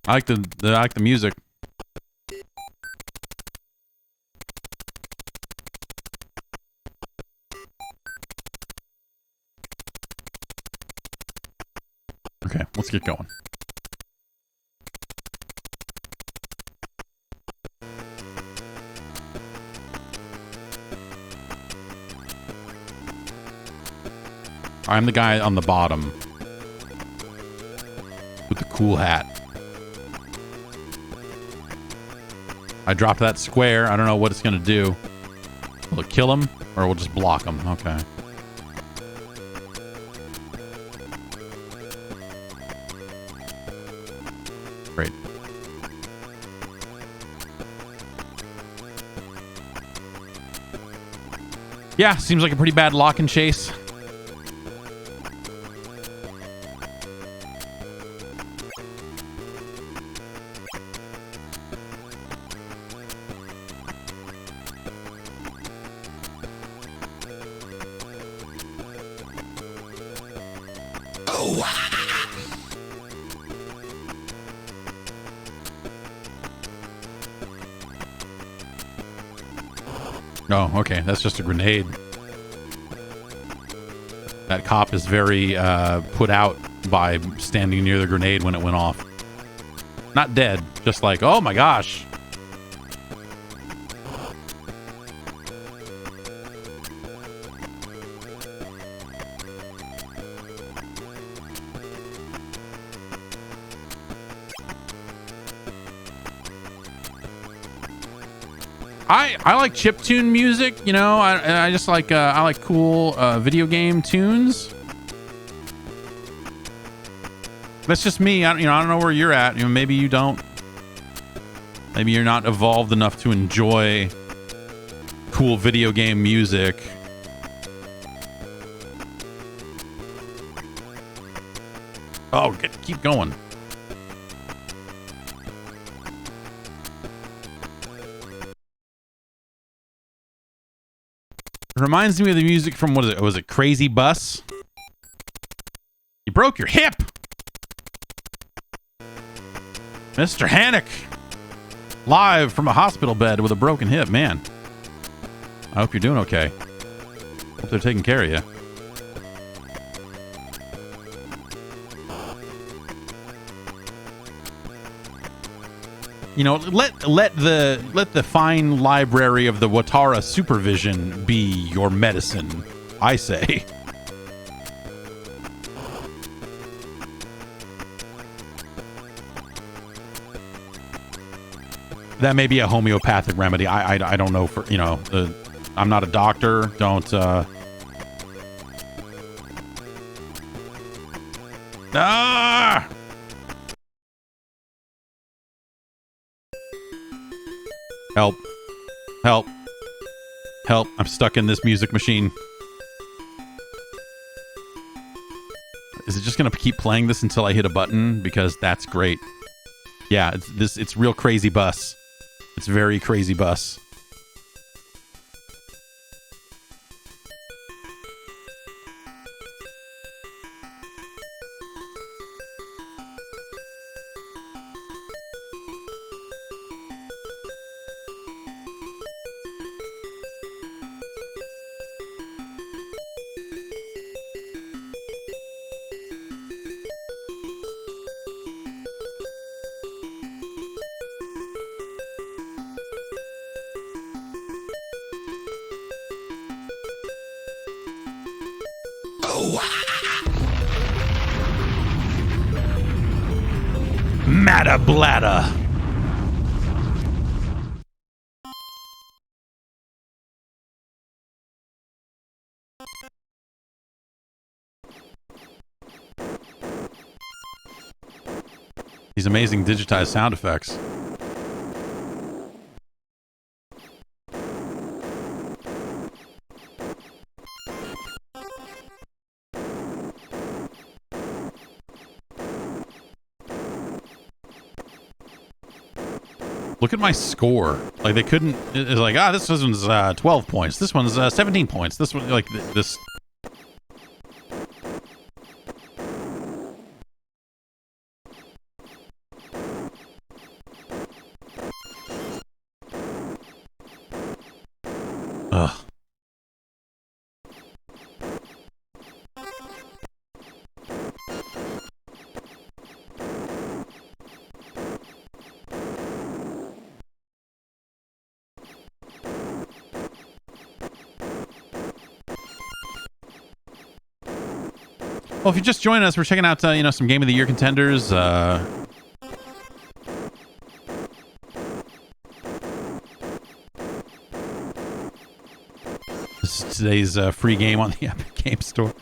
I like the music. Okay, let's get going. I'm the guy on the bottom with the cool hat. I dropped that square. I don't know what it's going to do. Will it kill him or we'll just block him? Okay. Great. Yeah, seems like a pretty bad lock and chase. Oh, okay. That's just a grenade. That cop is very put out by standing near the grenade when it went off. Not dead, just like, oh my gosh. I like chiptune music, you know. I just like I like cool video game tunes. That's just me. I don't know where you're at. You know, maybe you don't. Maybe you're not evolved enough to enjoy cool video game music. Oh, keep going. It reminds me of the music from, what is it? Was it Crazy Bus? You broke your hip! Mr. Hannock! Live from a hospital bed with a broken hip. Man, I hope you're doing okay. Hope they're taking care of you. You know, let the fine library of the Watara Supervision be your medicine, I say. That may be a homeopathic remedy. I don't know for, you know, I'm not a doctor. Don't, Ah! Help. Help. Help. I'm stuck in this music machine. Is it just going to keep playing this until I hit a button? Because that's great. Yeah, it's real crazy bus. It's very crazy bus. Matablata. These amazing digitized sound effects. Look at my score. Like, they couldn't... It's like, this one's 12 points. This one's 17 points. This one, like, this... Ugh. Well, if you're just joining us, we're checking out, you know, some Game of the Year contenders. This is today's free game on the Epic Game Store.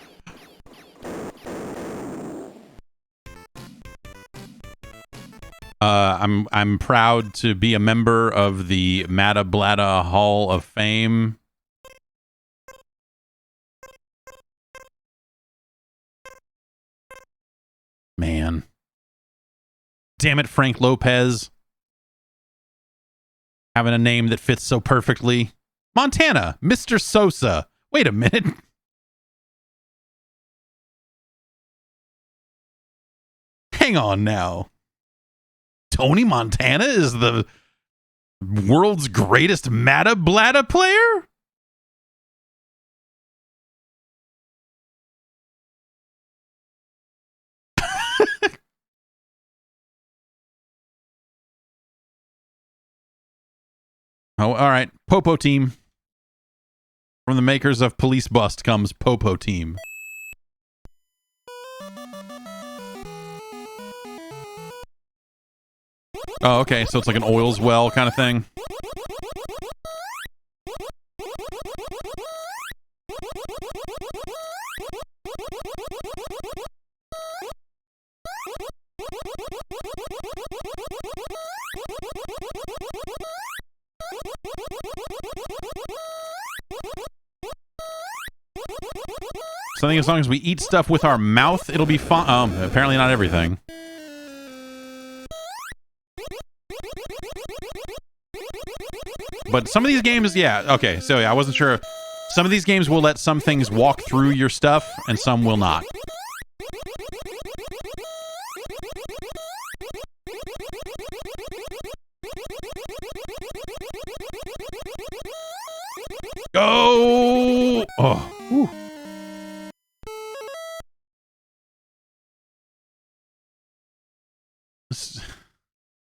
I'm proud to be a member of the Matablata Hall of Fame. Man. Damn it, Frank Lopez. Having a name that fits so perfectly. Montana, Mr. Sosa. Wait a minute. Hang on now. Tony Montana is the world's greatest Matablata player? Oh, all right. Popo Team. From the makers of Police Bust comes Popo Team. Oh, okay. So it's like an oils well kind of thing. So I think as long as we eat stuff with our mouth, it'll be fun. Apparently not everything. But some of these games, yeah. Okay, so yeah, I wasn't sure. Some of these games will let some things walk through your stuff, and some will not. Go! Oh, whew.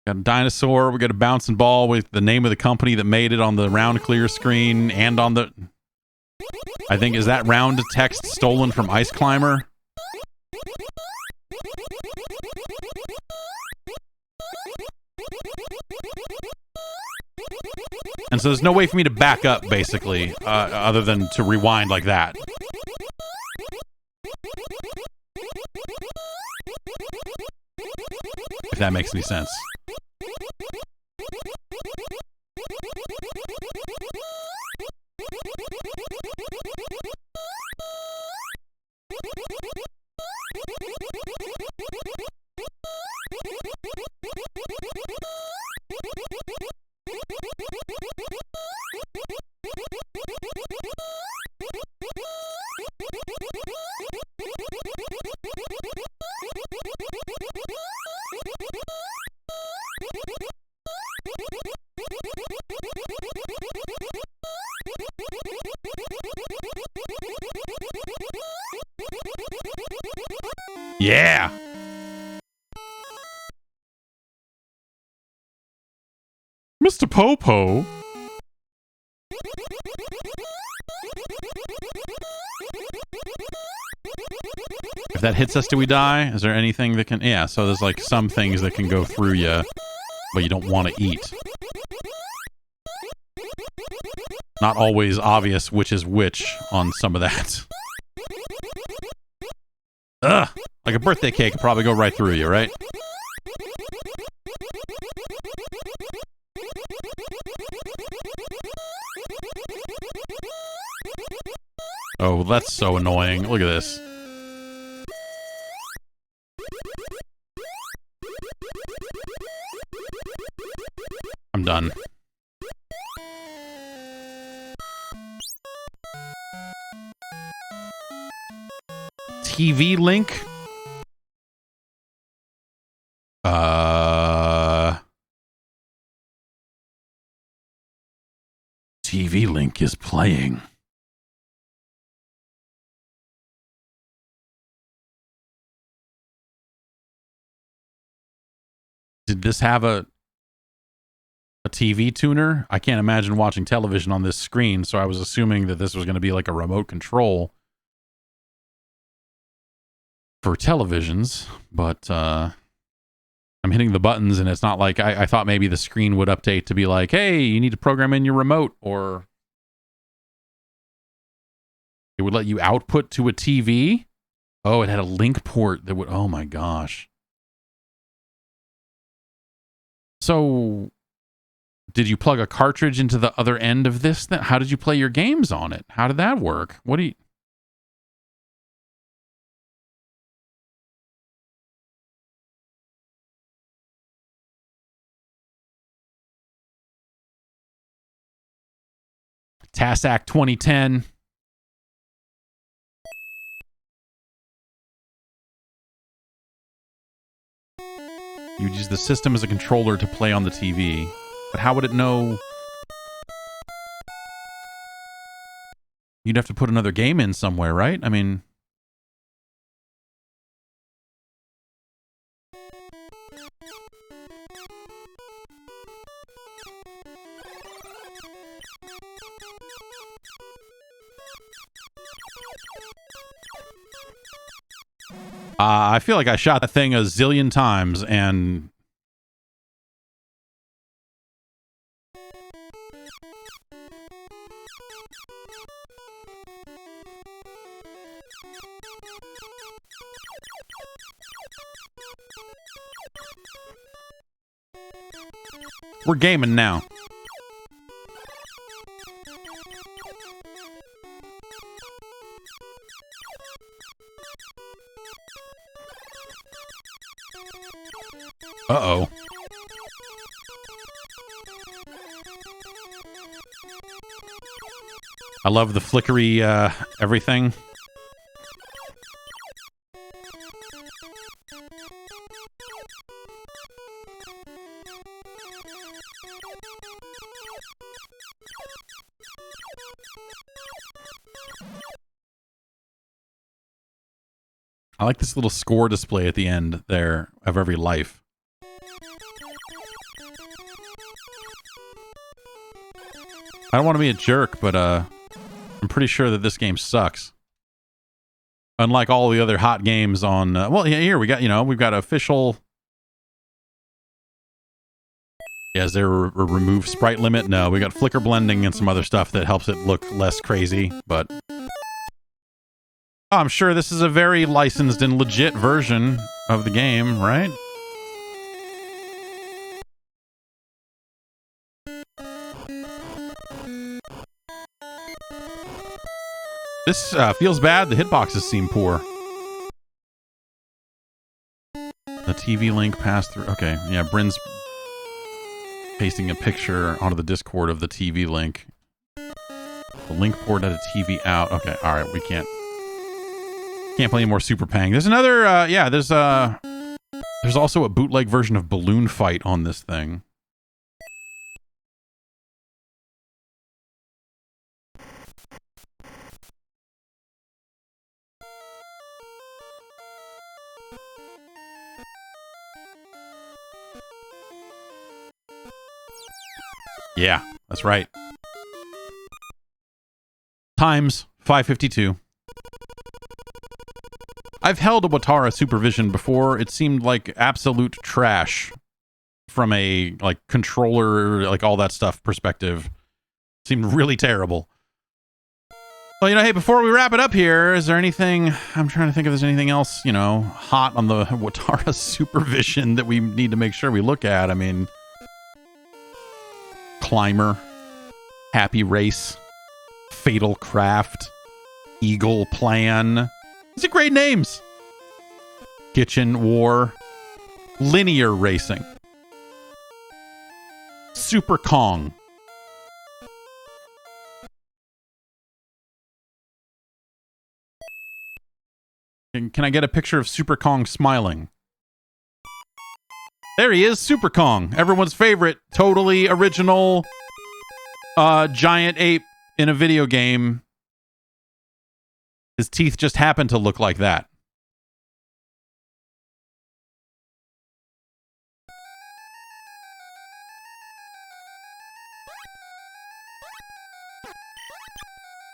Got a dinosaur. We got a bouncing ball with the name of the company that made it on the round clear screen and on the... I think, is that round text stolen from Ice Climber? And so there's no way for me to back up, basically, other than to rewind like that. If that makes any sense. Yeah. Mr. Popo. If that hits us, do we die? Is there anything that can... Yeah, so there's like some things that can go through you, but you don't want to eat. Not always obvious which is which on some of that. Ugh! Like a birthday cake could probably go right through you, right? Oh, that's so annoying. Look at this. I'm done. TV link? TV link is playing. Did this have a TV tuner? I can't imagine watching television on this screen, so I was assuming that this was going to be like a remote control for televisions, but I'm hitting the buttons and it's not like I thought maybe the screen would update to be like, hey, you need to program in your remote, or it would let you output to a TV. Oh, it had a link port that would, oh my gosh. So did you plug a cartridge into the other end of this? How did you play your games on it? How did that work? What do you... TASAC 2010. You'd use the system as a controller to play on the TV. But how would it know? You'd have to put another game in somewhere, right? I mean... I feel like I shot that thing a zillion times and... We're gaming now. Uh-oh. I love the flickery, everything. I like this little score display at the end there of every life. I don't want to be a jerk, but I'm pretty sure that this game sucks. Unlike all the other hot games on... well, yeah, here we got, we've got official... Yeah, is there a remove sprite limit? No, we got flicker blending and some other stuff that helps it look less crazy, but I'm sure this is a very licensed and legit version of the game, right? This feels bad. The hitboxes seem poor. The TV link passed through. Okay, yeah, Bryn's pasting a picture onto the Discord of the TV link. The link port had a TV out. Okay, all right, we can't play any more Super Pang. There's another. There's also a bootleg version of Balloon Fight on this thing. Yeah, that's right. Times 552. I've held a Watara Supervision before. It seemed like absolute trash from a like controller, like all that stuff perspective. It seemed really terrible. Well, hey, before we wrap it up here, is there anything, I'm trying to think if there's anything else, hot on the Watara Supervision that we need to make sure we look at. I mean, Climber, Happy Race, Fatal Craft, Eagle Plan. These are great names. Kitchen War, Linear Racing, Super Kong. Can I get a picture of Super Kong smiling? There he is, Super Kong, everyone's favorite, totally original giant ape in a video game. His teeth just happen to look like that.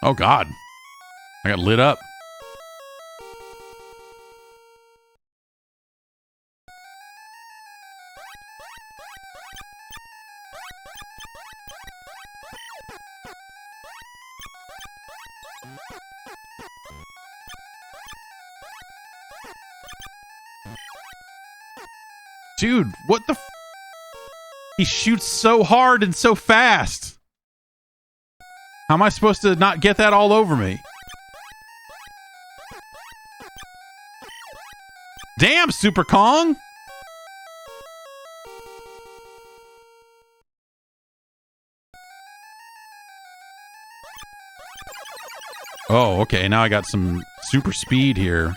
Oh God, I got lit up. Dude, what the he shoots so hard and so fast. How am I supposed to not get that all over me? Damn, Super Kong! Oh, okay, now I got some super speed here.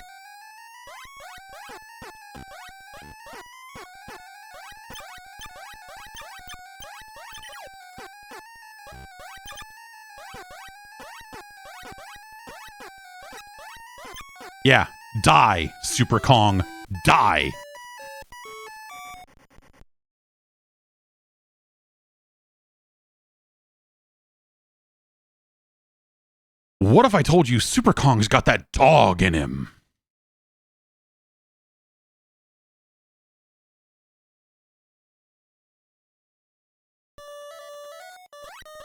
Yeah, die, Super Kong, die. What if I told you Super Kong's got that dog in him?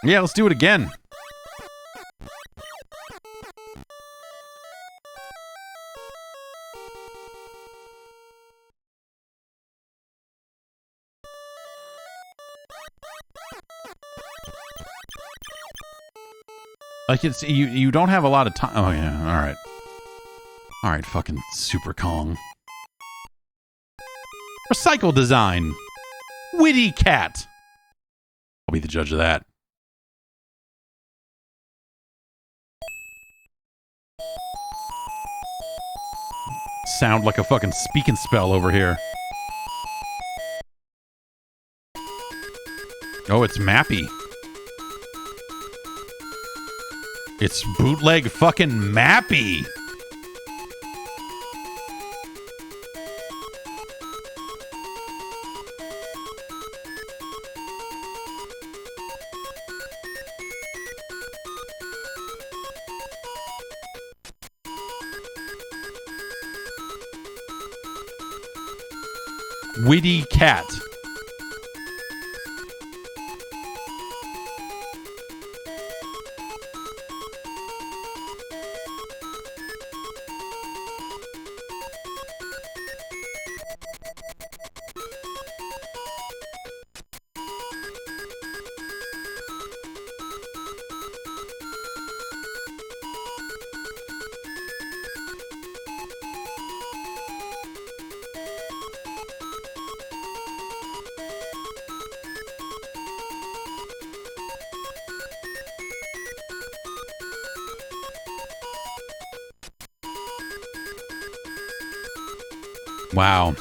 Yeah, let's do it again. Like it's you don't have a lot of time. Oh yeah, all right, fucking Super Kong. Recycle design, Witty Cat. I'll be the judge of that. Sound like a fucking speak and spell over here. Oh, it's Mappy. It's bootleg fucking Mappy. Witty Cat. Wow.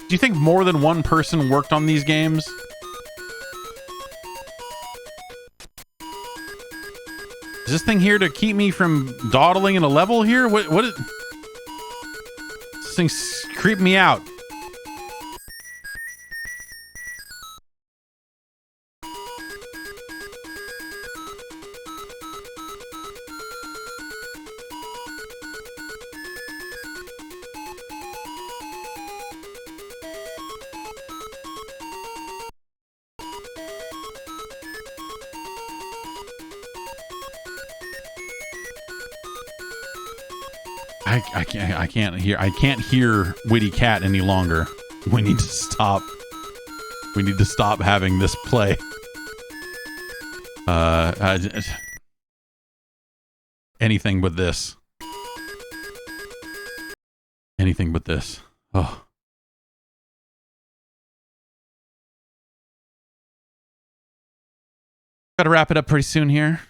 Do you think more than one person worked on these games? Is this thing here to keep me from dawdling in a level here? What is... This thing's creeping me out. I can't hear Witty Cat any longer. We need to stop. We need to stop having this play. Anything but this. Anything but this. Oh. Gotta wrap it up pretty soon here.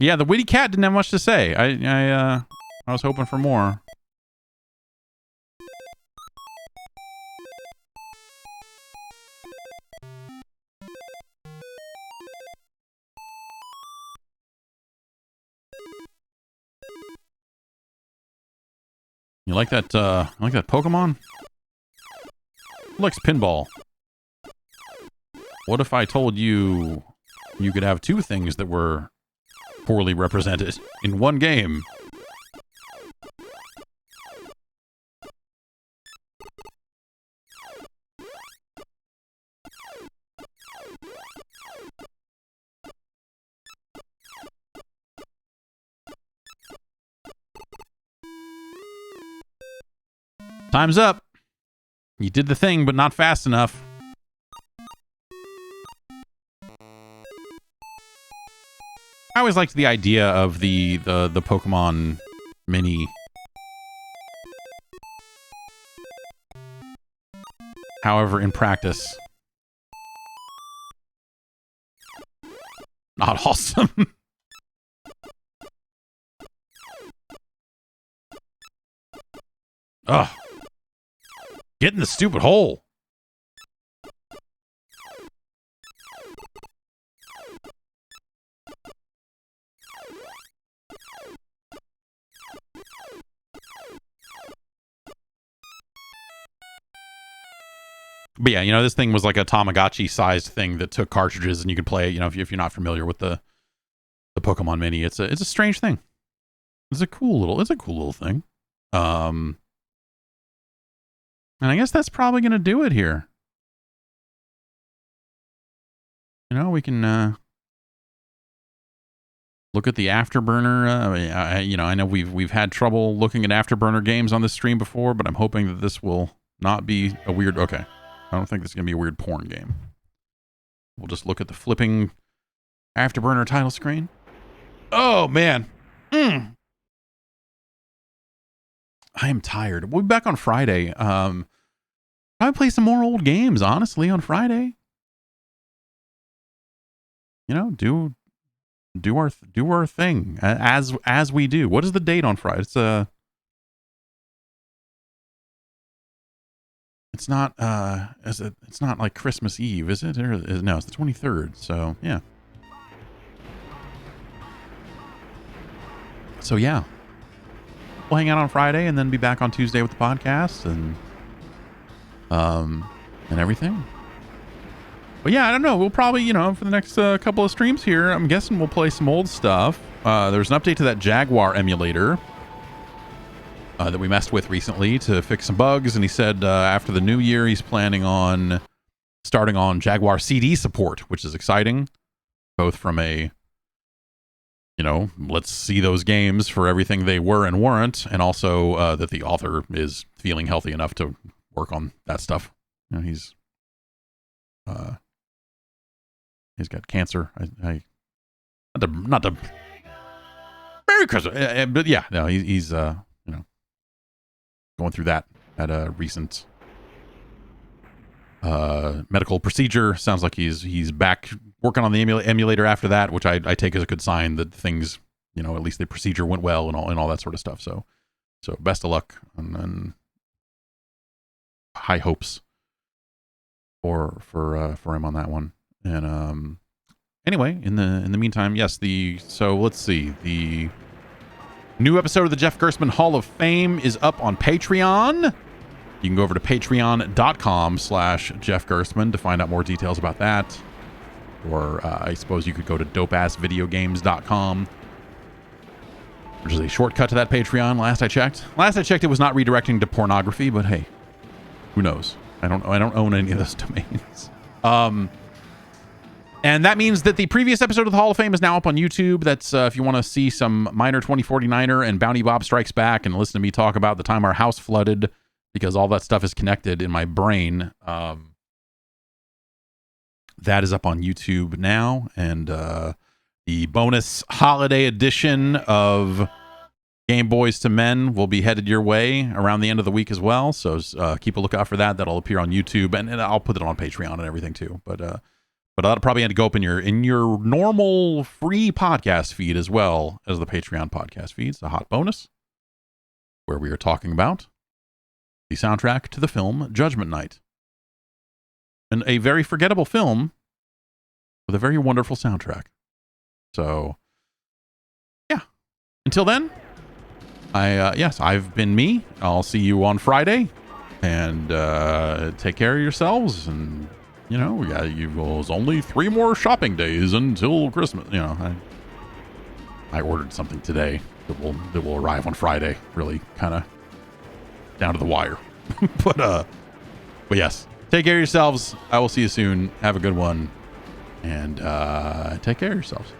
Yeah, the Witty Cat didn't have much to say. I was hoping for more. You like that? Like that Pokemon? Looks pinball. What if I told you you could have two things that were poorly represented in one game? Time's up. You did the thing, but not fast enough. I always liked the idea of the Pokemon Mini. However, in practice, not awesome. Ugh. Get in the stupid hole. But yeah, you know, this thing was like a Tamagotchi-sized thing that took cartridges and you could play it. You know, if you're not familiar with the Pokemon Mini, it's a strange thing. It's a cool little thing. And I guess that's probably going to do it here. You know, we can look at the Afterburner. You know, I know we've had trouble looking at Afterburner games on this stream before, but I'm hoping that this will not be a weird... Okay. I don't think this is going to be a weird porn game. We'll just look at the flipping Afterburner title screen. Oh, man. I am tired. We'll be back on Friday. I'll play some more old games, honestly, on Friday. You know, do our thing as we do. What is the date on Friday? It's not it's not like Christmas Eve, is it? No, it's the 23rd. So yeah. So yeah. We'll hang out on Friday and then be back on Tuesday with the podcast and everything. But yeah, I don't know. We'll probably, you know, for the next couple of streams here, I'm guessing we'll play some old stuff. There's an update to that Jaguar emulator that we messed with recently to fix some bugs, and he said after the new year he's planning on starting on Jaguar CD support, which is exciting, both from a, you know, let's see those games for everything they were and weren't, and also that the author is feeling healthy enough to work on that stuff. You know, he's He's got cancer. I not to Merry Christmas, but yeah, no, he's you know, going through that at a recent medical procedure. Sounds like he's back working on the emulator after that, which I take as a good sign that things, you know, at least the procedure went well and all that sort of stuff. So best of luck and high hopes for him on that one. And anyway, in the meantime, yes, so let's see, the new episode of the Jeff Gerstmann Hall of Fame is up on Patreon. You can go over to patreon.com/Jeff Gerstmann to find out more details about that. Or I suppose you could go to dopeassvideogames.com, which is a shortcut to that Patreon. Last I checked, it was not redirecting to pornography, but hey, who knows? I don't own any of those domains. And that means that the previous episode of the Hall of Fame is now up on YouTube. That's if you want to see some Miner 2049er and Bounty Bob Strikes Back and listen to me talk about the time our house flooded, because all that stuff is connected in my brain. That is up on YouTube now. And the bonus holiday edition of Game Boys to Men will be headed your way around the end of the week as well. So keep a lookout for that. That'll appear on YouTube, and I'll put it on Patreon and everything too. But that'll probably end to go up in your normal free podcast feed as well as the Patreon podcast feed. It's a hot bonus where we are talking about the soundtrack to the film Judgment Night, and a very forgettable film with a very wonderful soundtrack. So yeah, until then, yes, I've been me. I'll see you on Friday, and take care of yourselves. And you know, there's only 3 more shopping days until Christmas. You know, I ordered something today that will arrive on Friday. Really, kind of down to the wire. but yes, take care of yourselves. I will see you soon. Have a good one, and take care of yourselves.